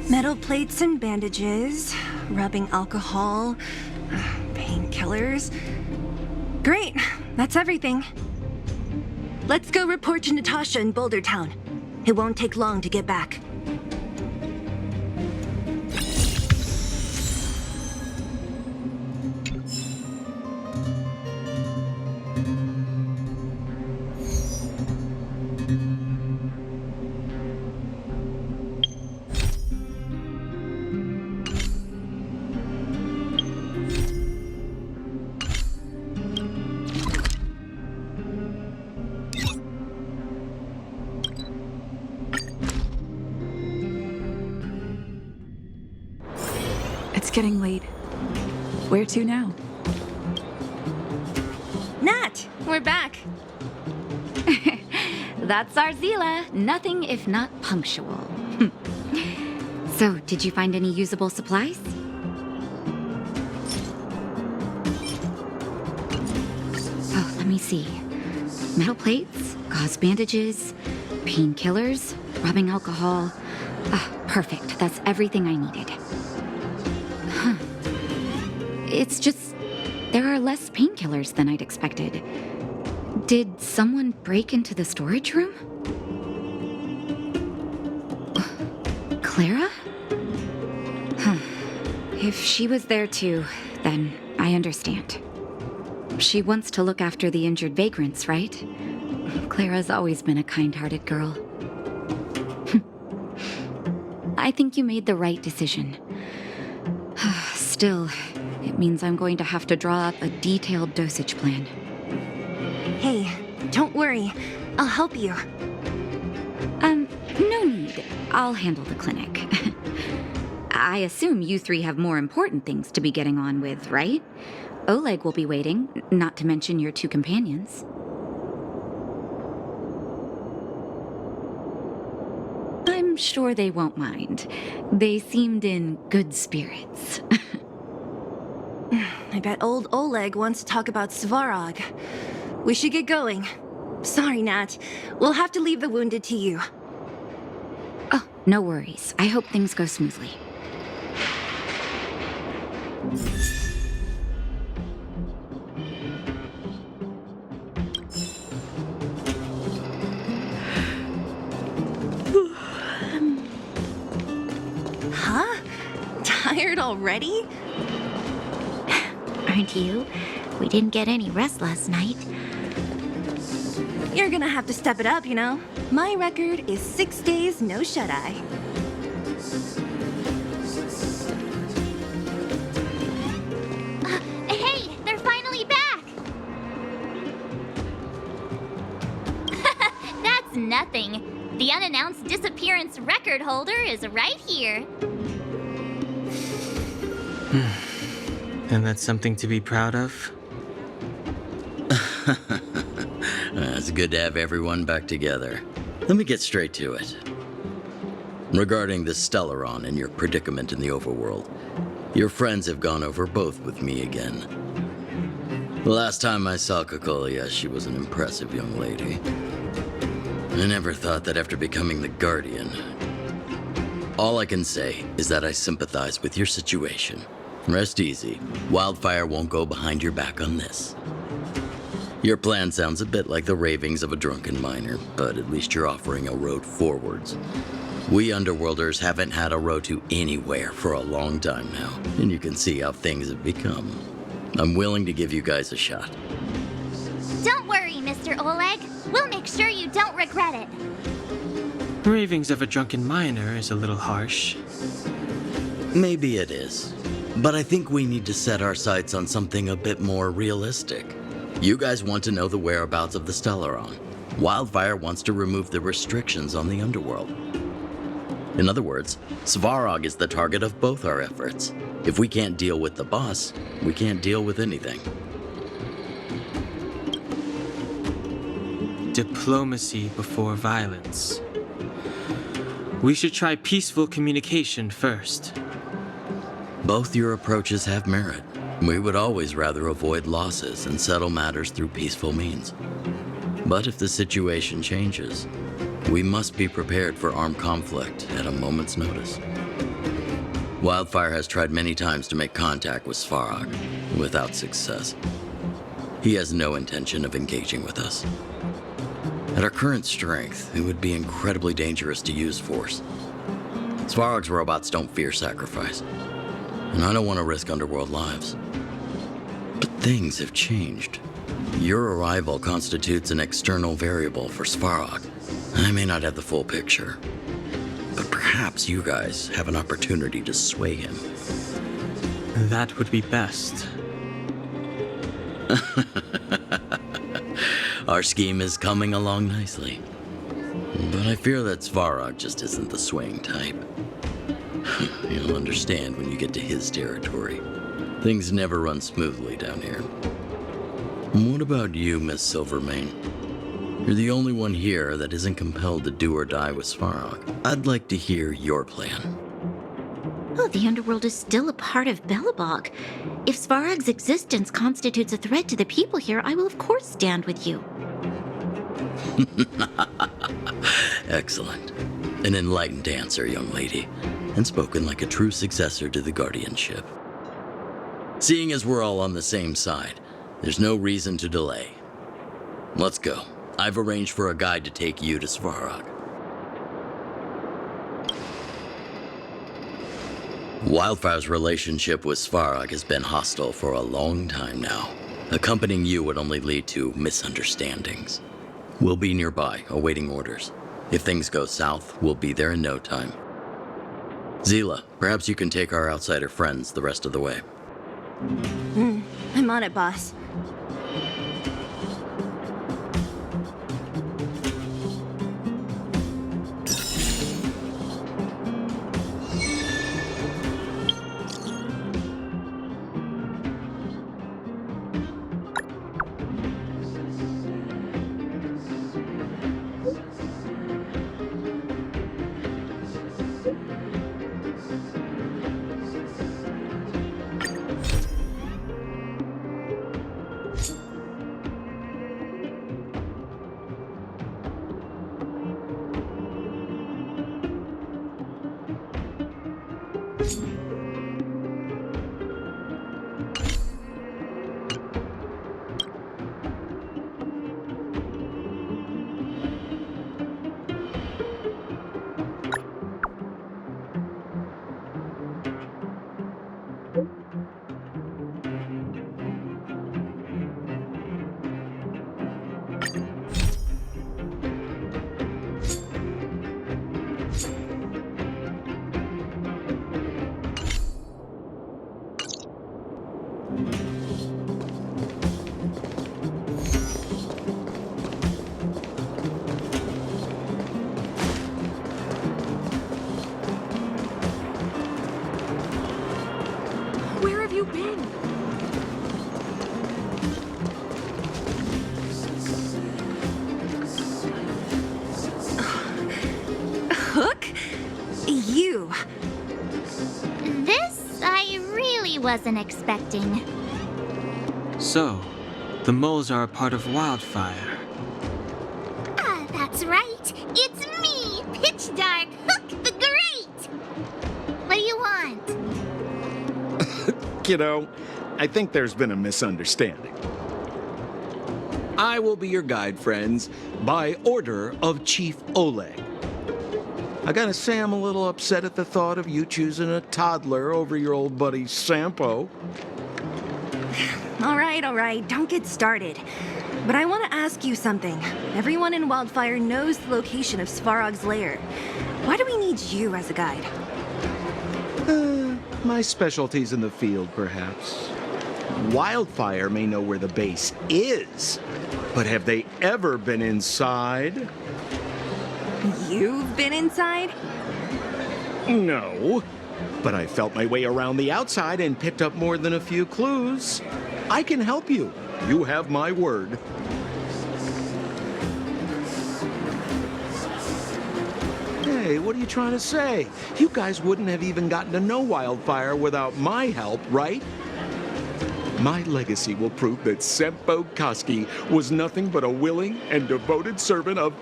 Metal plates and bandages, rubbing alcohol, painkillers. Great, that's everything. Let's go report to Natasha in Boulder Town. It won't take long to get back. It's getting late. Where to now? Nat, we're back. That's our Zila. Nothing if not punctual. So, did you find any usable supplies? Oh, let me see. Metal plates, gauze bandages, painkillers, rubbing alcohol. Ah, perfect. That's everything I needed. Huh. It's just, there are less painkillers than I'd expected. Did someone break into the storage room? Clara? Huh. If she was there too, then I understand. She wants to look after the injured vagrants, right? Clara's always been a kind-hearted girl. I think you made the right decision. Still, it means I'm going to have to draw up a detailed dosage plan. Hey, don't worry. I'll help you. No need. I'll handle the clinic. I assume you three have more important things to be getting on with, right? Oleg will be waiting, not to mention your two companions. I'm sure they won't mind. They seemed in good spirits. I bet old Oleg wants to talk about Svarog. We should get going. Sorry, Nat. We'll have to leave the wounded to you. Oh, no worries. I hope things go smoothly. Huh? Tired already? Aren't you? We didn't get any rest last night. You're gonna have to step it up, you know? My record is 6 days, no shut-eye. Hey, they're finally back! That's nothing. The unannounced disappearance record holder is right here. And that's something to be proud of? It's good to have everyone back together. Let me get straight to it. Regarding the Stellaron and your predicament in the overworld, your friends have gone over both with me again. The last time I saw Kokolia, she was an impressive young lady. I never thought that after becoming the Guardian. All I can say is that I sympathize with your situation. Rest easy. Wildfire won't go behind your back on this. Your plan sounds a bit like the ravings of a drunken miner, but at least you're offering a road forwards. We Underworlders haven't had a road to anywhere for a long time now, and you can see how things have become. I'm willing to give you guys a shot. Don't worry, Mr. Oleg. We'll make sure you don't regret it. Ravings of a drunken miner is a little harsh. Maybe it is, but I think we need to set our sights on something a bit more realistic. You guys want to know the whereabouts of the Stellaron. Wildfire wants to remove the restrictions on the underworld. In other words, Svarog is the target of both our efforts. If we can't deal with the boss, we can't deal with anything. Diplomacy before violence. We should try peaceful communication first. Both your approaches have merit. We would always rather avoid losses and settle matters through peaceful means. But if the situation changes, we must be prepared for armed conflict at a moment's notice. Wildfire has tried many times to make contact with Svarog, without success. He has no intention of engaging with us. At our current strength, it would be incredibly dangerous to use force. Svarog's robots don't fear sacrifice, and I don't want to risk Underworld lives. But things have changed. Your arrival constitutes an external variable for Svarog. I may not have the full picture, but perhaps you guys have an opportunity to sway him. That would be best. Our scheme is coming along nicely. But I fear that Svarog just isn't the swaying type. You'll understand when you get to his territory. Things never run smoothly down here. And what about you, Miss Silvermane? You're the only one here that isn't compelled to do or die with Svarog. I'd like to hear your plan. Oh, the underworld is still a part of Belobog. If Svarog's existence constitutes a threat to the people here, I will of course stand with you. Excellent. An enlightened answer, young lady, and spoken like a true successor to the guardianship. Seeing as we're all on the same side, there's no reason to delay. Let's go. I've arranged for a guide to take you to Svarog. Wildfire's relationship with Svarog has been hostile for a long time now. Accompanying you would only lead to misunderstandings. We'll be nearby, awaiting orders. If things go south, we'll be there in no time. Zila, perhaps you can take our outsider friends the rest of the way. I'm on it, boss. Where have you been? Hook? You. This I really wasn't expecting. So, the moles are a part of Wildfire. Ah, that's right. It's me, Pitch Dark Hook the Great. What do you want? Kiddo, I think there's been a misunderstanding. I will be your guide, friends, by order of Chief Oleg. I gotta say I'm a little upset at the thought of you choosing a toddler over your old buddy Sampo. All right, don't get started. But I want to ask you something. Everyone in Wildfire knows the location of Svarog's lair. Why do we need you as a guide? My specialty's in the field, perhaps. Wildfire may know where the base is, but have they ever been inside? You've been inside? No, but I felt my way around the outside and picked up more than a few clues. I can help you. You have my word. Hey, what are you trying to say? You guys wouldn't have even gotten to know Wildfire without my help, right? My legacy will prove that Sempo Koski was nothing but a willing and devoted servant of...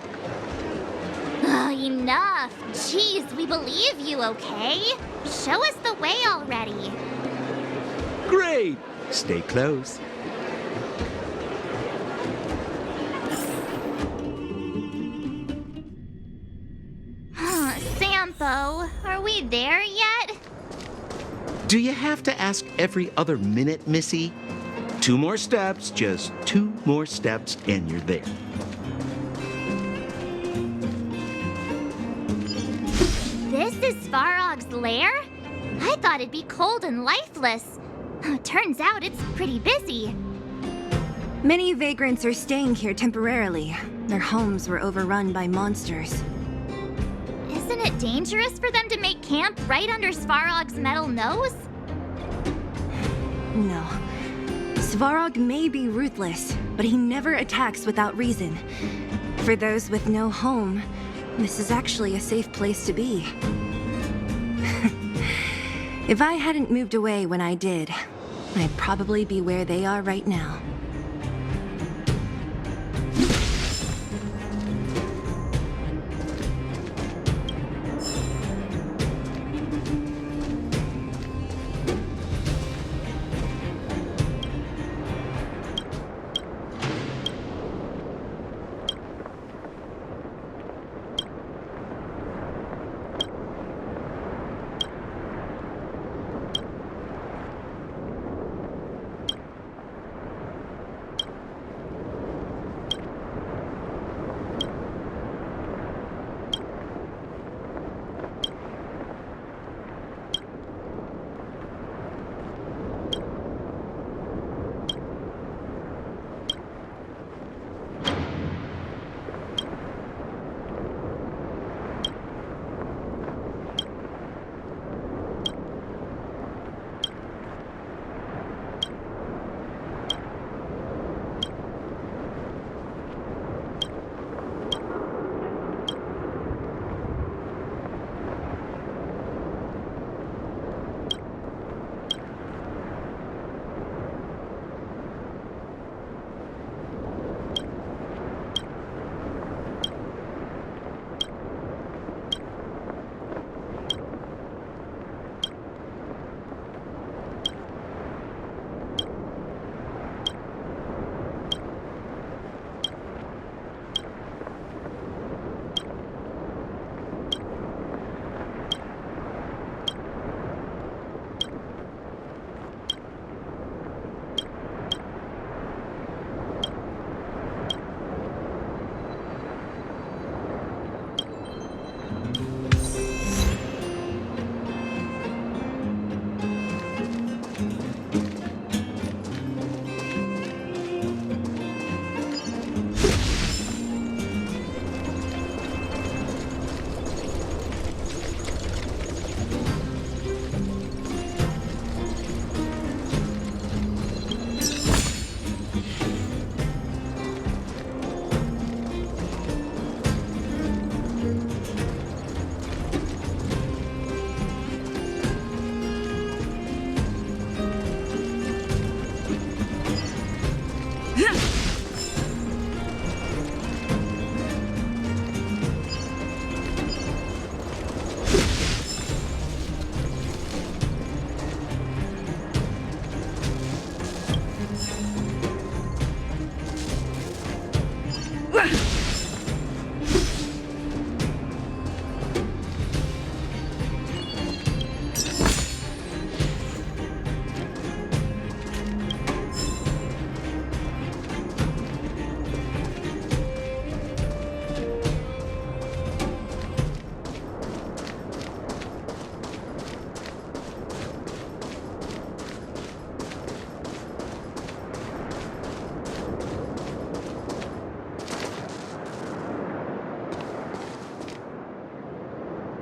Oh, enough. Jeez, we believe you, okay? Show us the way already. Great! Stay close. Sampo, are we there yet? Do you have to ask every other minute, Missy? 2 more steps, just 2 more steps, and you're there. This is Svarog's lair? I thought it'd be cold and lifeless. Turns out it's pretty busy. Many vagrants are staying here temporarily. Their homes were overrun by monsters. Isn't it it dangerous for them to make camp right under Svarog's metal nose? No. Svarog may be ruthless, but he never attacks without reason. For those with no home, this is actually a safe place to be. If I hadn't moved away when I did, I'd probably be where they are right now.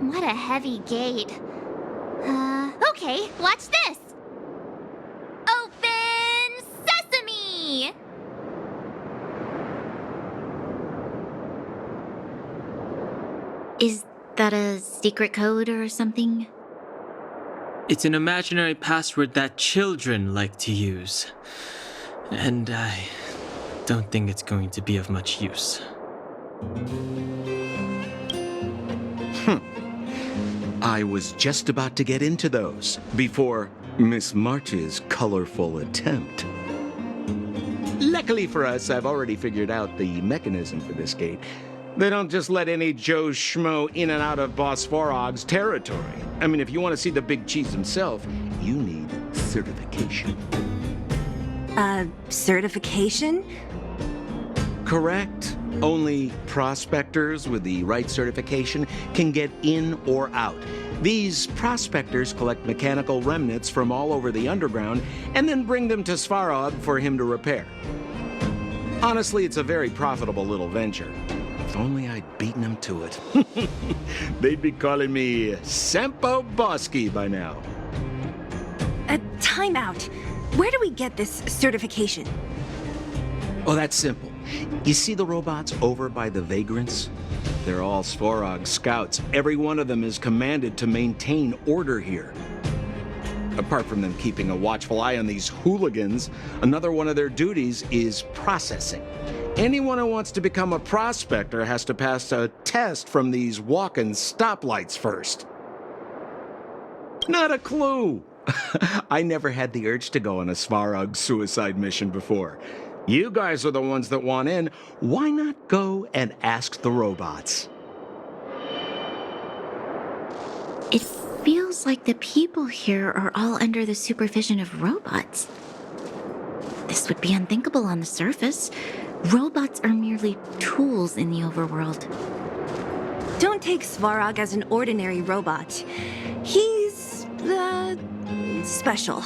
What a heavy gate. Okay, watch this! Open sesame! Is that a secret code or something? It's an imaginary password that children like to use. And I don't think it's going to be of much use. I was just about to get into those before Miss March's colorful attempt. Luckily for us, I've already figured out the mechanism for this gate. They don't just let any Joe Schmo in and out of Boss Svarog's territory. I mean, if you want to see the big cheese himself, you need certification. Certification? Correct. Only prospectors with the right certification can get in or out. These prospectors collect mechanical remnants from all over the underground and then bring them to Svarog for him to repair. Honestly, it's a very profitable little venture. If only I'd beaten them to it. They'd be calling me Sempo Bosky by now. Time out. Where do we get this certification? Oh, that's simple. You see the robots over by the Vagrants? They're all Svarog scouts. Every one of them is commanded to maintain order here. Apart from them keeping a watchful eye on these hooligans, another one of their duties is processing. Anyone who wants to become a prospector has to pass a test from these walking stoplights first. Not a clue. I never had the urge to go on a Svarog suicide mission before. You guys are the ones that want in. Why not go and ask the robots? It feels like the people here are all under the supervision of robots. This would be unthinkable on the surface. Robots are merely tools in the overworld. Don't take Svarog as an ordinary robot. He's, special.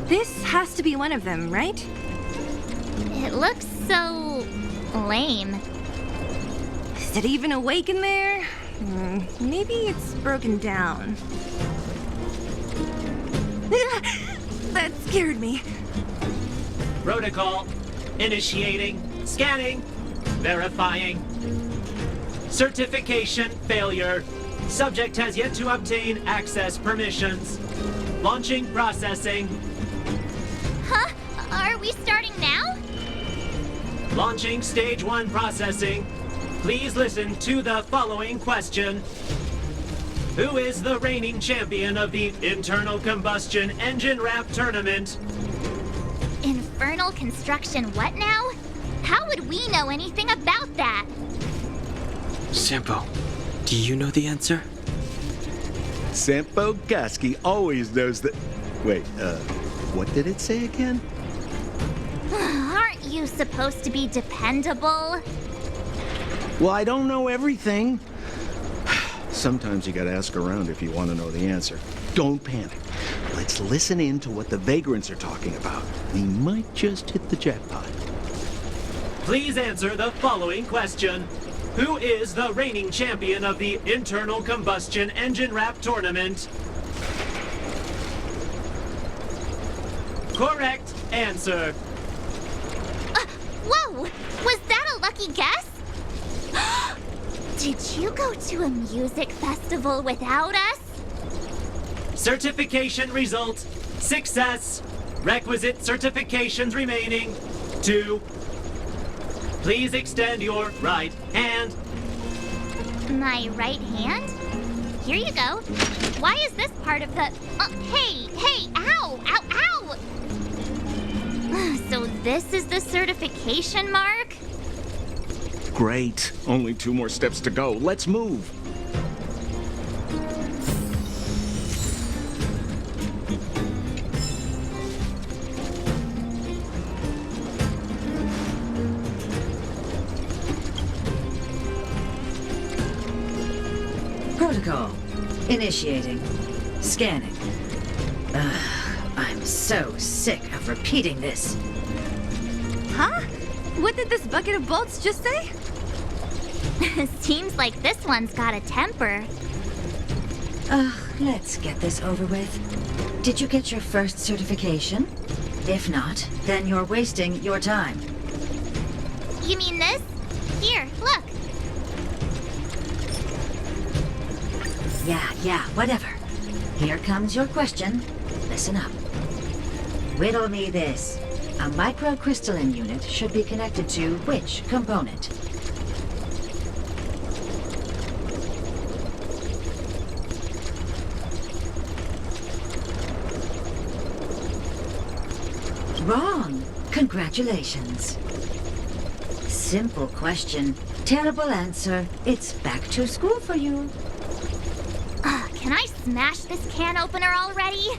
This has to be one of them, right? It looks so lame. Is it even awake in there? Maybe it's broken down. That scared me. Protocol. Initiating. Scanning. Verifying. Certification failure. Subject has yet to obtain access permissions. Launching processing. Huh? Are we starting now? Launching stage 1 processing. Please listen to the following question. Who is the reigning champion of the Internal Combustion Engine Wrap Tournament? Infernal construction what now? How would we know anything about that? Sempo, do you know the answer? Sempo Bosky always knows that... Wait, what did it say again? Aren't you supposed to be dependable? Well, I don't know everything. Sometimes you gotta ask around if you want to know the answer. Don't panic. Let's listen in to what the Vagrants are talking about. We might just hit the jackpot. Please answer the following question. Who is the reigning champion of the Internal Combustion Engine Wrap Tournament? Correct answer. Whoa! Was that a lucky guess? Did you go to a music festival without us? Certification result. Success. Requisite certifications remaining. 2. Please extend your right hand. My right hand? here you go. Why is this part of the... hey, ow, ow, ow! So this is the certification mark? Great. Only 2 more steps to go. Let's move. Protocol. Initiating. Scanning. I'm so sick of repeating this. Huh? What did this bucket of bolts just say? Seems like this one's got a temper. Let's get this over with. Did you get your first certification? If not, then you're wasting your time. You mean this? Here, look. Yeah, whatever. Here comes your question. Listen up. Riddle me this. A microcrystalline unit should be connected to which component? Wrong. Congratulations. Simple question. Terrible answer. It's back to school for you. Can I smash this can opener already?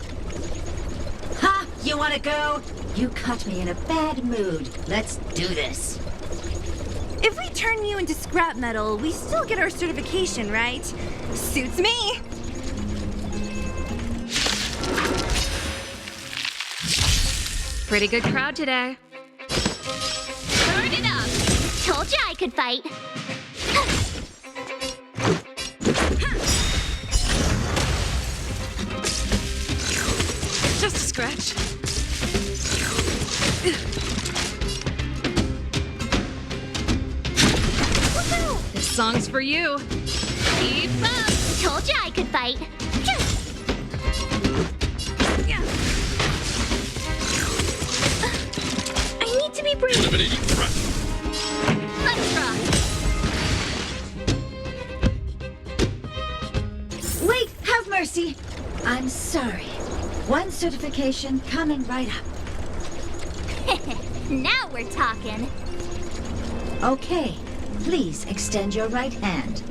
Ha! You wanna go? You caught me in a bad mood. Let's do this. If we turn you into scrap metal, we still get our certification, right? Suits me. Pretty good crowd today. Turn it up! Told you I could fight. Just a scratch. This song's for you. Keep up! Told you I could fight. I need to be brave. Eliminating threat. Let's rock. Wait, have mercy. I'm sorry. One certification coming right up. Now we're talking. Okay, please extend your right hand.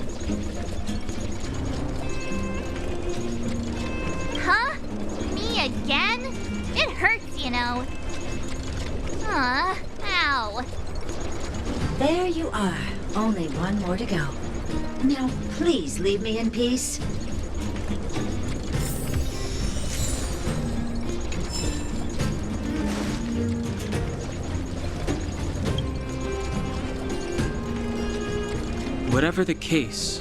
Huh? Me again? It hurts, you know. Ow. There you are. Only one more to go. Now, please leave me in peace. Whatever the case,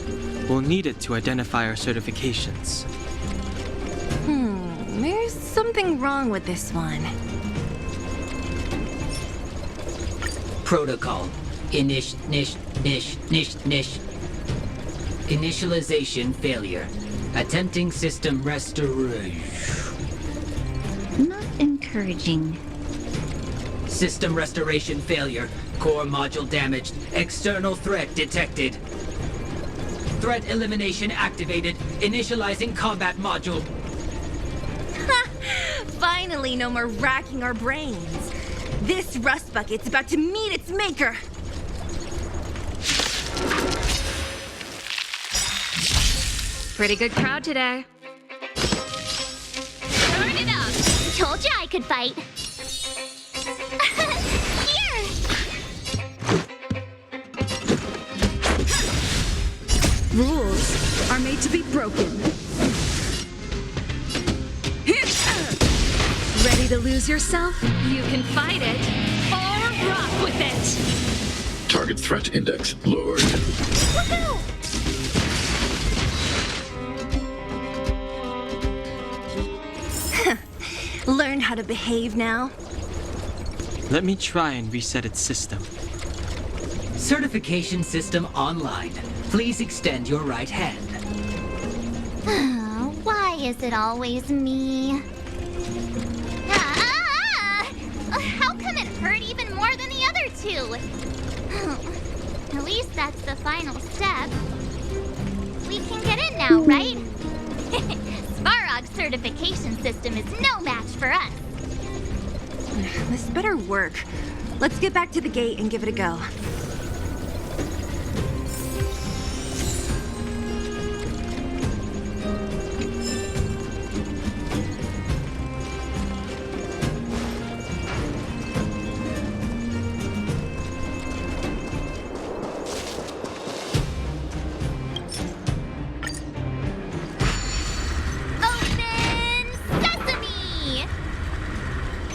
we'll need it to identify our certifications. There's something wrong with this one. Protocol. Initialization failure. Attempting system restoration. Not encouraging. System restoration failure. Core module damaged. External threat detected. Threat elimination activated. Initializing combat module. Finally, no more racking our brains. This rust bucket's about to meet its maker. Pretty good crowd today. Turn it up. Told you I could fight. Here. Rules are made to be broken. Ready to lose yourself? You can fight it or rock with it. Target threat index lowered. Woohoo! Learn how to behave now. Let me try and reset its system. Certification system online. Please extend your right hand. Why is it always me? How come it hurt even more than the other two? At least that's the final step. We can get in now, right? fortification system is no match for us. This better work. Let's get back to the gate and give it a go.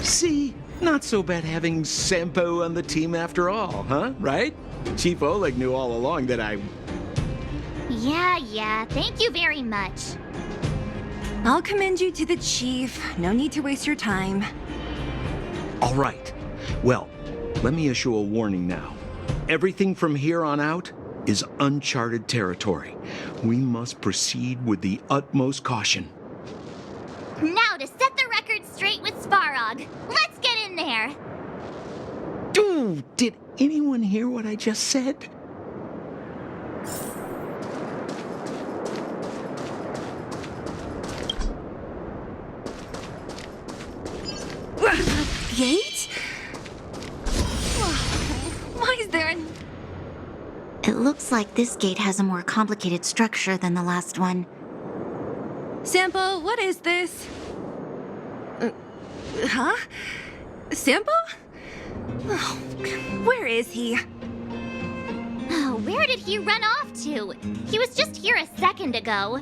See? Not so bad having Sampo on the team after all, huh? Right? Chief Oleg knew all along that I... Yeah, thank you very much. I'll commend you to the chief. No need to waste your time. All right. Well, let me issue a warning now. Everything from here on out is uncharted territory. We must proceed with the utmost caution. Now to set the record straight with Svarog. Let's get in there. Dude, did anyone hear what I just said? Gate? Why is there an... It looks like this gate has a more complicated structure than the last one. Sampo, what is this? Huh? Sampo? Oh, where is he? Oh, where did he run off to? He was just here a second ago.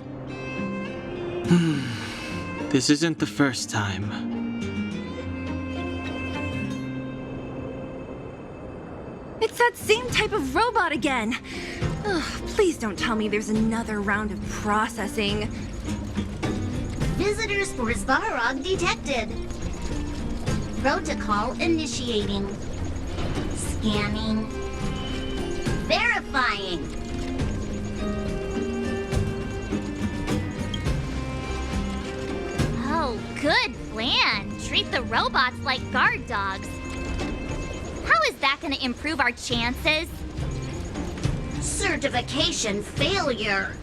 This isn't the first time. It's that same type of robot again. Ugh, please don't tell me there's another round of processing. Visitors for Svarog detected. Protocol initiating. Scanning. Verifying. Oh, good plan. Treat the robots like guard dogs. How is that going to improve our chances? Certification failure.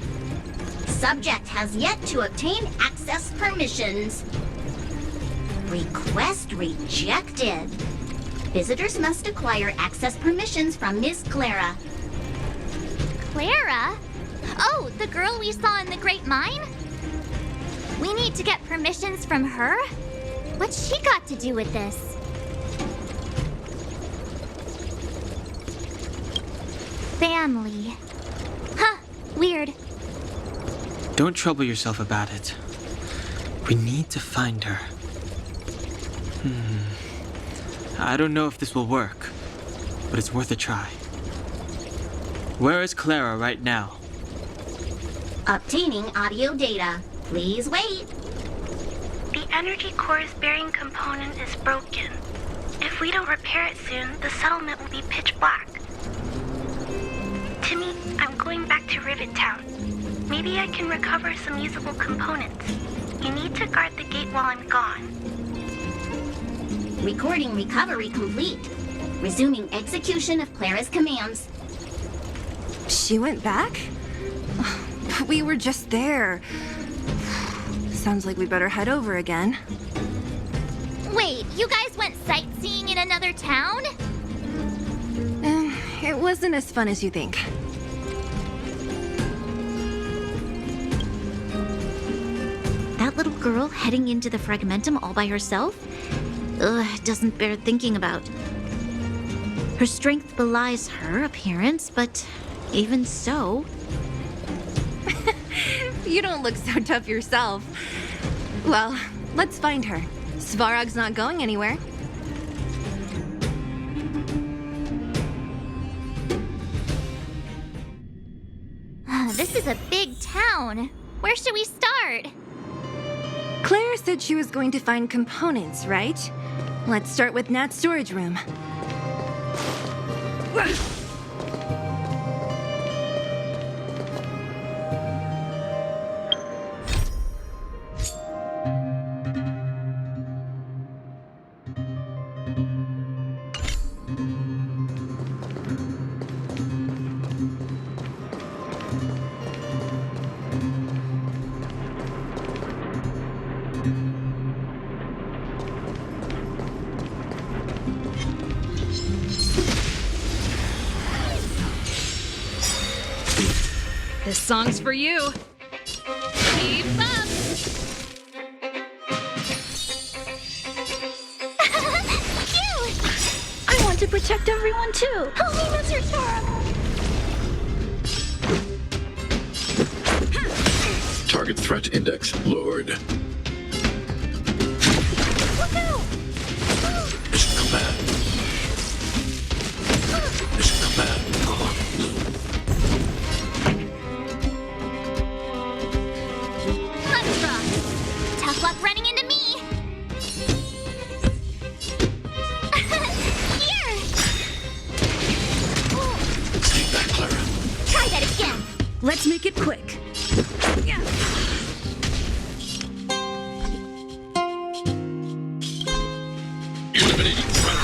Subject has yet to obtain access permissions. Request rejected. Visitors must acquire access permissions from Miss Clara. Clara? Oh, the girl we saw in the Great Mine? We need to get permissions from her? What's she got to do with this? Family. Huh, weird. Don't trouble yourself about it. We need to find her. I don't know if this will work, but it's worth a try. Where is Clara right now? Obtaining audio data. Please wait. The energy core's bearing component is broken. If we don't repair it soon, the settlement will be pitch black. Timmy, I'm going back to Rivet Town. Maybe I can recover some usable components. You need to guard the gate while I'm gone. Recording recovery complete. Resuming execution of Clara's commands. She went back? We were just there. Sounds like we better head over again. Wait, you guys went sightseeing in another town? It wasn't as fun as you think. That little girl heading into the Fragmentum all by herself? Ugh, doesn't bear thinking about. Her strength belies her appearance, but even so... You don't look so tough yourself. Well, let's find her. Svarog's not going anywhere. This is a big town. Where should we start? Claire said she was going to find components, right? Let's start with Nat's storage room. This song's for you. Keep up! I want to protect everyone too. Help me, Mr. Sparrow. Target threat index lowered. Look out! Mission command. Mission command. Let's rock. Tough luck running into me. Here. Stay back, Clara. Try that again. Let's make it quick. Eliminating threat.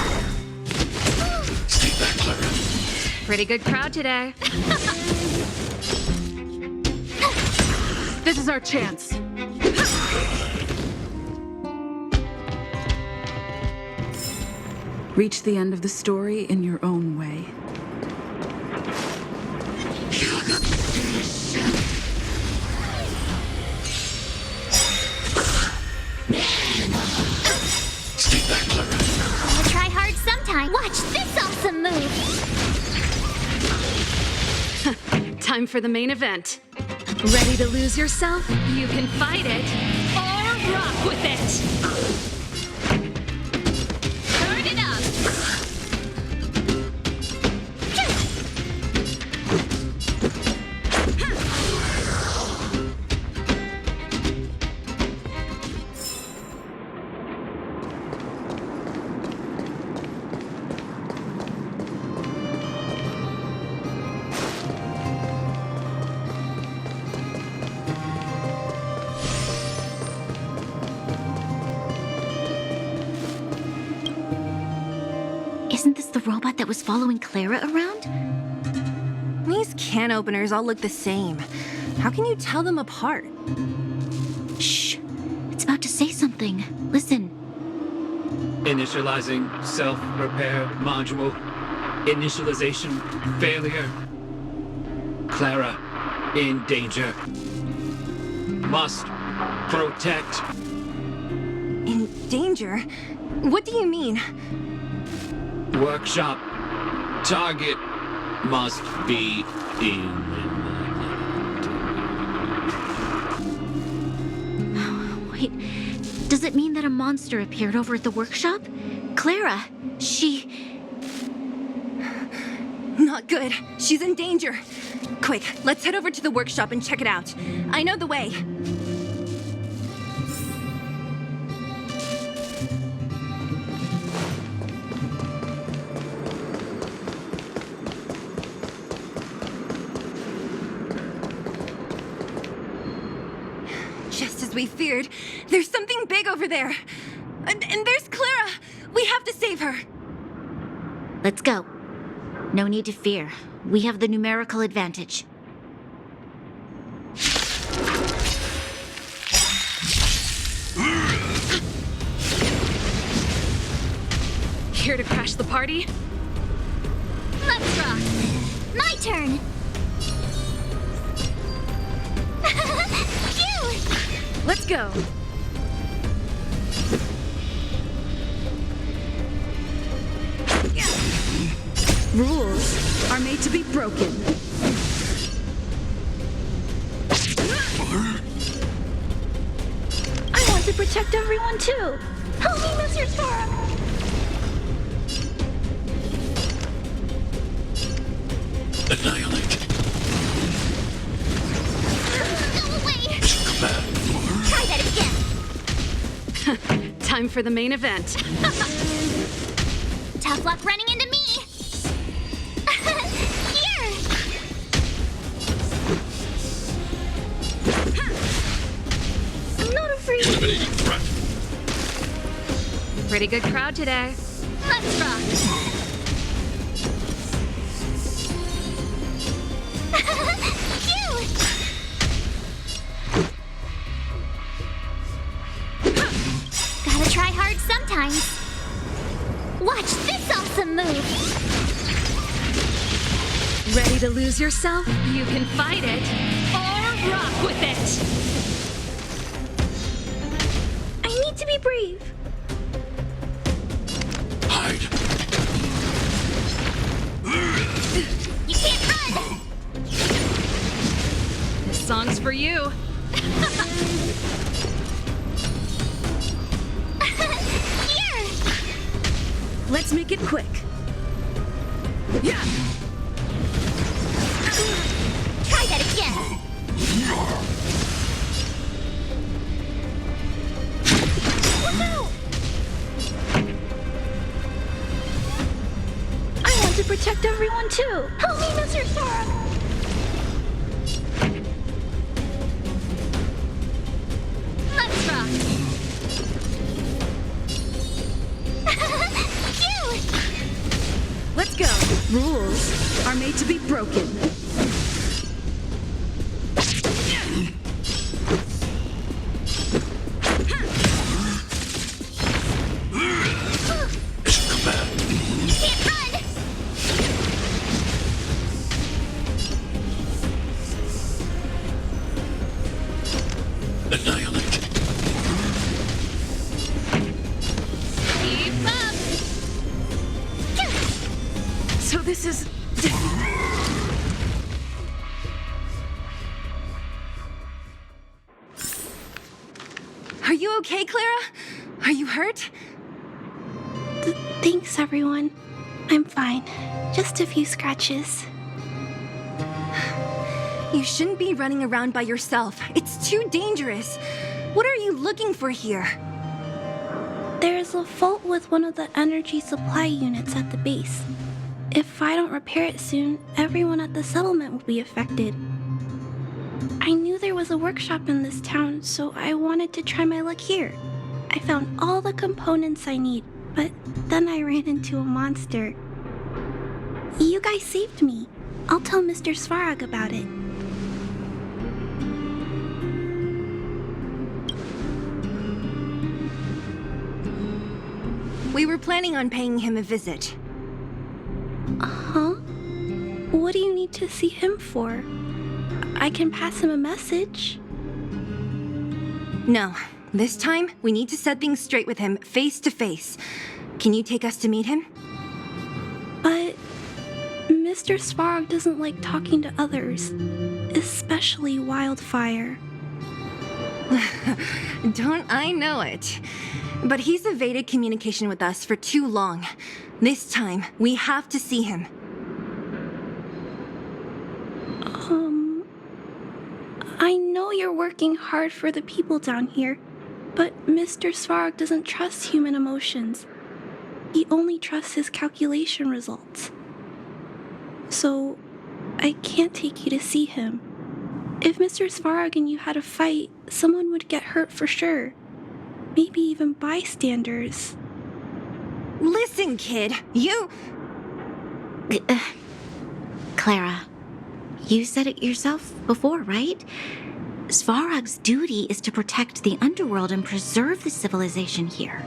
Stay back, Clara. Pretty good crowd today. This is our chance. Reach the end of the story in your own way. Stay back, Clara. I'll try hard sometime. Watch this awesome move. Time for the main event. Ready to lose yourself? You can fight it or rock with it. Turn it up. Isn't this the robot that was following Clara around? These can openers all look the same. How can you tell them apart? Shh. It's about to say something. Listen. Initializing self-repair module. Initialization failure. Clara in danger. Must protect. In danger? What do you mean? Workshop. Target must be Wait, does it mean that a monster appeared over at the workshop? Clara, she... Not good. She's in danger. Quick, let's head over to the workshop and check it out. I know the way. Just as we feared, there's something big over there. And there's Clara. We have to save her. Let's go. No need to fear. We have the numerical advantage. Here to crash the party? Let's rock. My turn. Phew! Let's go. Rules are made to be broken. I want to protect everyone too. Help me, Mr. Sparrow. Annihilate. Go away. Command. Try that again. Time for the main event. Tough luck running into me. Here. I'm not afraid. Eliminating threat. Pretty good crowd today. Let's rock. Phew! Gotta try hard sometimes. Watch this awesome move. Ready to lose yourself? You can fight it rock with it! I need to be brave. Hide. You can't run! This song's for you. Here! Let's make it quick. Yeah! Try that again! Look out! I want to protect everyone too. Help me, Mr. Sora. Let's rock! Cute! Let's go. Rules are made to be broken. Come back. Can't run! Annihilate. Keep up! So this is... Are you okay, Clara? Are you hurt? Thanks, everyone. I'm fine. Just a few scratches. You shouldn't be running around by yourself. It's too dangerous. What are you looking for here? There is a fault with one of the energy supply units at the base. If I don't repair it soon, everyone at the settlement will be affected. I knew there was a workshop in this town, so I wanted to try my luck here. I found all the components I need, but then I ran into a monster. You guys saved me. I'll tell Mr. Svarog about it. We were planning on paying him a visit. Huh? What do you need to see him for? I can pass him a message. No. This time, we need to set things straight with him, face to face. Can you take us to meet him? But Mr. Svarog doesn't like talking to others, especially Wildfire. Don't I know it? But he's evaded communication with us for too long. This time, we have to see him. I know you're working hard for the people down here, but Mr. Svarog doesn't trust human emotions. He only trusts his calculation results. So, I can't take you to see him. If Mr. Svarog and you had a fight, someone would get hurt for sure. Maybe even bystanders. Listen, kid, you... Clara, you said it yourself before, right? Svarog's duty is to protect the underworld and preserve the civilization here.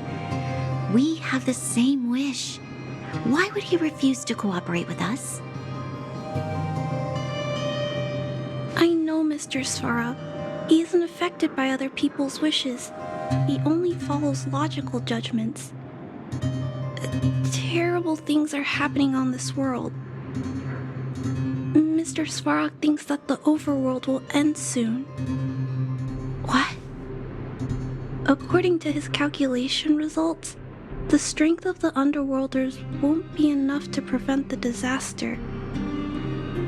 We have the same wish. Why would he refuse to cooperate with us? I know Mr. Svarog. He isn't affected by other people's wishes. He only follows logical judgments. Terrible things are happening on this world. Mr. Svarog thinks that the overworld will end soon. What? According to his calculation results, the strength of the underworlders won't be enough to prevent the disaster.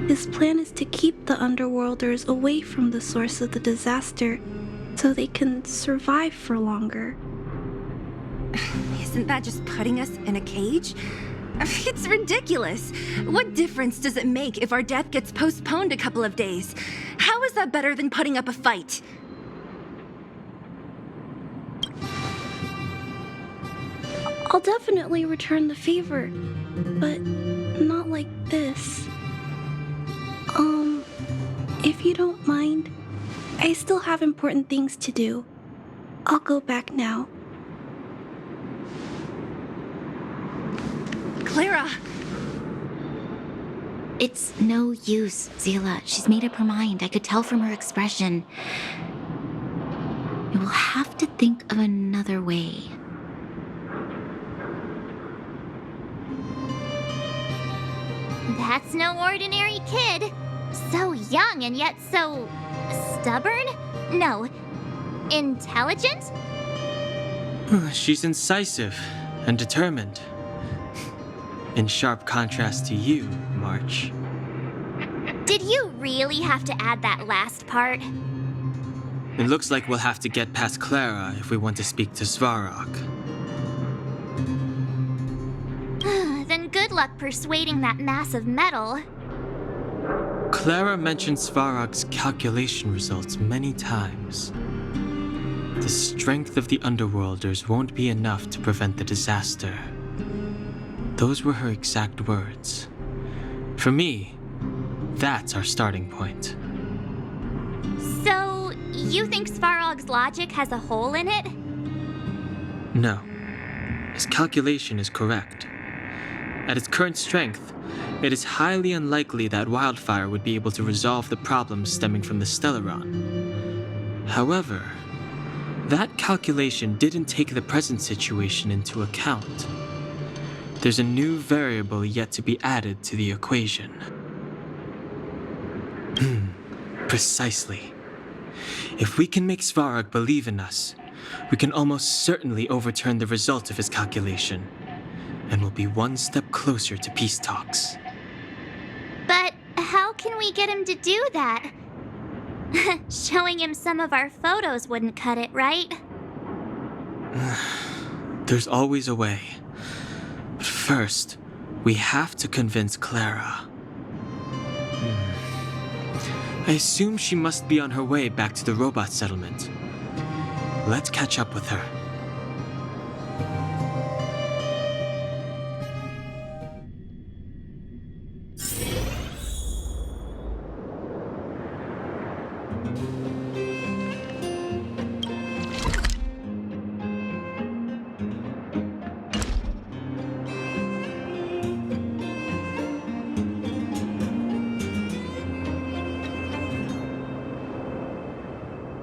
His plan is to keep the underworlders away from the source of the disaster so they can survive for longer. Isn't that just putting us in a cage? It's ridiculous. What difference does it make if our death gets postponed a couple of days? How is that better than putting up a fight? I'll definitely return the favor, but not like this. If you don't mind, I still have important things to do. I'll go back now. Clara! It's no use, Zila. She's made up her mind. I could tell from her expression. We will have to think of another way. That's no ordinary kid. So young and yet so stubborn? No, intelligent? She's incisive and determined. In sharp contrast to you, March. Did you really have to add that last part? It looks like we'll have to get past Clara if we want to speak to Svarog. Then good luck persuading that mass of metal. Clara mentioned Svarog's calculation results many times. The strength of the Underworlders won't be enough to prevent the disaster. Those were her exact words. For me, that's our starting point. So, you think Svarog's logic has a hole in it? No. His calculation is correct. At its current strength, it is highly unlikely that Wildfire would be able to resolve the problems stemming from the Stellaron. However, that calculation didn't take the present situation into account. There's a new variable yet to be added to the equation. Precisely. If we can make Svarog believe in us, we can almost certainly overturn the result of his calculation, and we'll be one step closer to peace talks. But how can we get him to do that? Showing him some of our photos wouldn't cut it, right? There's always a way. But first, we have to convince Clara. I assume she must be on her way back to the robot settlement. Let's catch up with her.